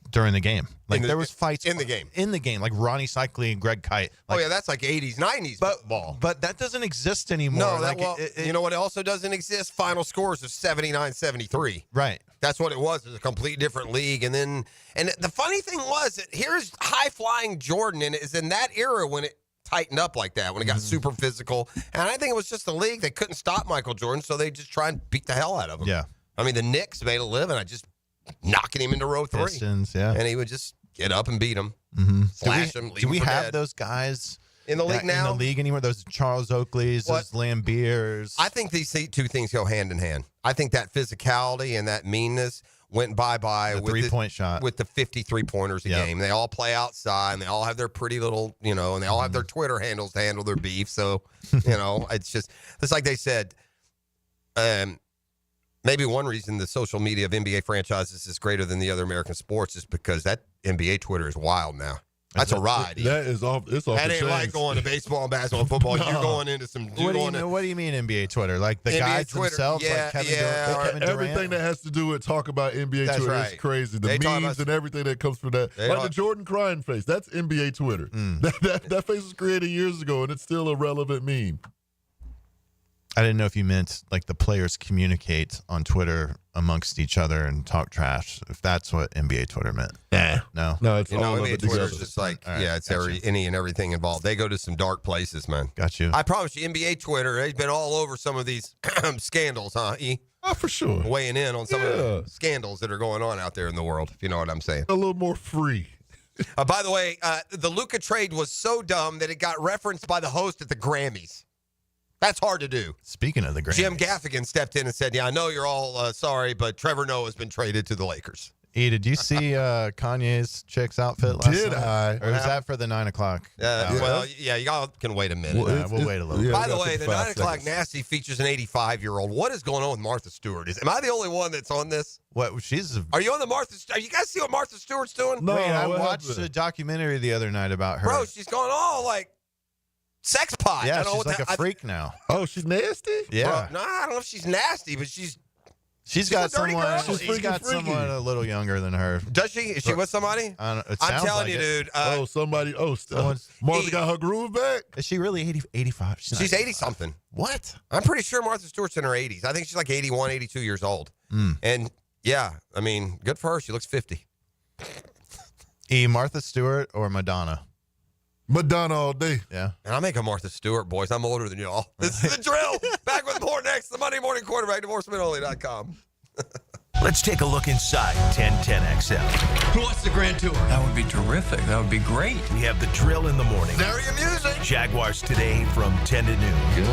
during the game. Like there was fights in the game. In the game, like Ronnie Cycli and Greg Kite. Like, that's like 80s, 90s football. But that doesn't exist anymore. No, you know what also doesn't exist? Final scores of 79-73. Right. That's what it was. It was a complete different league. And the funny thing was that here's high-flying Jordan, and it is in that era when it tightened up like that, when it got super physical. And I think it was just the league. They couldn't stop Michael Jordan, so they just try and beat the hell out of him. Yeah. I mean, the Knicks made a living. I just knocking him into row 3. Pistons, yeah. And he would just get up and beat him, slash him, leave Do we him for have dead. those guys in the league now? In the league anywhere? Those Charles Oakleys, those Lambeers. I think these two things go hand in hand. I think that physicality and that meanness went bye-bye The with three-point shot. with the 53 pointers a game. They all play outside, and they all have their pretty little, and they all have their Twitter handles to handle their beef. So, it's like they said, maybe one reason the social media of NBA franchises is greater than the other American sports is because that NBA Twitter is wild now. That's a ride. That is off. It's off. That the ain't chain. like going to baseball and basketball and football. No. You're going into some. What do you mean NBA Twitter? Like the NBA guys Twitter, themselves, like Kevin Durant? Everything that has to do with talk about NBA That's Twitter right. is crazy. The They talk memes about- and everything that comes from that. Like the Jordan crying face. That's NBA Twitter. That face was created years ago, and it's still a relevant meme. I didn't know if you meant like the players communicate on Twitter amongst each other and talk trash. If that's what NBA Twitter meant. No. It's all of NBA it Twitter's together. just like, All right, it's any and everything involved. They go to some dark places, man. Got you. I promise you, NBA Twitter, they've been all over some of these scandals, huh, E? Oh, for sure. Weighing in on some of the scandals that are going on out there in the world, if you know what I'm saying. A little more free. By the way, the Luka trade was so dumb that it got referenced by the host at the Grammys. That's hard to do. Speaking of the Grammys. Jim Gaffigan stepped in and said, I know you're all sorry, but Trevor Noah's been traded to the Lakers. E, did you see Kanye's chick's outfit last Did night? I? Or is that for the 9 o'clock? Well, y'all can wait a minute. We'll wait a little bit. By the way, the 9 o'clock nasty features an 85-year-old. What is going on with Martha Stewart? Am I the only one that's on this? What? Are you on the Martha? Are you guys see what Martha Stewart's doing? No, Wait, I what watched happened? a documentary the other night about her. Bro, she's going all like sex pot. Yeah, I don't know she's what like a freak now. Oh, she's nasty? Yeah. Bro, I don't know if she's nasty, but She's got a dirty someone. girl. She's She's got freaky. someone a little younger than her. Does she? Is she with somebody? I don't, it I'm sounds telling like you, it. dude. Somebody. Someone's- Martha got her groove back? Is she really 85? She's 80-something. What? I'm pretty sure Martha Stewart's in her 80s. I think she's like 81, 82 years old. And, yeah, I mean, good for her. She looks 50. Martha Stewart or Madonna? Madonna all day. Yeah. And I make a Martha Stewart, boys. I'm older than y'all. This is the drill. Back with more next. The Monday Morning Quarterback, divorcemenonly.com. Let's take a look inside 1010XL. Who wants the Grand Tour? That would be terrific. That would be great. We have the drill in the morning. Very amusing. Jaguars today from 10 to noon. Good.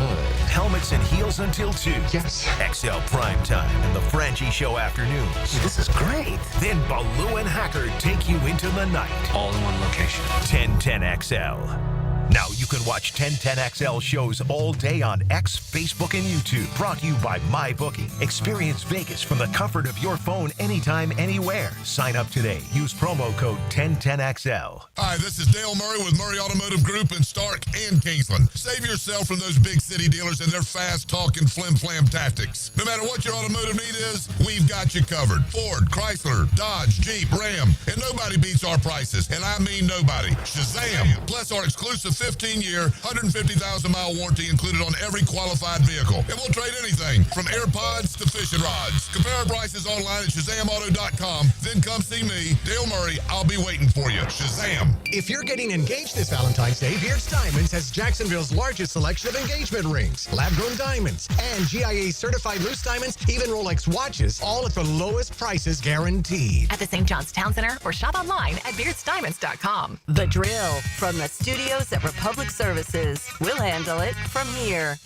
Helmets and heels until 2. Yes. XL Prime Time and the Franchi Show afternoons. This is great. Then Baloo and Hacker take you into the night. All in one location. 1010XL. Now you can watch 1010XL shows all day on X, Facebook, and YouTube. Brought to you by MyBookie. Experience Vegas from the comfort of your phone anytime, anywhere. Sign up today. Use promo code 1010XL. Hi, this is Dale Murray with Murray Automotive Group in Stark and Kingsland. Save yourself from those big city dealers and their fast-talking flim-flam tactics. No matter what your automotive need is, we've got you covered. Ford, Chrysler, Dodge, Jeep, Ram, and nobody beats our prices, and I mean nobody. Shazam! Plus our exclusive 15-year, 150,000-mile warranty included on every qualified vehicle. And we'll trade anything from AirPods to fishing rods. Compare our prices online at ShazamAuto.com. Then come see me, Dale Murray. I'll be waiting for you. Shazam! If you're getting engaged this Valentine's Day, Beards Diamonds has Jacksonville's largest selection of engagement rings, lab-grown diamonds, and GIA-certified loose diamonds, even Rolex watches, all at the lowest prices guaranteed. At the St. John's Town Center or shop online at beardsdiamonds.com. The Drill from the studios at Republic Services. We'll handle it from here.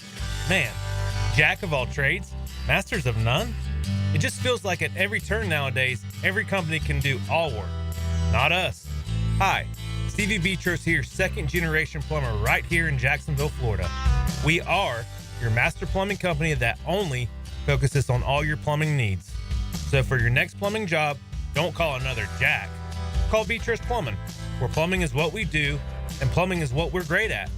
Man, jack of all trades, masters of none? It just feels like at every turn nowadays, every company can do all work. Not us. Hi, Stevie Beatrice here, second-generation plumber right here in Jacksonville, Florida. We are your master plumbing company that only focuses on all your plumbing needs. So for your next plumbing job, don't call another Jack. Call Beatrice Plumbing, where plumbing is what we do and plumbing is what we're great at.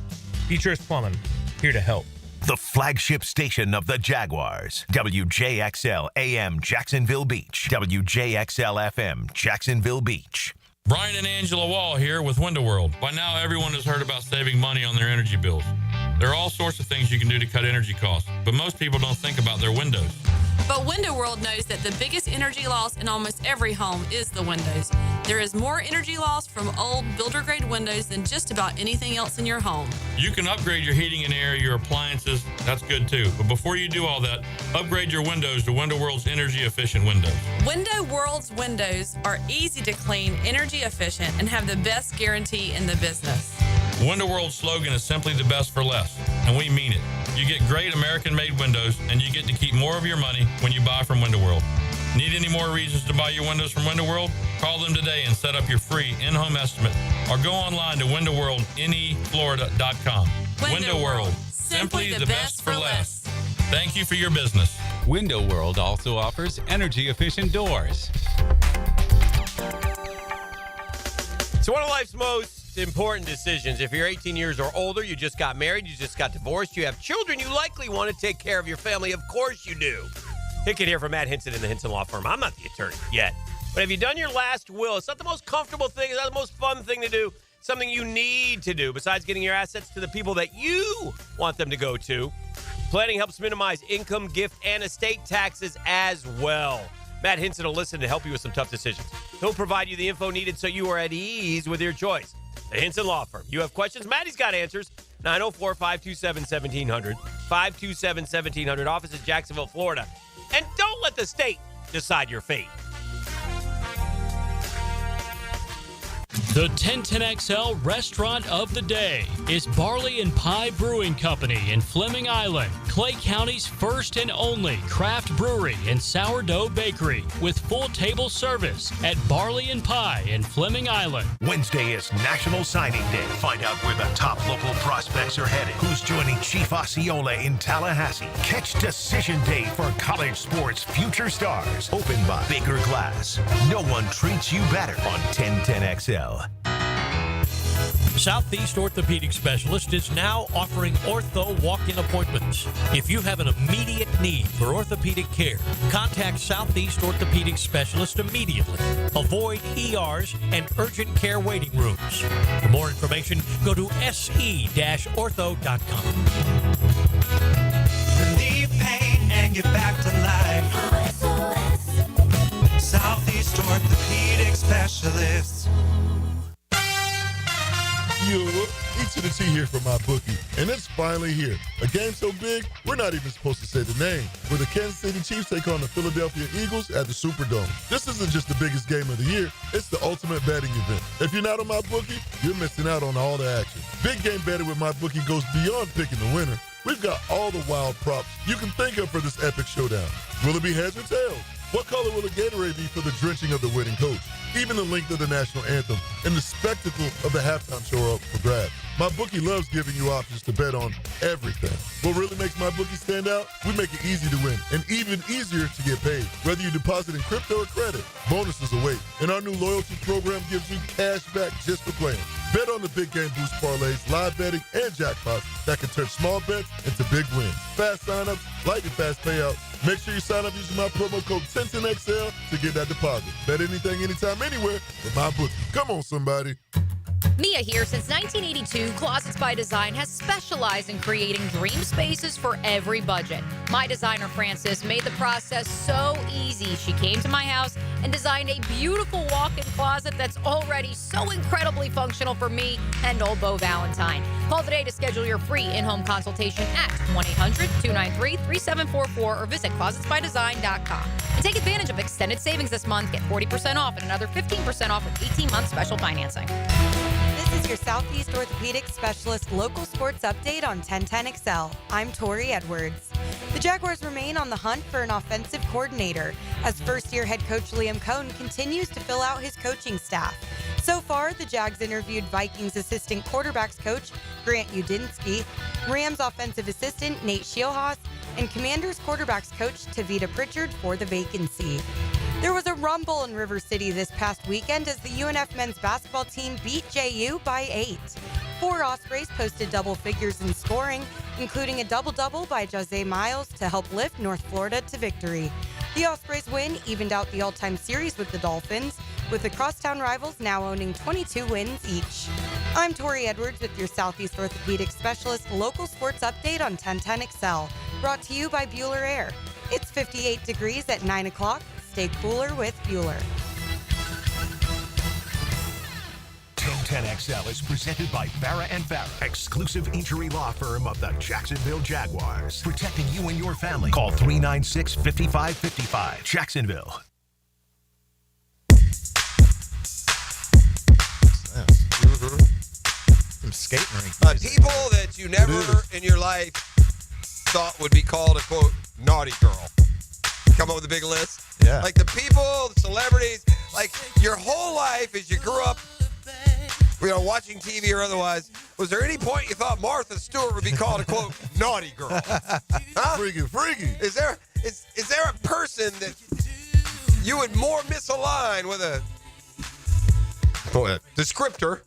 Beatrice Plumbing, here to help. The flagship station of the Jaguars. WJXL AM Jacksonville Beach. WJXL FM Jacksonville Beach. Brian and Angela Wall here with Window World. By now, everyone has heard about saving money on their energy bills. There are all sorts of things you can do to cut energy costs, but most people don't think about their windows. But Window World knows that the biggest energy loss in almost every home is the windows. There is more energy loss from old builder-grade windows than just about anything else in your home. You can upgrade your heating and air, your appliances. That's good too. But before you do all that, upgrade your windows to Window World's energy-efficient windows. Window World's windows are easy to clean, energy efficient, and have the best guarantee in the business. Window World's slogan is simply the best for less, and we mean it. You get great American-made windows, and you get to keep more of your money when you buy from Window World. Need any more reasons to buy your windows from Window World? Call them today and set up your free in-home estimate, or go online to windowworldneflorida.com. Window World, simply the best for less. Thank you for your business. Window World also offers energy-efficient doors. So one of life's most important decisions, if you're 18 years or older, you just got married, you just got divorced, you have children, you likely want to take care of your family. Of course you do. Hicken here from Matt Hinson in the Hinson Law Firm. I'm not the attorney yet. But have you done your last will? It's not the most comfortable thing. It's not the most fun thing to do. Something you need to do besides getting your assets to the people that you want them to go to. Planning helps minimize income, gift, and estate taxes as well. Matt Hinson will listen to help you with some tough decisions. He'll provide you the info needed so you are at ease with your choice. The Hinson Law Firm. You have questions? Maddie's got answers. 904-527-1700. 527-1700. Office in Jacksonville, Florida. And don't let the state decide your fate. The 1010XL Restaurant of the Day is Barley and Pie Brewing Company in Fleming Island, Clay County's first and only craft brewery and sourdough bakery with full table service at Barley and Pie in Fleming Island. Wednesday is National Signing Day. Find out where the top local prospects are headed. Who's joining Chief Osceola in Tallahassee? Catch Decision Day for college sports future stars. Opened by Baker Glass. No one treats you better on 1010XL. Southeast Orthopedic Specialist is now offering ortho walk-in appointments. If you have an immediate need for orthopedic care, contact Southeast Orthopedic Specialist immediately. Avoid ERs and urgent care waiting rooms. For more information, go to se-ortho.com. Relieve pain and get back to life. Southeast Orthopedic Specialist. Yo, E to the T here from my bookie, and it's finally here. A game so big, we're not even supposed to say the name. Where the Kansas City Chiefs take on the Philadelphia Eagles at the Superdome. This isn't just the biggest game of the year, it's the ultimate betting event. If you're not on my bookie, you're missing out on all the action. Big game betting with my bookie goes beyond picking the winner. We've got all the wild props you can think of for this epic showdown. Will it be heads or tails? What color will the Gatorade be for the drenching of the winning coach? Even the length of the national anthem and the spectacle of the halftime show are up for grabs. My bookie loves giving you options to bet on everything. What really makes my bookie stand out? We make it easy to win and even easier to get paid. Whether you deposit in crypto or credit, bonuses await. And our new loyalty program gives you cash back just for playing. Bet on the big game boost parlays, live betting, and jackpots that can turn small bets into big wins. Fast signups, lightning fast payouts. Make sure you sign up using my promo code 1010XL to get that deposit. Bet anything, anytime, anywhere with my bookie. Come on, somebody. Mia here. Since 1982, Closets by Design has specialized in creating dream spaces for every budget. My designer, Frances, made the process so easy. She came to my house and designed a beautiful walk-in closet that's already so incredibly functional for me and old Beau Valentine. Call today to schedule your free in-home consultation at 1-800-293-3744 or visit closetsbydesign.com. And take advantage of extended savings this month. Get 40% off and another 15% off with 18-month special financing. This is your Southeast Orthopedic Specialist local sports update on 1010XL. I'm Tori Edwards. The Jaguars remain on the hunt for an offensive coordinator as first-year head coach Liam Cohn continues to fill out his coaching staff. So far, the Jags interviewed Vikings assistant quarterbacks coach Grant Udinski, Rams offensive assistant Nate Shielhaas, and Commanders quarterbacks coach Tavita Pritchard for the vacancy. There was a rumble in River City this past weekend as the UNF men's basketball team beat JU by 8. 4 Ospreys posted double figures in scoring, including a double-double by Jose Miles to help lift North Florida to victory. The Ospreys win evened out the all-time series with the Dolphins, with the crosstown rivals now owning 22 wins each. I'm Tori Edwards with your Southeast Orthopedic Specialist local sports update on 1010XL, brought to you by Bueller Air. It's 58 degrees at 9 o'clock. Stay cooler with Bueller. 1010XL is presented by Farrah and Farrah, exclusive injury law firm of the Jacksonville Jaguars. Protecting you and your family. Call 396-5555. Jacksonville. Some skating rink. People that you never in your life thought would be called a, quote, naughty girl. Come up with a big list. Yeah. Like the people, the celebrities, like your whole life as you grew up, watching TV or otherwise, was there any point you thought Martha Stewart would be called a, quote, naughty girl? Huh? Freaky. Is there a person that you would more misalign with a descriptor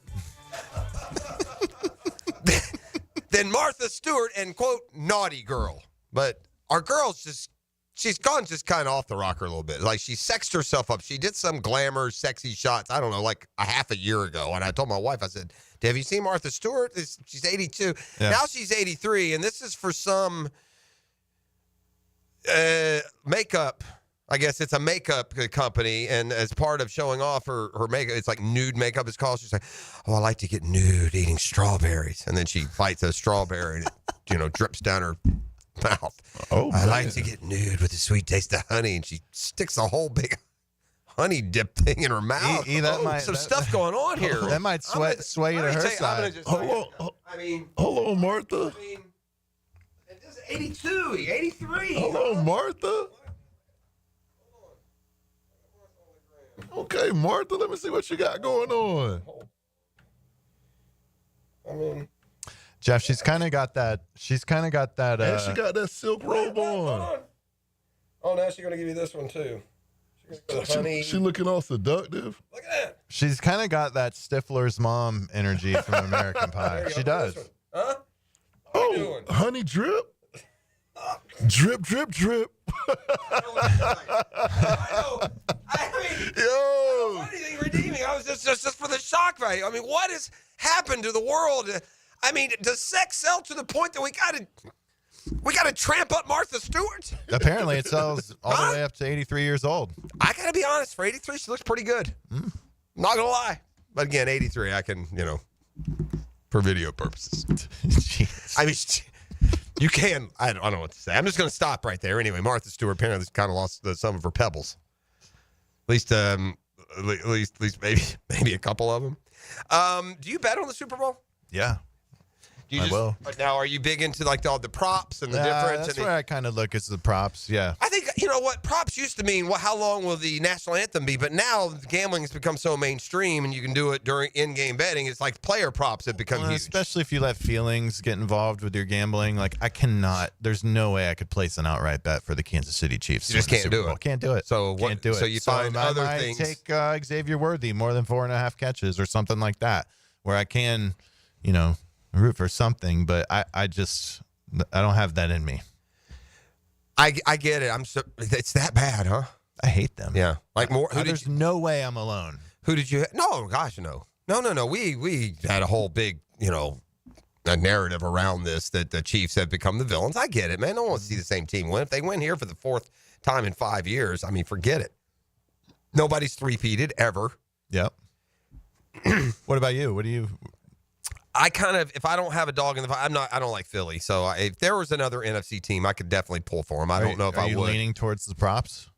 than Martha Stewart and, quote, naughty girl? But our girl's she's gone just kind of off the rocker a little bit. Like, she sexed herself up. She did some glamour, sexy shots, I don't know, like a half a year ago. And I told my wife, I said, have you seen Martha Stewart? She's 82. Yeah. Now she's 83, and this is for some makeup. I guess it's a makeup company, and as part of showing off her makeup, it's like nude makeup it's called. She's like, I like to get nude eating strawberries. And then she bites a strawberry and it, drips down her mouth. I like to get nude with the sweet taste of honey, and she sticks a whole big honey dip thing in her mouth. Some stuff going on here. That might sway you to her side. Hello, Martha. I mean, this is 82, 83. Hello, Martha. Okay, Martha, let me see what you got going on. I mean, Jeff, she's kind of got that. And she got that silk robe on. Oh, now she's going to give you this one, too. She looking all seductive. Look at that. She's kind of got that Stifler's mom energy from American Pie. She does. Huh? Oh, honey drip. Drip, drip, drip. Yo. Anything redeeming. I was just for the shock value. I mean, what has happened to the world? I mean, does sex sell to the point that we gotta tramp up Martha Stewart? Apparently, it sells all the way up to 83 years old. I gotta be honest. For 83, she looks pretty good. Not gonna lie. But again, 83, I can, for video purposes. I mean, you can. I don't know what to say. I'm just gonna stop right there. Anyway, Martha Stewart apparently kind of lost some of her pebbles. At least maybe a couple of them. Do you bet on the Super Bowl? Yeah. I will. Now, are you big into like all the props and the difference? That's where I kind of look at the props. Yeah. I think what props used to mean. Well, how long will the national anthem be? But now gambling has become so mainstream, and you can do it during in-game betting. It's like player props have become huge. Especially if you let feelings get involved with your gambling. Like I cannot. There's no way I could place an outright bet for the Kansas City Chiefs. You just can't do it. Can't do it. So what? Can't do it. So you find other things. Take Xavier Worthy more than 4.5 catches or something like that, where I can, root for something, but I don't have that in me. I get it. It's that bad, huh? I hate them. Yeah. Like more. There's no way I'm alone. Who did you? No, gosh, no. We had a whole big, a narrative around this that the Chiefs have become the villains. I get it, man. No one wants to see the same team win. If they win here for the 4th time in 5 years, I mean, forget it. Nobody's three-peated ever. Yep. What about you? What do you? I kind of, if I don't have a dog in the fight, I don't like Philly. So if there was another NFC team, I could definitely pull for them. I don't know if I would. Are you leaning towards the props?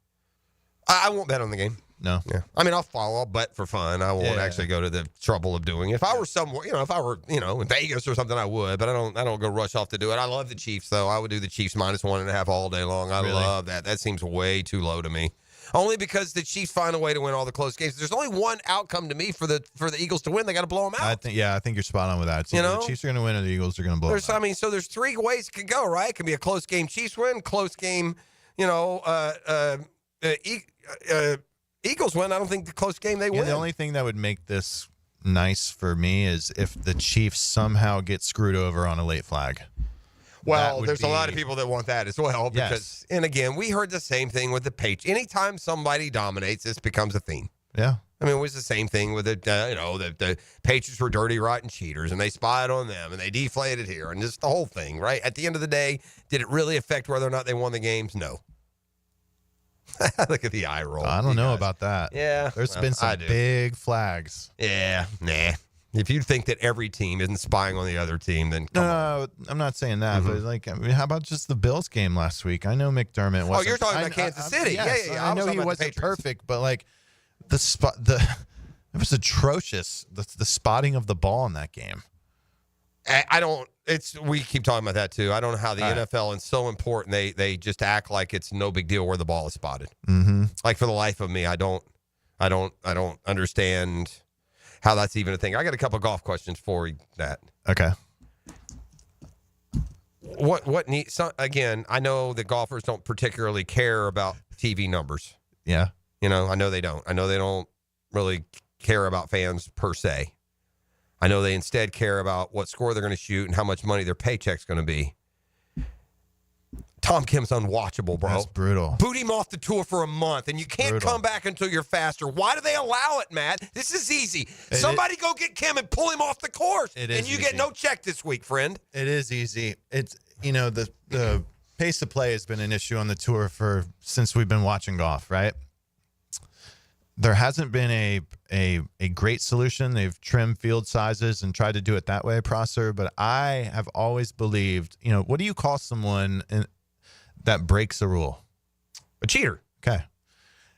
I won't bet on the game. No. Yeah. I mean, I'll bet for fun. I won't actually go to the trouble of doing it. If I were somewhere, if I were, in Vegas or something, I would, but I don't go rush off to do it. I love the Chiefs, though. I would do the Chiefs -1.5 all day long. I love that. That seems way too low to me. Only because the Chiefs find a way to win all the close games. There's only one outcome to me for the Eagles to win. They got to blow them out. I think you're spot on with that. So the Chiefs are going to win, or the Eagles are going to blow them out. So there's 3 ways it could go, right? It could be a close game, Chiefs win, close game, Eagles win. I don't think the close game they win. The only thing that would make this nice for me is if the Chiefs somehow get screwed over on a late flag. Well, there's a lot of people that want that as well. Because, and again, we heard the same thing with the Patriots. Anytime somebody dominates, this becomes a theme. Yeah. I mean, it was the same thing with the Patriots were dirty, rotten cheaters, and they spied on them, and they deflated here, and just the whole thing, right? At the end of the day, did it really affect whether or not they won the games? No. Look at the eye roll. I don't know about that. Yeah. There's well, been some big flags. Yeah. Nah. If you think that every team isn't spying on the other team, then come on. I'm not saying that, but like, I mean, how about just the Bills game last week? I know McDermott wasn't. Oh, you're talking about Kansas City. Yes, yeah. I know he wasn't perfect, but like it was atrocious. The spotting of the ball in that game. We keep talking about that too. I don't know how the NFL is so important. They just act like it's no big deal where the ball is spotted. Mm-hmm. Like for the life of me, I don't understand how that's even a thing. I got a couple of golf questions for that. Okay. What needs? Again, I know that golfers don't particularly care about TV numbers. Yeah. I know they don't. I know they don't really care about fans per se. I know they instead care about what score they're going to shoot and how much money their paycheck's going to be. Tom Kim's unwatchable, bro. That's brutal. Boot him off the tour for a month, and you can't come back until you're faster. Why do they allow it, Matt? This is easy. Somebody go get Kim and pull him off the course, and you get no check this week, friend. It is easy. It's the pace of play has been an issue on the tour since we've been watching golf, right? There hasn't been a great solution. They've trimmed field sizes and tried to do it that way, Prosser. But I have always believed, what do you call someone that breaks a rule? A cheater. Okay.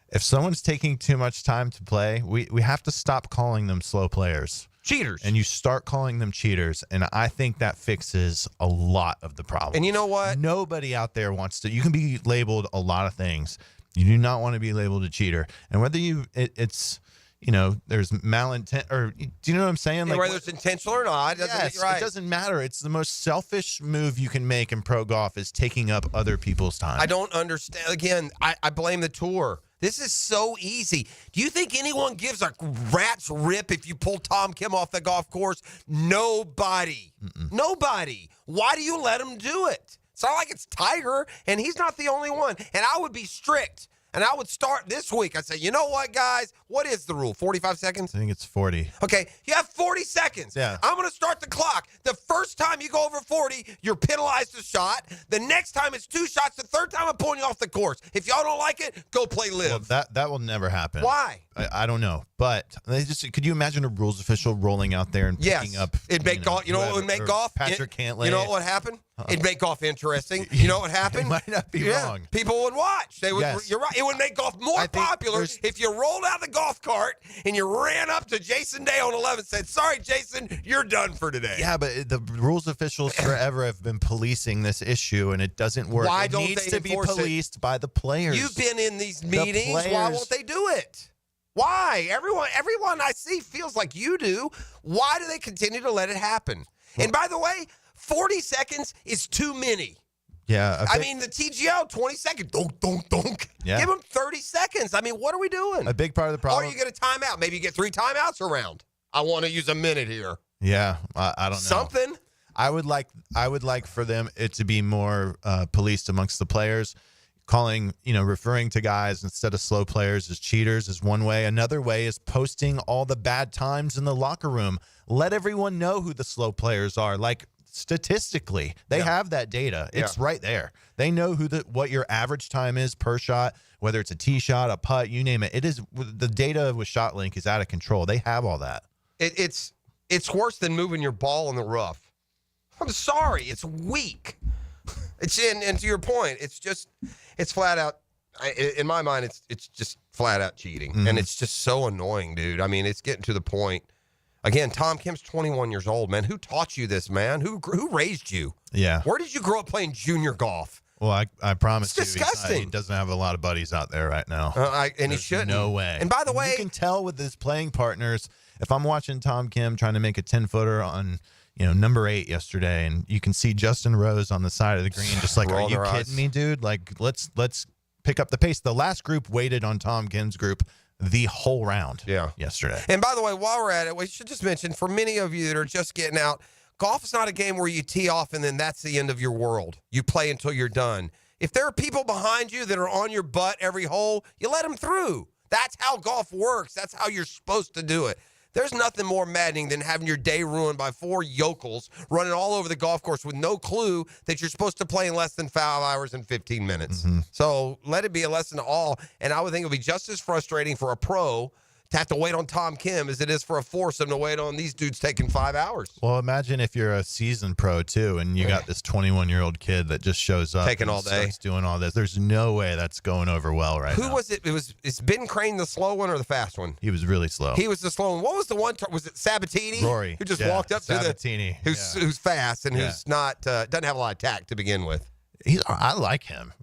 If someone's taking too much time to play, we have to stop calling them slow players. Cheaters. And you start calling them cheaters. And I think that fixes a lot of the problem. And you know what? Nobody out there wants to. You can be labeled a lot of things. You do not want to be labeled a cheater. And whether it's there's malintent, or do you know what I'm saying? Like, whether it's intentional or not, yes, right. It doesn't matter. It's the most selfish move you can make in pro golf is taking up other people's time. I don't understand. Again, I blame the tour. This is so easy. Do you think anyone gives a rat's rip if you pull Tom Kim off the golf course? Nobody. Mm-mm. Nobody. Why do you let him do it? It's not like it's Tiger, and he's not the only one. And I would be strict, and I would start this week. I'd say, you know what, guys? What is the rule? 45 seconds? I think it's 40. Okay, you have 40 seconds. Yeah. I'm going to start the clock. The first time you go over 40, you're penalized a shot. The next time it's 2 shots. The third time I'm pulling you off the course. If y'all don't like it, go play live. Well, that will never happen. Why? I don't know, but could you imagine a rules official rolling out there and picking up? It'd make golf. You know what would make golf? Patrick Cantlay. You know what would happen? It'd make golf interesting. You know what would happen? You might not be wrong. People would watch. They would. Yes. You're right. It would make golf more popular if you rolled out the golf cart and you ran up to Jason Day on 11 and said, "Sorry, Jason, you're done for today." Yeah, but the rules officials forever have been policing this issue, and it doesn't work. Why it don't needs they to be enforce policed by the players? You've been in these meetings. Why won't they do it? Why? Everyone I see feels like you do. Why do they continue to let it happen? And by the way, 40 seconds is too many. Yeah. I mean, the TGL, 20 seconds. Donk. Yeah. Give them 30 seconds. I mean, what are we doing? A big part of the problem. Or you get a timeout. Maybe you get 3 timeouts around. I want to use a minute here. Yeah, I don't know. Something. I would like for them it to be more policed amongst the players. Referring to guys instead of slow players as cheaters is one way. Another way is posting all the bad times in the locker room. Let everyone know who the slow players are. Like statistically, they have that data. It's right there. They know what your average time is per shot, whether it's a tee shot, a putt, you name it. It is the data with ShotLink is out of control. They have all that. It's worse than moving your ball in the rough. I'm sorry, it's weak. And to your point, it's flat out. In my mind, it's just flat out cheating, and it's just so annoying, dude. I mean, it's getting to the point. Again, Tom Kim's 21 years old, man. Who taught you this, man? Who raised you? Yeah. Where did you grow up playing junior golf? Well, I promise it's disgusting. He doesn't have a lot of buddies out there right now. And he shouldn't. No way. And by the way, you can tell with his playing partners. If I'm watching Tom Kim trying to make a 10-footer on number 8 yesterday, and you can see Justin Rose on the side of the green, just like, are you kidding me, dude? Like, let's pick up the pace. The last group waited on Tom Kim's group the whole round yesterday. And by the way, while we're at it, we should just mention, for many of you that are just getting out, golf is not a game where you tee off and then that's the end of your world. You play until you're done. If there are people behind you that are on your butt every hole, you let them through. That's how golf works. That's how you're supposed to do it. There's nothing more maddening than having your day ruined by 4 yokels running all over the golf course with no clue that you're supposed to play in less than 5 hours and 15 minutes. So let it be a lesson to all. And I would think it would be just as frustrating for a pro to have to wait on Tom Kim as it is for a foursome to wait on these dudes taking 5 hours. Well, imagine if you're a seasoned pro, too, and you got this 21-year-old kid that just shows up. Taking all day. Starts doing all this. There's no way that's going over well now. Who was it? It's Ben Crane, the slow one or the fast one? He was really slow. He was the slow one. What was the one? Was it Sabatini? Rory. Who just walked up Sabatini. to who's fast and who's not, doesn't have a lot of tact to begin with. I like him.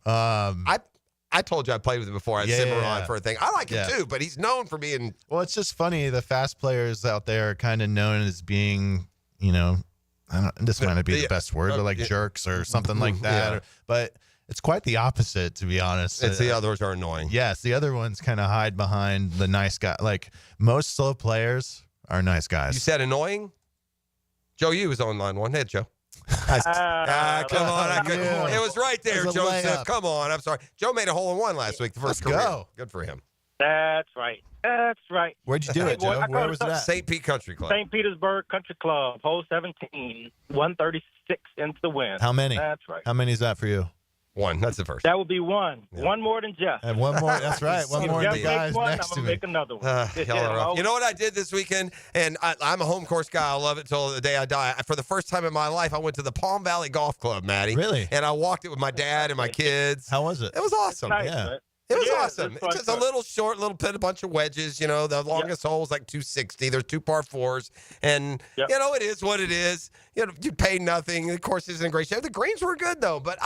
I told you I played with him before. I had Cimarron for a thing. I like him too, but he's known for being. Well, it's just funny. The fast players out there are kind of known as being, this might not be the best word, but like jerks or something like that. Yeah. But it's quite the opposite, to be honest. It's the others are annoying. Yes, the other ones kind of hide behind the nice guy. Like most slow players are nice guys. You said annoying? Joe, you was on line one. Hey, Joe. Come on. It was right there, Joseph. Come on. I'm sorry. Joe made a hole-in-one last week, the first career. Go. Good for him. That's right. Where'd you do it, Joe? Where was it at? St. Pete Country Club. St. Petersburg Country Club, hole 17, 136 into the wind. How many? That's right. How many is that for you? One. That's the first. That would be one. Yeah. One more than Jeff. And one more. That's right. One more than the guys next to me. Make another one. You know what I did this weekend? And I'm a home course guy. I love it till the day I die. For the first time in my life, I went to the Palm Valley Golf Club, Maddie. Really? And I walked it with my dad and my kids. How was it? It was awesome. Nice, yeah. right? It was awesome. It's just a little short, a bunch of wedges. The longest hole is like 260. There's 2 par 4s. And, it is what it is. You pay nothing. The course isn't in great shape. The greens were good, though. But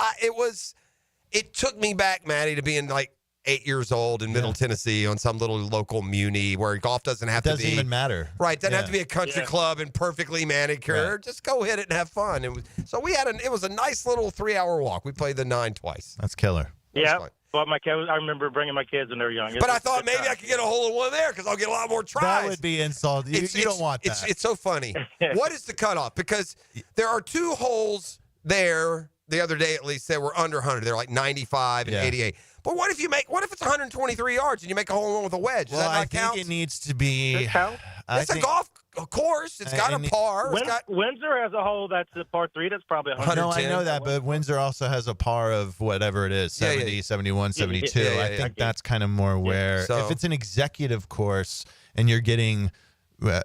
it took me back, Maddie, to being like 8 years old in Middle Tennessee on some little local muni where golf doesn't have to be. Doesn't even matter. Right. Doesn't have to be a country club and perfectly manicured. Right. Just go hit it and have fun. It was a nice little 3-hour walk. We played the 9 twice. That's killer. Yeah. Well, I remember bringing my kids when they were young. But I thought maybe I could get a hole-in-one there because I'll get a lot more tries. That would be insult. You don't want that. It's so funny. What is the cutoff? Because there are 2 holes there the other day, at least, that were under 100. They're like 95 and 88. But what if it's 123 yards and you make a hole-in-one with a wedge? Does that not count? I think it needs to be. It's a golf course. It's got a par. Windsor has a hole that's a par 3. That's probably 110. No, I know that, but Windsor also has a par of whatever it is, 70, 71, 72. I think that's kind of more where if it's an executive course and you're getting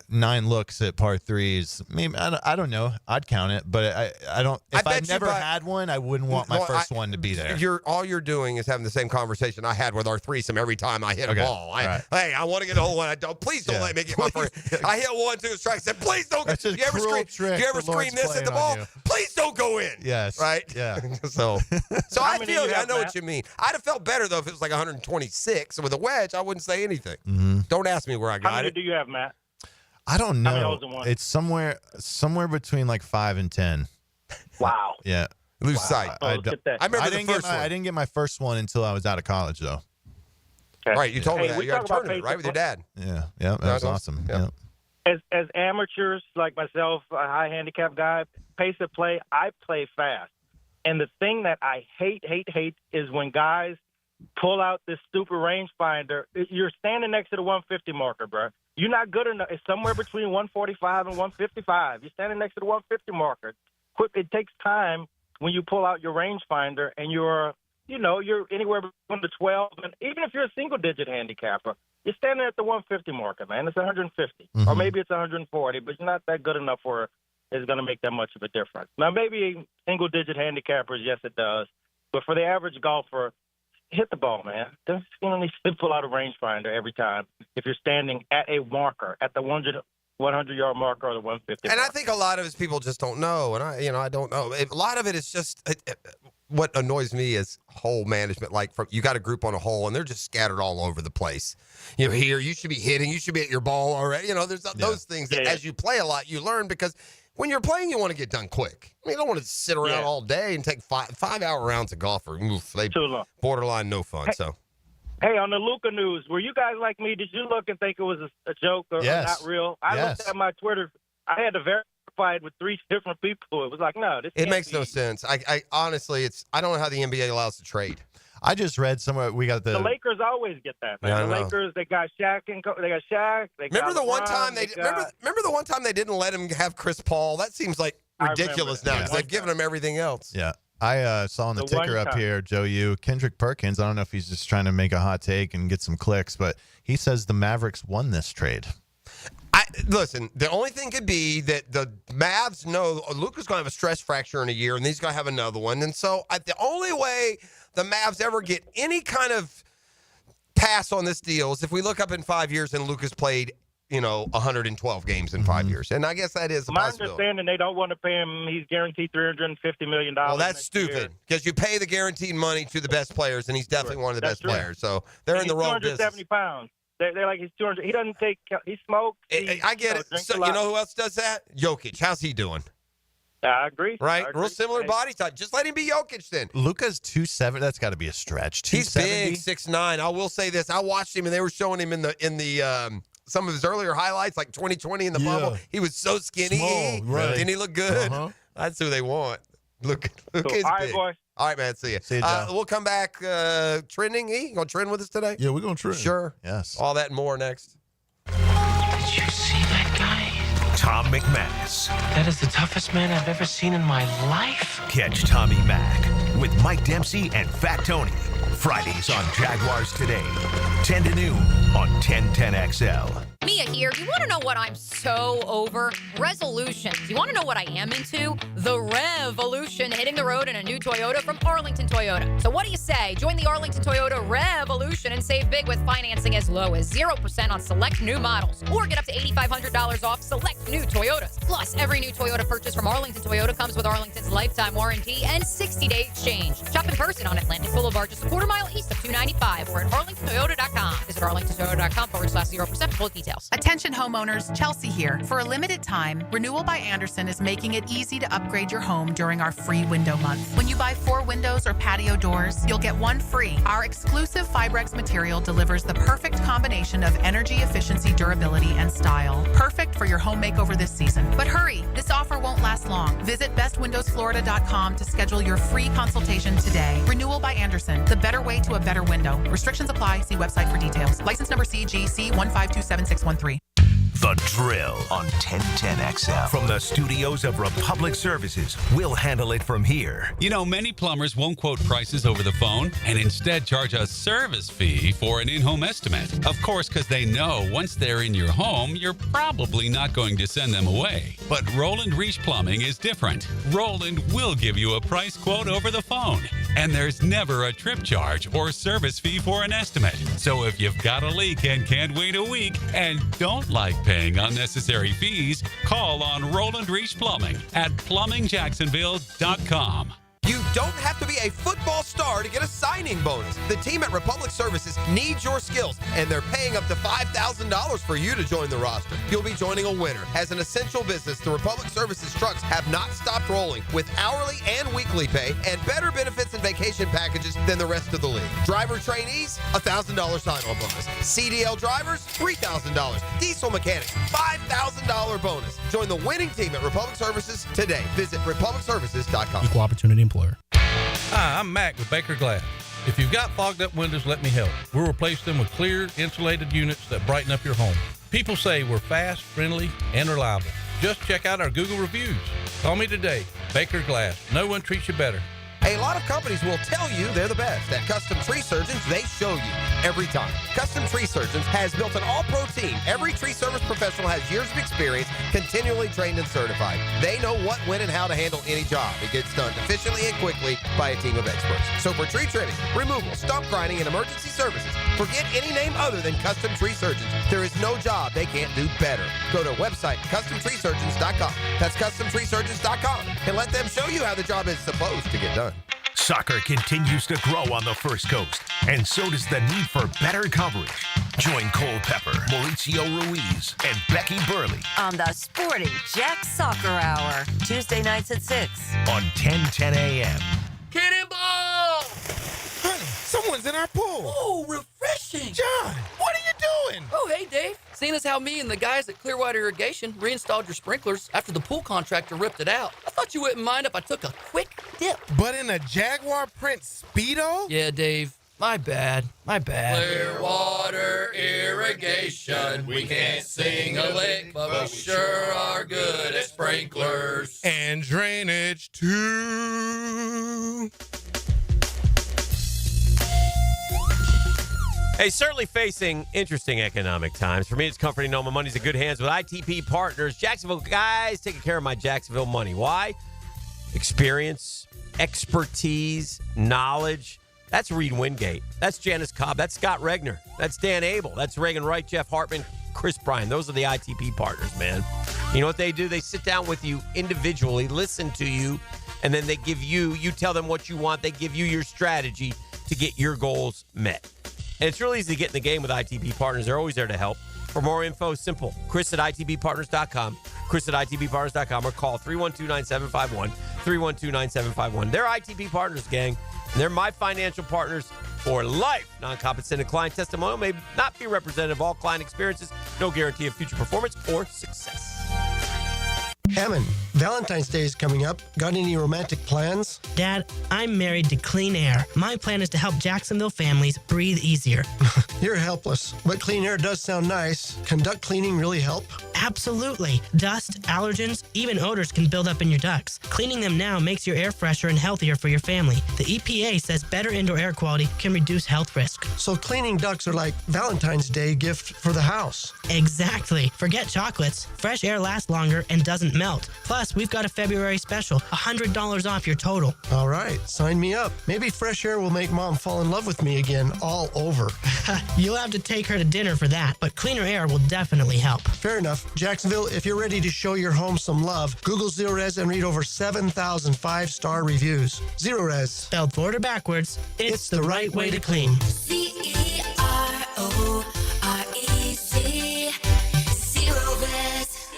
9 looks at par 3s, maybe I don't know. I'd count it, but I don't. If I've never had one, I wouldn't want my first one to be there. All you're doing is having the same conversation I had with our threesome every time I hit a ball. Hey, I want to get a hole one. Please don't let me get my first. I hit 1, 2 strikes. Said, please don't. That's Do you ever scream this at the ball? Please don't go in. Yes. Right. Yeah. So I feel you. I know what you mean. I'd have felt better though if it was like 126 with a wedge. I wouldn't say anything. Mm-hmm. Don't ask me where I got it. How many do you have, Matt? I don't know. How many holes in one? It's somewhere between like 5 and 10. Wow. Yeah. Lose sight. I remember the first one. I didn't get my first one until I was out of college, though. Okay. Right. You told me that. You had a tournament, right, with your dad. Yeah. Yeah. That was awesome. Yeah. As amateurs like myself, a high handicap guy, pace of play, I play fast. And the thing that I hate is when guys pull out this stupid rangefinder. You're standing next to the 150 marker, bro. You're not good enough. It's somewhere between 145 and 155. You're standing next to the 150 marker. It takes time when you pull out your rangefinder and you're anywhere between the 12 and even if you're a single-digit handicapper, you're standing at the 150 marker, man. It's 150, or maybe it's 140, but you're not that good enough where it's going to make that much of a difference. Now, maybe single-digit handicappers, yes, it does, but for the average golfer, hit the ball, man. Don't need to pull out a rangefinder every time if you're standing at a marker, at the 100-yard marker or the 150 And marker. I think a lot of it is people just don't know, and I don't know. A lot of it is just what annoys me is hole management. Like you got a group on a hole, and they're just scattered all over the place. Here, you should be hitting, you should be at your ball already. There's those things that as you play a lot, you learn because when you're playing, you want to get done quick. I mean, you don't want to sit around all day and take 5-hour rounds of golf. They too long. Borderline no fun. Hey, on the Luka news, were you guys like me? Did you look and think it was a joke or not real? I looked at my Twitter. I had to verify it with 3 different people. It was like, no, this It makes no sense. I honestly, I don't know how the NBA allows to trade. I just read somewhere we got the Lakers always get that. Man. Yeah, I the know. Lakers, they got Shaq and they got Shaq. They Remember got the one LeBron, time remember the one time they didn't let him have Chris Paul? That seems like ridiculous now because they've given him everything else. Yeah. I saw on the ticker up here, Joe U, Kendrick Perkins. I don't know if he's just trying to make a hot take and get some clicks, but he says the Mavericks won this trade. Listen, the only thing could be that the Mavs know Luka's going to have a stress fracture in a year, and he's going to have another one. And so the only way the Mavs ever get any kind of pass on this deal is if we look up in 5 years and Luka's played, 112 games in 5 years. And I guess that is a My possibility. understanding, they don't want to pay him. He's guaranteed $350 million. Well, that's stupid because you pay the guaranteed money to the best players, and he's definitely one of the best players. So they're in the wrong business. 270 pounds. They're like he's 200. He doesn't take. He smokes. I get it. So, you know who else does that? Jokic. How's he doing? I agree. Right? I agree. Real similar body type. Just let him be Jokic then. Luka's 270. That's got to be a stretch. He's big, 6'9". I will say this. I watched him, and they were showing him in the some of his earlier highlights, like 2020 in the bubble. He was so skinny. Small, right. Didn't he look good? That's who they want. Luka is big. All right, boys. All right, man. See you. See you, Joe. We'll come back trending. You going to trend with us today? Yeah, we're going to trend. Sure. Yes. All that and more next. Did you see that guy? Tom McManus. That is the toughest man I've ever seen in my life. Catch Tommy Mack with Mike Dempsey and Fat Tony. Fridays on Jaguars Today, 10 to noon on 1010XL. Mia here. You want to know what I'm so over? Resolutions. You want to know what I am into? The revolution, hitting the road in a new Toyota from Arlington Toyota. So what do you say? Join the Arlington Toyota Revolution and save big with financing as low as 0% on select new models. Or get up to $8,500 off select new Toyotas. Plus, every new Toyota purchase from Arlington Toyota comes with Arlington's lifetime warranty and 60-day exchange. Shop in person on Atlantic Boulevard, just a quarter-mile east of 295 or at arlingtontoyota.com. Visit arlingtontoyota.com/0% for full details. Attention homeowners, Chelsea here. For a limited time, Renewal by Andersen is making it easy to upgrade your home during our free window month. When you buy 4 windows or patio doors, you'll get 1 free. Our exclusive Fibrex material delivers the perfect combination of energy efficiency, durability, and style. Perfect for your home makeover this season. But hurry, this offer won't last long. Visit bestwindowsflorida.com to schedule your free consultation today. Renewal by Andersen, the better way to a better window. Restrictions apply. See website for details. License number CGC 1527613. The Drill on 1010XL. From the studios of Republic Services, we'll handle it from here. You know, many plumbers won't quote prices over the phone and instead charge a service fee for an in-home estimate. Of course, because they know once they're in your home, you're probably not going to send them away. But Roland Reach Plumbing is different. Roland will give you a price quote over the phone. And there's never a trip charge or service fee for an estimate. So if you've got a leak and can't wait a week and don't like paying unnecessary fees, call on Roland Reach Plumbing at plumbingjacksonville.com. You don't have to be a football star to get a signing bonus. The team at Republic Services needs your skills, and they're paying up to $5,000 for you to join the roster. You'll be joining a winner. As an essential business, the Republic Services trucks have not stopped rolling with hourly and weekly pay and better benefits and vacation packages than the rest of the league. Driver trainees, $1,000 sign-on bonus. CDL drivers, $3,000. Diesel mechanics, $5,000 bonus. Join the winning team at Republic Services today. Visit republicservices.com. Equal opportunity employer. Hi, I'm Mac with Baker Glass. If you've got fogged up windows, let me help. We'll replace them with clear, insulated units that brighten up your home. People say we're fast, friendly, and reliable. Just check out our Google reviews. Call me today. Baker Glass. No one treats you better. A lot of companies will tell you they're the best. At Custom Tree Surgeons, they show you every time. Custom Tree Surgeons has built an all-pro team. Every tree service professional has years of experience, continually trained and certified. They know what, when, and how to handle any job. It gets done efficiently and quickly by a team of experts. So for tree trimming, removal, stump grinding, and emergency services, forget any name other than Custom Tree Surgeons. There is no job they can't do better. Go to website customtreesurgeons.com. That's customtreesurgeons.com, and let them show you how the job is supposed to get done. Soccer continues to grow on the First Coast, and so does the need for better coverage. Join Cole Pepper, Mauricio Ruiz, and Becky Burley on the Sporting Jack Soccer Hour, Tuesday nights at 6 on 1010 a.m. Cannonball! Honey, someone's in our pool. Oh, refreshing. John, what are you doing? Oh, hey, Dave. Seeing as how me and the guys at Clearwater Irrigation reinstalled your sprinklers after the pool contractor ripped it out, I thought you wouldn't mind if I took a quick dip. But in a Jaguar print Speedo? Yeah, Dave. My bad. Clearwater Irrigation. We can't sing a lick, but we sure are good at sprinklers. And drainage, too. Hey, certainly facing interesting economic times. For me, it's comforting to know my money's in good hands with ITP Partners. Jacksonville guys taking care of my Jacksonville money. Why? Experience, expertise, knowledge. That's Reed Wingate. That's Janice Cobb. That's Scott Regner. That's Dan Abel. That's Reagan Wright, Jeff Hartman, Chris Bryan. Those are the ITP Partners, man. You know what they do? They sit down with you individually, listen to you, and then they give you tell them what you want. They give you your strategy to get your goals met. And it's really easy to get in the game with ITB Partners. They're always there to help. For more info, simple. Chris at ITBPartners.com. Chris at ITBPartners.com or call 312-9751. 312-9751. They're ITB Partners, gang. And they're my financial partners for life. Non-compensated client testimonial may not be representative of all client experiences. No guarantee of future performance or success. Hammond, Valentine's Day is coming up. Got any romantic plans? Dad, I'm married to Clean Air. My plan is to help Jacksonville families breathe easier. You're helpless, but Clean Air does sound nice. Can duct cleaning really help? Absolutely. Dust, allergens, even odors can build up in your ducts. Cleaning them now makes your air fresher and healthier for your family. The EPA says better indoor air quality can reduce health risk. So cleaning ducts are like Valentine's Day gift for the house. Exactly. Forget chocolates. Fresh air lasts longer and doesn't melt. Plus, we've got a February special, $100 off your total. All right, sign me up. Maybe fresh air will make Mom fall in love with me again all over. You'll have to take her to dinner for that, but cleaner air will definitely help. Fair enough. Jacksonville, if you're ready to show your home some love, Google Zerorez and read over 7,000 five-star reviews. Zerorez. Spelled forward or backwards, it's the right way to clean. Cerorez. Zerorez.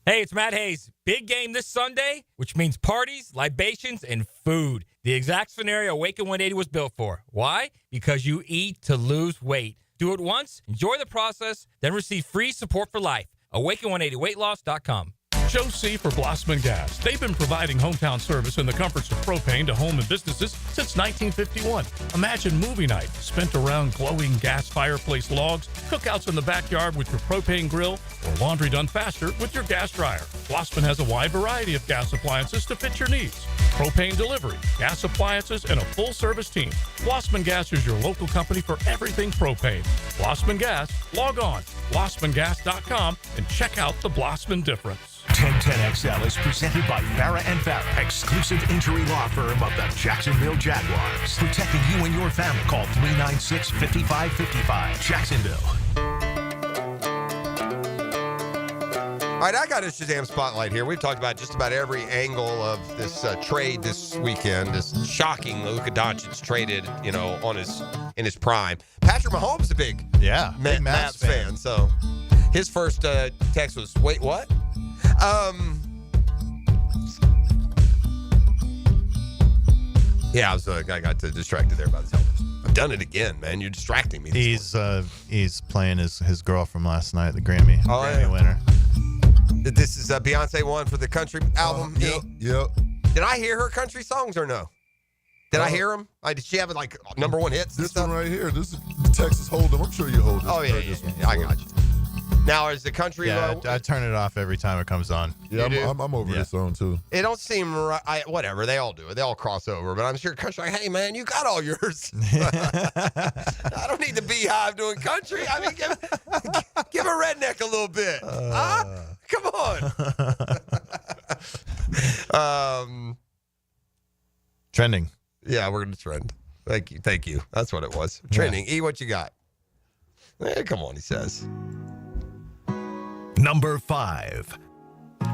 Hey, it's Matt Hayes. Big game this Sunday, which means parties, libations, and food. The exact scenario Awaken 180 was built for. Why? Because you eat to lose weight. Do it once, enjoy the process, then receive free support for life. Awaken180weightloss.com. Joe C. for Blossman Gas. They've been providing hometown service and the comforts of propane to home and businesses since 1951. Imagine movie night spent around glowing gas fireplace logs, cookouts in the backyard with your propane grill, or laundry done faster with your gas dryer. Blossman has a wide variety of gas appliances to fit your needs. Propane delivery, gas appliances, and a full-service team. Blossman Gas is your local company for everything propane. Blossman Gas, log on, blossmangas.com, and check out the Blossman difference. 1010XL is presented by Farrah & Farrah, exclusive injury law firm of the Jacksonville Jaguars. Protecting you and your family. Call 396-5555. Jacksonville. All right, I got a Shazam Spotlight here. We've talked about just about every angle of this trade this weekend. This shocking Luka Doncic traded, in his prime. Patrick Mahomes is a big Mavs fan. So his first text was, wait, what? Yeah, I got distracted there by the television. I've done it again, man. You're distracting me. He's playing his girl from last night, the Grammy winner. This is Beyonce won for the country album. Yep. Did I hear her country songs or no? Did I hear them? Did she have number one hits? This one right here. This is Texas Hold'em. I'm sure you hold this. Oh yeah, I got you. Now is the country? Yeah, I turn it off every time it comes on. Yeah, I'm over this song too. It don't seem right. Whatever, they all do it. They all cross over. But I'm sure country. Hey man, you got all yours. I don't need the Beehive doing country. I mean, give a redneck a little bit. Come on. Trending. Yeah, we're gonna trend. Thank you. That's what it was. Trending. E, what you got? Come on, he says. Number 5.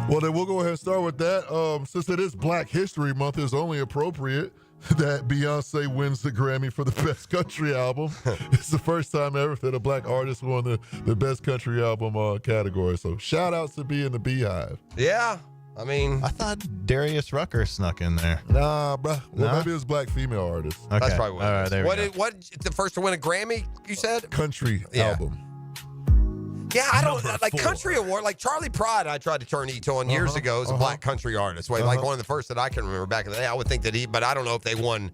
Well, then we'll go ahead and start with that. Since it is Black History Month, it's only appropriate that Beyonce wins the Grammy for the Best Country Album. It's the first time ever that a black artist won the Best Country Album category. So shout out to B and the Beehive. Yeah. I mean, I thought Darius Rucker snuck in there. Nah, bro. Well, maybe it's black female artist. Okay. That's probably what. All right, there we go. What? The first to win a Grammy? You said country album. Yeah, I don't Number like 4. country award. Like Charlie Pride, I tried to turn Eto on years ago as a black country artist. Like one of the first that I can remember back in the day. I would think that but I don't know if they won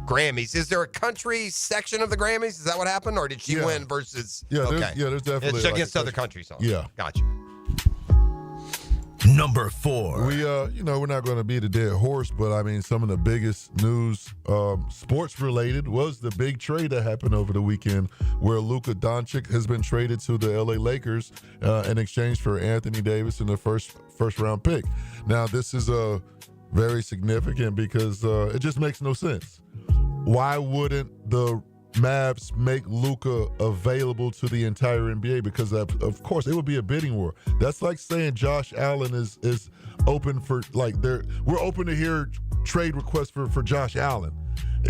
Grammys. Is there a country section of the Grammys? Is that what happened, or did she win versus? Yeah, okay. there's definitely it's like against other country songs. Yeah, gotcha. Number 4. We we're not going to beat a dead horse, but I mean, some of the biggest news, sports related, was the big trade that happened over the weekend, where Luka Doncic has been traded to the LA Lakers in exchange for Anthony Davis and the first round pick. Now, this is very significant because it just makes no sense. Why wouldn't the Mavs make Luka available to the entire NBA? Because of course it would be a bidding war. That's like saying Josh Allen is open for we're open to hear trade requests for Josh Allen.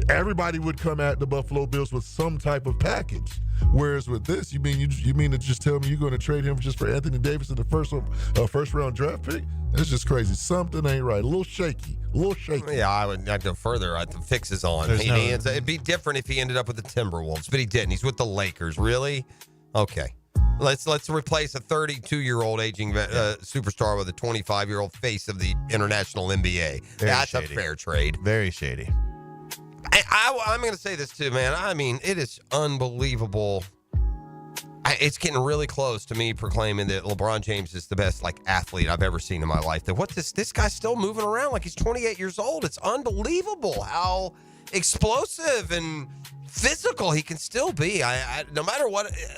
Everybody would come at the Buffalo Bills with some type of package. Whereas with this, you mean to just tell me you're going to trade him just for Anthony Davis in the first round draft pick? That's just crazy. Something ain't right. A little shaky. Yeah, I'd go further. The fix is on. It'd be different if he ended up with the Timberwolves, but he didn't. He's with the Lakers. Really? Okay. Let's replace a 32-year-old aging superstar with a 25-year-old face of the international NBA. That's shady. A fair trade. Very shady. I'm going to say this too, man. I mean, it is unbelievable. It's getting really close to me proclaiming that LeBron James is the best athlete I've ever seen in my life. That this guy's still moving around like he's 28 years old. It's unbelievable how explosive and physical he can still be. No matter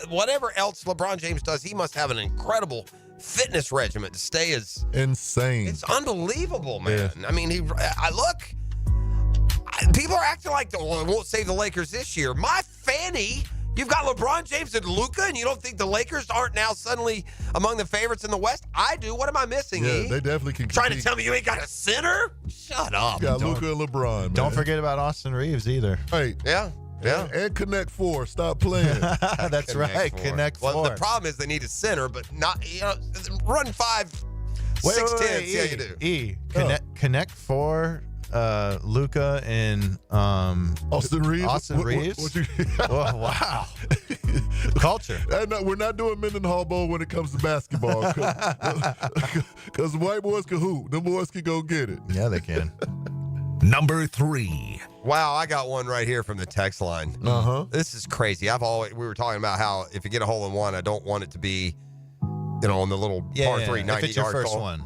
whatever else LeBron James does, he must have an incredible fitness regimen to stay as insane. It's unbelievable, man. Yeah. I mean, people are acting like it won't save the Lakers this year. My fanny. You've got LeBron James and Luka, and you don't think the Lakers aren't now suddenly among the favorites in the West? I do. What am I missing, Yeah, they definitely can compete. Trying to tell me you ain't got a center? Shut up. You got Luka and LeBron, man. Don't forget about Austin Reeves either. Hey. Yeah. And Connect 4. Stop playing. That's right. Connect 4. Well, the problem is they need a center, but not, run 5, 6'10", see how you do. Connect 4. Luka and Austin Reeves. Austin Reeves. Oh, wow. Culture. And we're not doing Mendenhall Bowl when it comes to basketball because the white boys can hoop. The boys can go get it. Yeah, they can. Number 3. Wow, I got one right here from the text line. This is crazy. We were talking about how if you get a hole in one, I don't want it to be, on the little par 3 90-yard if it's your first one.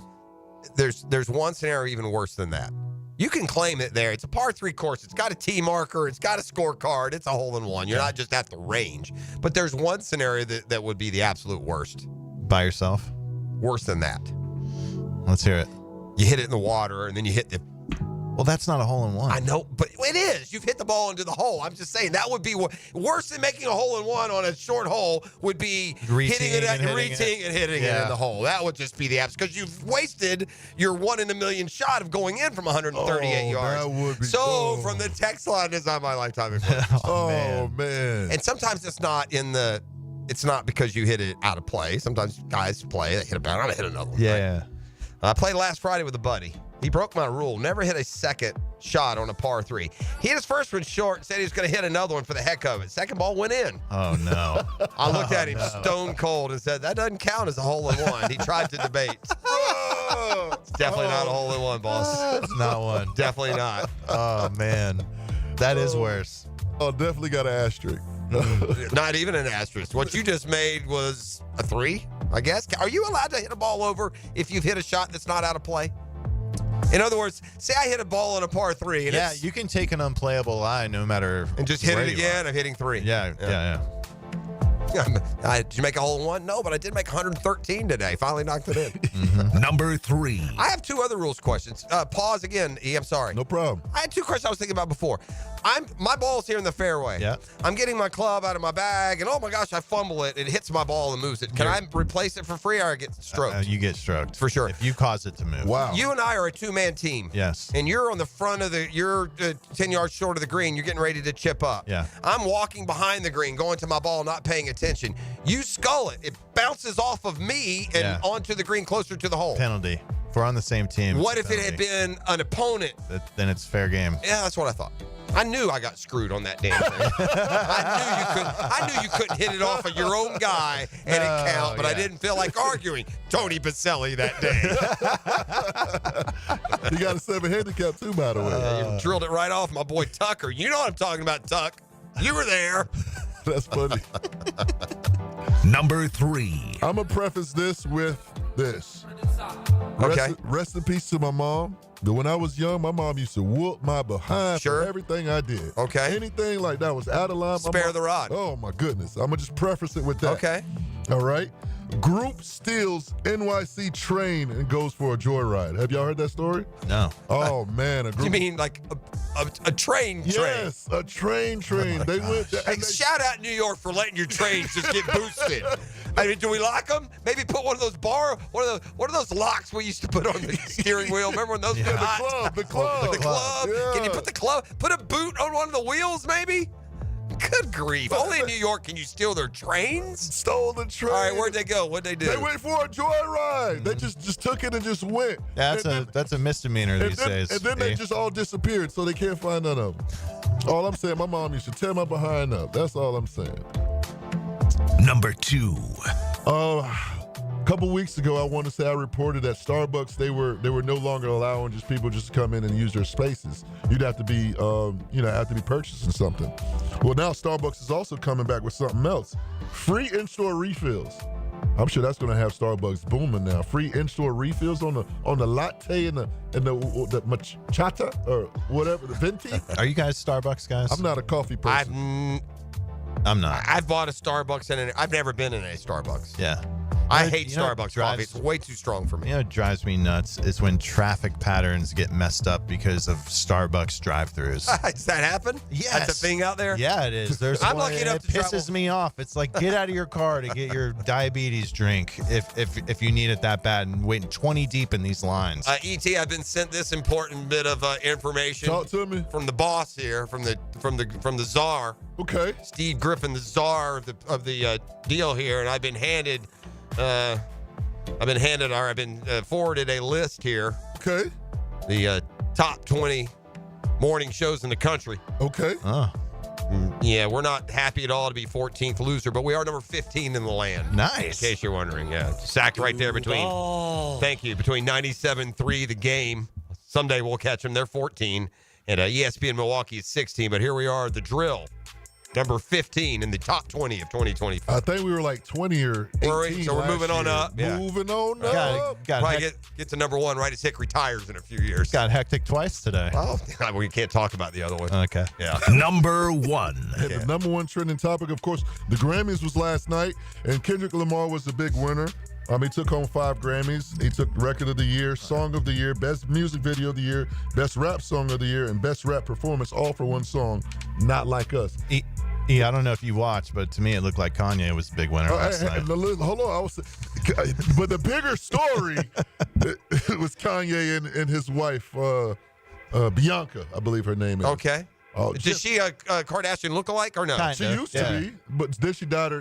There's one scenario even worse than that. You can claim it there. It's a par 3 course. It's got a tee marker. It's got a scorecard. It's a hole in one. You're not just at the range. But there's one scenario that would be the absolute worst. By yourself? Worse than that. Let's hear it. You hit it in the water, and then you hit the... Well, that's not a hole in one. I know, but it is. You've hit the ball into the hole. I'm just saying that would be worse than making a hole in one on a short hole would be hitting it and hitting it in the hole. That would just be the abs because you've wasted your 1 in a million shot of going in from 138 yards. That would be from the text line, it's not my lifetime. Man. And sometimes it's not because you hit it out of play. Sometimes guys play, they hit a bounce, I'm gonna hit another one. Yeah. Right? I played last Friday with a buddy. He broke my rule. Never hit a second shot on a par 3. He hit his first one short and said he was going to hit another one for the heck of it. Second ball went in. Oh, no. I looked at him stone cold and said, that doesn't count as a hole in one. He tried to debate. It's definitely not a hole in one, boss. It's not one. Definitely not. Oh, man. That is worse. Oh, definitely got an asterisk. Not even an asterisk. What you just made was a 3, I guess. Are you allowed to hit a ball over if you've hit a shot that's not out of play? In other words, say I hit a ball on a par 3. And you can take an unplayable line no matter. And just hit it again. I'm hitting 3. Yeah. Did you make a hole in one? No, but I did make 113 today. Finally knocked it in. Number 3. I have 2 other rules questions. Pause again, E. I'm sorry. No problem. I had 2 questions I was thinking about before. My ball's here in the fairway. Yeah. I'm getting my club out of my bag, and oh my gosh, I fumble it. It hits my ball and moves it. Can I replace it for free, or I get stroked? You get stroked for sure if you cause it to move. Wow. You and I are a 2-man team. Yes. And you're on the front of you're 10 yards short of the green. You're getting ready to chip up. Yeah. I'm walking behind the green, going to my ball, not paying attention. You skull it. It bounces off of me and onto the green closer to the hole. Penalty. If we're on the same team. What if it had been an opponent? Then it's fair game. Yeah, that's what I thought. I knew I got screwed on that damn thing. I knew you couldn't hit it off of your own guy and it count, but I didn't feel like arguing Tony Baselli that day. You got a 7 handicap too, by the way. You drilled it right off my boy Tucker. You know what I'm talking about, Tuck. You were there. That's funny. Number 3. I'm going to preface this with this. Okay. Rest in peace to my mom. But when I was young, my mom used to whoop my behind for everything I did. Okay. Anything like that was out of line. Spare the rod. Oh, my goodness. I'm going to just preface it with that. Okay. All right. Group steals NYC train and goes for a joyride. Have y'all heard that story? No. Oh, man. A group. You mean like a train? Yes, a train. They went. Hey, shout out New York for letting your trains just get boosted. I mean, do we lock them? Maybe put one of those what are those locks we used to put on the steering wheel? Remember when those were hot? The club. Yeah. Can you put a Oh, boot on one of the wheels, maybe? Good grief. Only in New York can you steal their trains? Stole the train. All right, where'd they go? What'd they do? They went for a joyride. They just took it and just went. That's a misdemeanor these days. And then they just all disappeared, so they can't find none of them. All I'm saying, my mom used to tear my behind up. That's all I'm saying. Number 2. A couple weeks ago, I want to say I reported that Starbucks, they were no longer allowing just people just to come in and use their spaces. You'd have to be, purchasing something. Well, now Starbucks is also coming back with something else. Free in-store refills. I'm sure that's going to have Starbucks booming now. Free in-store refills on the latte and the matcha or whatever, the venti. Are you guys Starbucks guys? I'm not a coffee person. I'm not. I've bought a Starbucks and I've never been in a Starbucks. Yeah. I hate Starbucks coffee. It's way too strong for me. You know what drives me nuts is when traffic patterns get messed up because of Starbucks drive-thrus. Does that happen? Yes. That's a thing out there? Yeah, it is. I'm lucky enough to pisses me off. It's like, get out of your car to get your diabetes drink if you need it that bad and waiting 20 deep in these lines. E.T., I've been sent this important bit of information. Talk to me. From the boss here, from the czar. Okay. Steve Griffin, the czar of the deal here, and I've been forwarded a list here. Okay. The top 20 morning shows in the country. Okay. Yeah, we're not happy at all to be 14th loser, but we are number 15 in the land. Nice. In case you're wondering, yeah. Sacked right there between 97.3 The Game. Someday we'll catch them. They're 14. And ESPN Milwaukee is 16. But here we are, The Drill. Number 15 in the top 20 of 2024. I think we were like 20 or 18. So we're moving on up. Yeah. Moving on up. Probably get to number 1 right as Hick retires in a few years. Got hectic twice today. Oh, we can't talk about the other one. Okay. Yeah. Number 1. And the number 1 trending topic, of course, the Grammys was last night, and Kendrick Lamar was the big winner. He took home 5 Grammys. He took Record of the Year, Song of the Year, Best Music Video of the Year, Best Rap Song of the Year, and Best Rap Performance, all for one song, Not Like Us. Yeah, I don't know if you watched, but to me it looked like Kanye was the big winner last night. Hold on, but the bigger story was Kanye and his wife, Bianca, I believe her name is. Okay. Does she a Kardashian look-alike or no? Kinda. She used to be, but then she dyed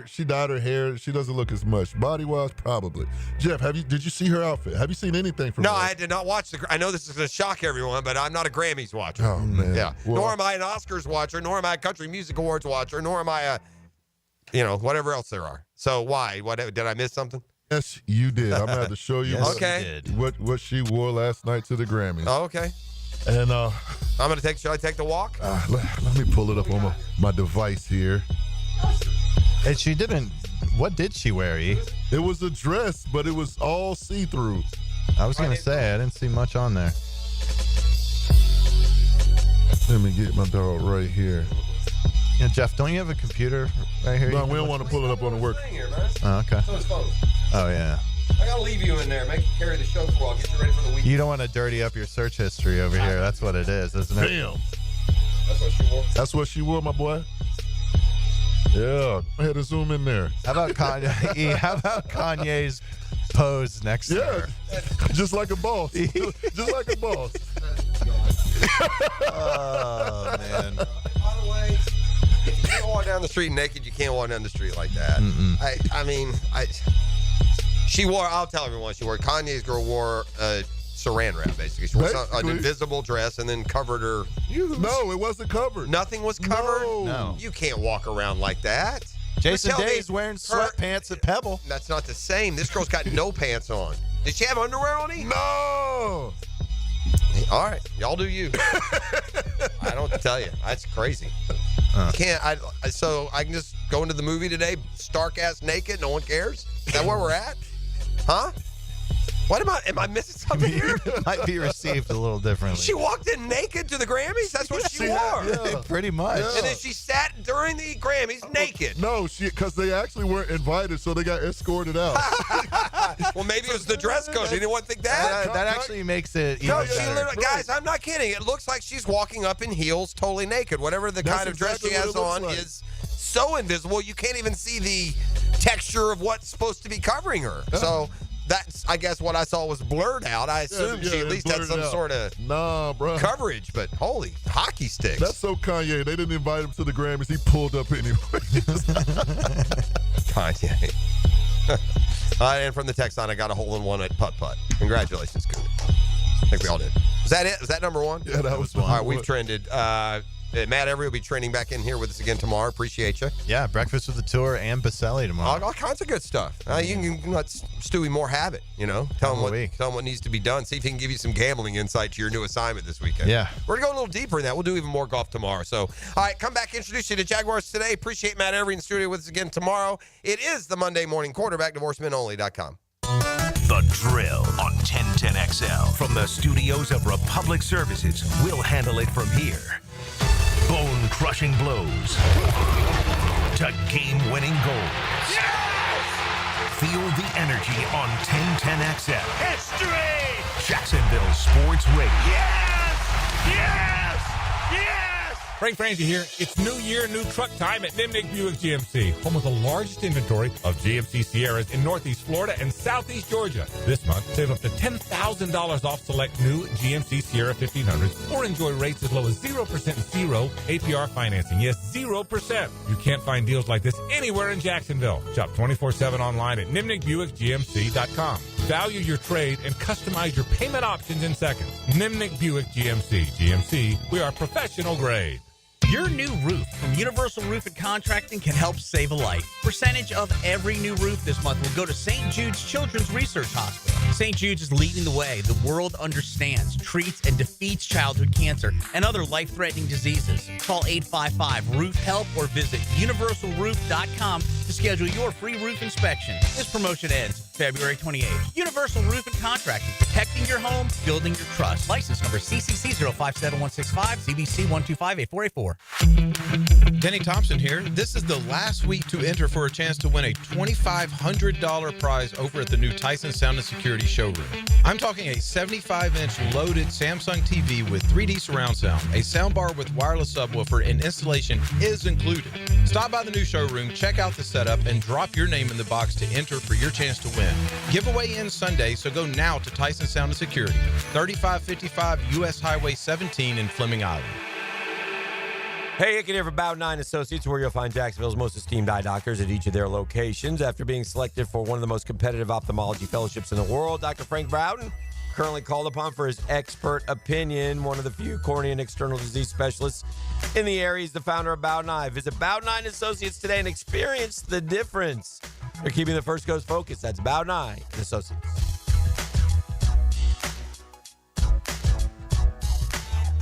her hair. She doesn't look as much. Body-wise, probably. Jeff, did you see her outfit? Have you seen anything from her? No, I did not watch I know this is going to shock everyone, but I'm not a Grammys watcher. Oh, man. Yeah. Well, nor am I an Oscars watcher, nor am I a Country Music Awards watcher, nor am I whatever else there are. So why? Did I miss something? Yes, you did. I'm going to have to show you what she wore last night to the Grammys. Oh, okay. And should I take the walk? Let me pull it up on my device here. And she didn't. What did she wear, E? It was a dress, but it was all see-through. I was going to say, I didn't see much on there. Let me get my dog right here. Yeah, Jeff, don't you have a computer right here? No, we don't want to pull it up on the work. Oh, okay. So his phone. Oh, yeah. I got to leave you in there. Make you carry the show for I'll get you ready for the week. You don't want to dirty up your search history over here. That's what it is, isn't it? Damn. That's what she wore? That's what she wore, my boy. Yeah. I had to zoom in there. How about Kanye? E, how about Kanye's pose next to her? Just like a boss. Just like a boss. Oh, man. By the way, if you can't walk down the street naked, you can't walk down the street like that. I'll tell everyone she wore. Kanye's girl wore a saran wrap, basically. She wore an invisible dress and then covered her. No, it wasn't covered. Nothing was covered? No. You can't walk around like that. Jason Tell me Day's wearing sweatpants at Pebble. That's not the same. This girl's got no pants on. Did she have underwear on? No. All right, y'all do you. I don't tell you. That's crazy. You can't. So I can just go into the movie today, stark ass naked. No one cares. Is that where we're at? Huh? What am I missing something here? It might be received a little differently. She walked in naked to the Grammys? That's what she wore. Yeah, pretty much. And then she sat during the Grammys naked. No, because they actually weren't invited, so they got escorted out. Well, maybe it was the dress code. Did anyone think that? That actually makes it even No, she better. literally, guys, I'm not kidding. It looks like she's walking up in heels, totally naked. Whatever the kind of dress she has on is so invisible, you can't even see the texture of what's supposed to be covering her. So that's, I guess, what I saw was blurred out. I assumed she at least had some sort of coverage, but holy hockey sticks. That's so Kanye. They didn't invite him to the Grammys. He pulled up anyway. Kanye. And from the text line, I got a hole-in-one at putt-putt. Congratulations, Coon. I think we all did. Was that it? Was that number one? Yeah, that was one. All right, we've trended. Matt Every will be trending back in here with us again tomorrow. Appreciate you. Yeah, breakfast with the tour and Baselli tomorrow. All kinds of good stuff. You can let Stewie Moore have it, you know. Tell him what needs to be done. See if he can give you some gambling insight to your new assignment this weekend. Yeah. We're going to go a little deeper in that. We'll do even more golf tomorrow. So, all right, come back, introduce you to Jaguars today. Appreciate Matt Every in the studio with us again tomorrow. It is the Monday Morning Quarterback, divorcemenonly.com. The Drill on 1010XL. From the studios of Republic Services, we'll handle it from here. Bone-crushing blows to game-winning goals. Yes! Feel the energy on 1010XL. History! Jacksonville Sports Radio. Yes! Yes! Yes! Frank Frangie here. It's new year, new truck time at Nimnik Buick GMC, home of the largest inventory of GMC Sierras in Northeast Florida and Southeast Georgia. This month, save up to $10,000 off select new GMC Sierra 1500s or enjoy rates as low as 0% and 0 APR financing. Yes, 0%. You can't find deals like this anywhere in Jacksonville. Shop 24/7 online at NimnikBuickGMC.com. Value your trade and customize your payment options in seconds. Nimnik Buick GMC. GMC, we are professional grade. Your new roof from Universal Roof and Contracting can help save a life. Percentage of every new roof this month will go to St. Jude's Children's Research Hospital. St. Jude's is leading the way. The world understands, treats, and defeats childhood cancer and other life-threatening diseases. Call 855-ROOF-HELP or visit universalroof.com to schedule your free roof inspection. This promotion ends February 28th. Universal Roof and Contracting, protecting your home, building your trust. License number CCC 057165, CBC 1258484. Denny Thompson here. This is the last week to enter for a chance to win a $2,500 prize over at the new Tyson Sound and Security showroom. I'm talking a 75-inch loaded Samsung TV with 3D surround sound, a soundbar with wireless subwoofer, and installation is included. Stop by the new showroom, check out the setup, and drop your name in the box to enter for your chance to win. Giveaway ends Sunday, so go now to Tyson Sound and Security, 3555 U.S. Highway 17 in Fleming Island. Hey, Hicken here for Bowden 9 Associates, where you'll find Jacksonville's most esteemed eye doctors at each of their locations. After being selected for one of the most competitive ophthalmology fellowships in the world, Dr. Frank Bowden, currently called upon for his expert opinion, one of the few cornea and external disease specialists in the area. He's the founder of Bowden Eye. Visit Bowden 9 Associates today and experience the difference. They're keeping the First Coast focused. That's Bowden Eye Associates.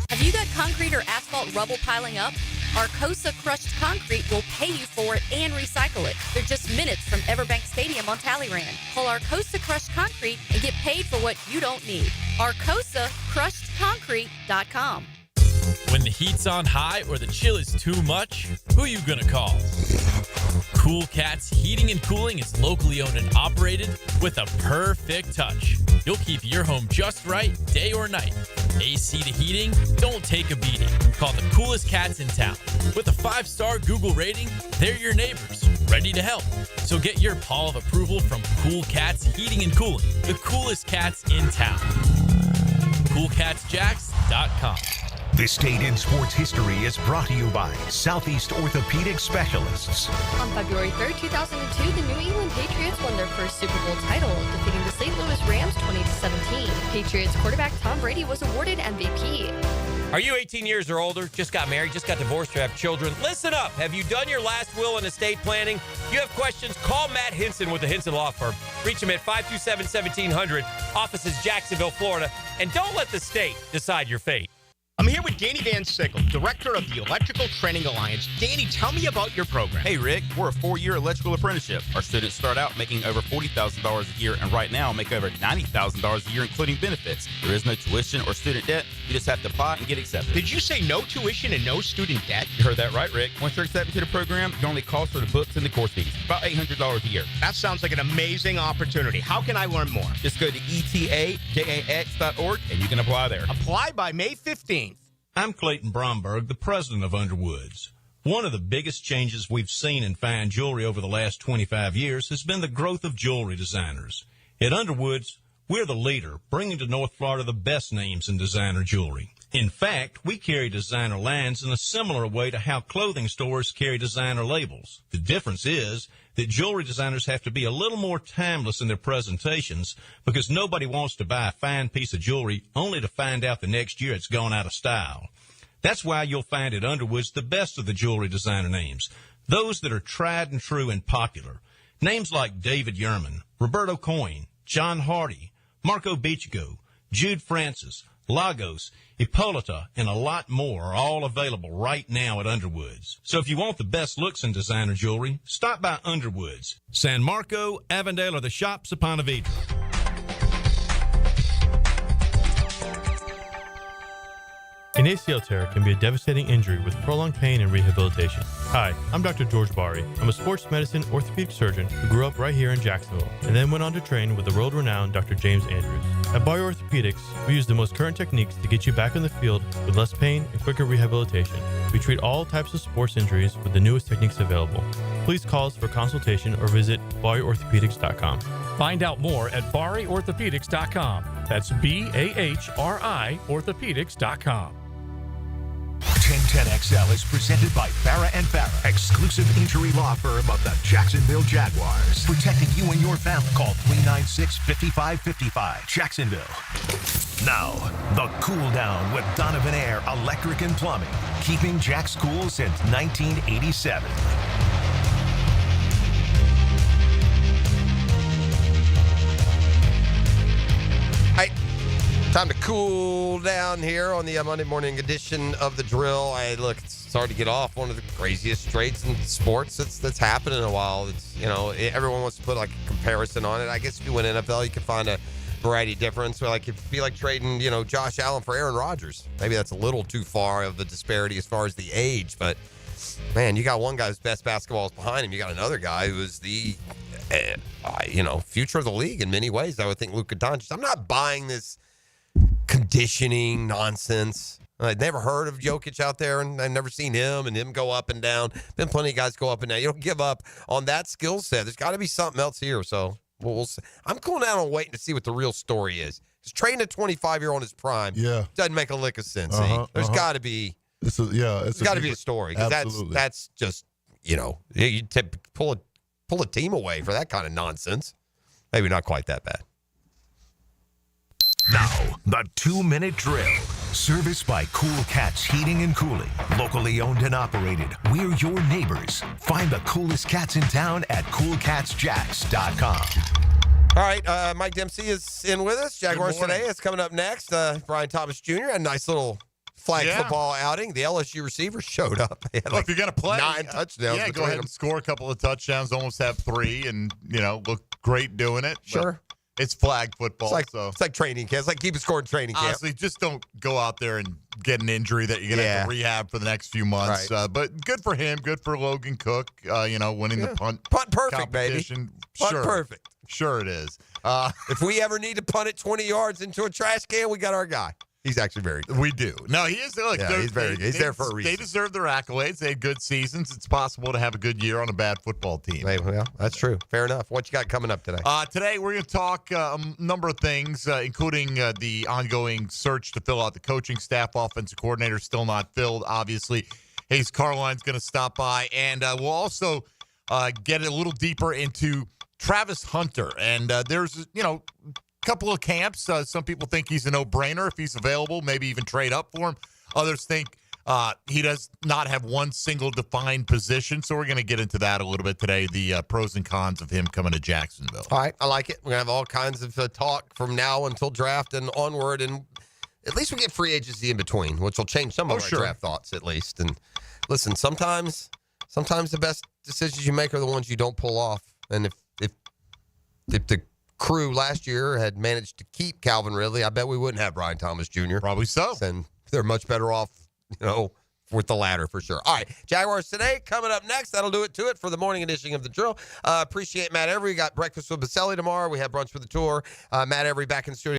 Have you got concrete or asphalt rubble piling up? Arcosa Crushed Concrete will pay you for it and recycle it. They're just minutes from Everbank Stadium on Talleyrand. Call Arcosa Crushed Concrete and get paid for what you don't need. ArcosaCrushedConcrete.com. When the heat's on high or the chill is too much, who are you going to call? Cool Cats Heating and Cooling is locally owned and operated with a perfect touch. You'll keep your home just right, day or night. AC to heating, don't take a beating. Call the coolest cats in town. With a 5-star Google rating, they're your neighbors, ready to help. So get your paw of approval from Cool Cats Heating and Cooling, the coolest cats in town. CoolCatsJacks.com. This date in sports history is brought to you by Southeast Orthopedic Specialists. On February 3rd, 2002, the New England Patriots won their first Super Bowl title, defeating the St. Louis Rams 20-17. Patriots quarterback Tom Brady was awarded MVP. Are you 18 years or older, just got married, just got divorced, or have children? Listen up. Have you done your last will and estate planning? If you have questions, call Matt Hinson with the Hinson Law Firm. Reach him at 527-1700. Office is Jacksonville, Florida. And don't let the state decide your fate. I'm here with Danny Van Sickle, director of the Electrical Training Alliance. Danny, tell me about your program. Hey, Rick, we're a 4-year electrical apprenticeship. Our students start out making over $40,000 a year, and right now make over $90,000 a year, including benefits. There is no tuition or student debt. You just have to apply and get accepted. Did you say no tuition and no student debt? You heard that right, Rick. Once you're accepted to the program, your only cost for the books and the course fees, about $800 a year. That sounds like an amazing opportunity. How can I learn more? Just go to etajax.org, and you can apply there. Apply by May 15th. I'm Clayton Bromberg, the president of Underwoods. One of the biggest changes we've seen in fine jewelry over the last 25 years has been the growth of jewelry designers. At Underwoods, we're the leader, bringing to North Florida the best names in designer jewelry. In fact, we carry designer lines in a similar way to how clothing stores carry designer labels. The difference is that jewelry designers have to be a little more timeless in their presentations because nobody wants to buy a fine piece of jewelry only to find out the next year it's gone out of style. That's why you'll find at Underwoods the best of the jewelry designer names, those that are tried and true and popular. Names like David Yerman, Roberto Coin, John Hardy, Marco Bichigo, Jude Francis, Lagos, Hippolyta, and a lot more are all available right now at Underwoods. So if you want the best looks in designer jewelry, stop by Underwoods. San Marco, Avondale, or the shops of Ponte Vedra. An ACL tear can be a devastating injury with prolonged pain and rehabilitation. Hi, I'm Dr. George Bari. I'm a sports medicine orthopedic surgeon who grew up right here in Jacksonville and then went on to train with the world-renowned Dr. James Andrews. At Bari Orthopedics, we use the most current techniques to get you back in the field with less pain and quicker rehabilitation. We treat all types of sports injuries with the newest techniques available. Please call us for consultation or visit bariorthopedics.com. Find out more at bariorthopedics.com. That's BAHRI orthopedics.com. 1010XL is presented by Farah & Farah, exclusive injury law firm of the Jacksonville Jaguars. Protecting you and your family. Call 396-5555. Jacksonville. Now, the cool down with Donovan Air Electric and Plumbing. Keeping Jack's cool since 1987. Hey, time to cool down here on the Monday morning edition of The Drill. Look, it's hard to get off one of the craziest straights in sports that's happened in a while. It's, everyone wants to put like a comparison on it. I guess if you win NFL, you can find a variety of difference. So like, it'd be like trading, Josh Allen for Aaron Rodgers. Maybe that's a little too far of a disparity as far as the age, but man, you got one guy whose best basketball is behind him. You got another guy who is the, future of the league in many ways. I would think Luka Doncic. I'm not buying this conditioning nonsense. I've never heard of Jokic out there, and I've never seen him go up and down. Been plenty of guys go up and down. You don't give up on that skill set. There's got to be something else here. So we'll see. I'm cooling down and waiting to see what the real story is. Because trading a 25-year-old in his prime doesn't make a lick of sense. There's got to be it's got to be a story, because that's just you pull a team away for that kind of nonsense. Maybe not quite that bad. Now, the 2-minute drill. Service by Cool Cats Heating and Cooling. Locally owned and operated. We're your neighbors. Find the coolest cats in town at coolcatsjacks.com. All right, Mike Dempsey is in with us. Jaguars today is coming up next. Brian Thomas Jr. had a nice little flag football outing. The LSU receiver showed up. He had if you're going to play 9 touchdowns. Yeah, go ahead and score a couple of touchdowns, almost have 3, and, look great doing it. Sure. It's flag football. It's like training camp. It's like keeping score in training camp. Honestly, just don't go out there and get an injury that you're going to have to rehab for the next few months. Right. But good for him. Good for Logan Cook, winning the punt perfect, baby. Punt perfect. Sure it is. If we ever need to punt it 20 yards into a trash can, we got our guy. He's actually very good. We do. No, he is. Look, Yeah, he's very good. He's there for a reason. They deserve their accolades. They had good seasons. It's possible to have a good year on a bad football team. Well, that's true. Fair enough. What you got coming up today? Today, we're going to talk a number of things, including the ongoing search to fill out the coaching staff. Offensive coordinator still not filled, obviously. Hayes Carline's going to stop by. And we'll also get a little deeper into Travis Hunter. And there's, couple of camps. Some people think he's a no-brainer if he's available, maybe even trade up for him. Others think he does not have one single defined position. So we're going to get into that a little bit today, the pros and cons of him coming to Jacksonville. All right, I like it. We're going to have all kinds of talk from now until draft and onward. And at least we get free agency in between, which will change some of our draft thoughts at least. And listen, sometimes the best decisions you make are the ones you don't pull off. And if the crew last year had managed to keep Calvin Ridley, I bet we wouldn't have Brian Thomas Jr. Probably so. And they're much better off, with the latter for sure. All right, Jaguars today coming up next. That'll do it to it for the morning edition of The Drill. Appreciate Matt Every. Got breakfast with Baselli tomorrow. We have brunch with the tour. Matt Every back in the studio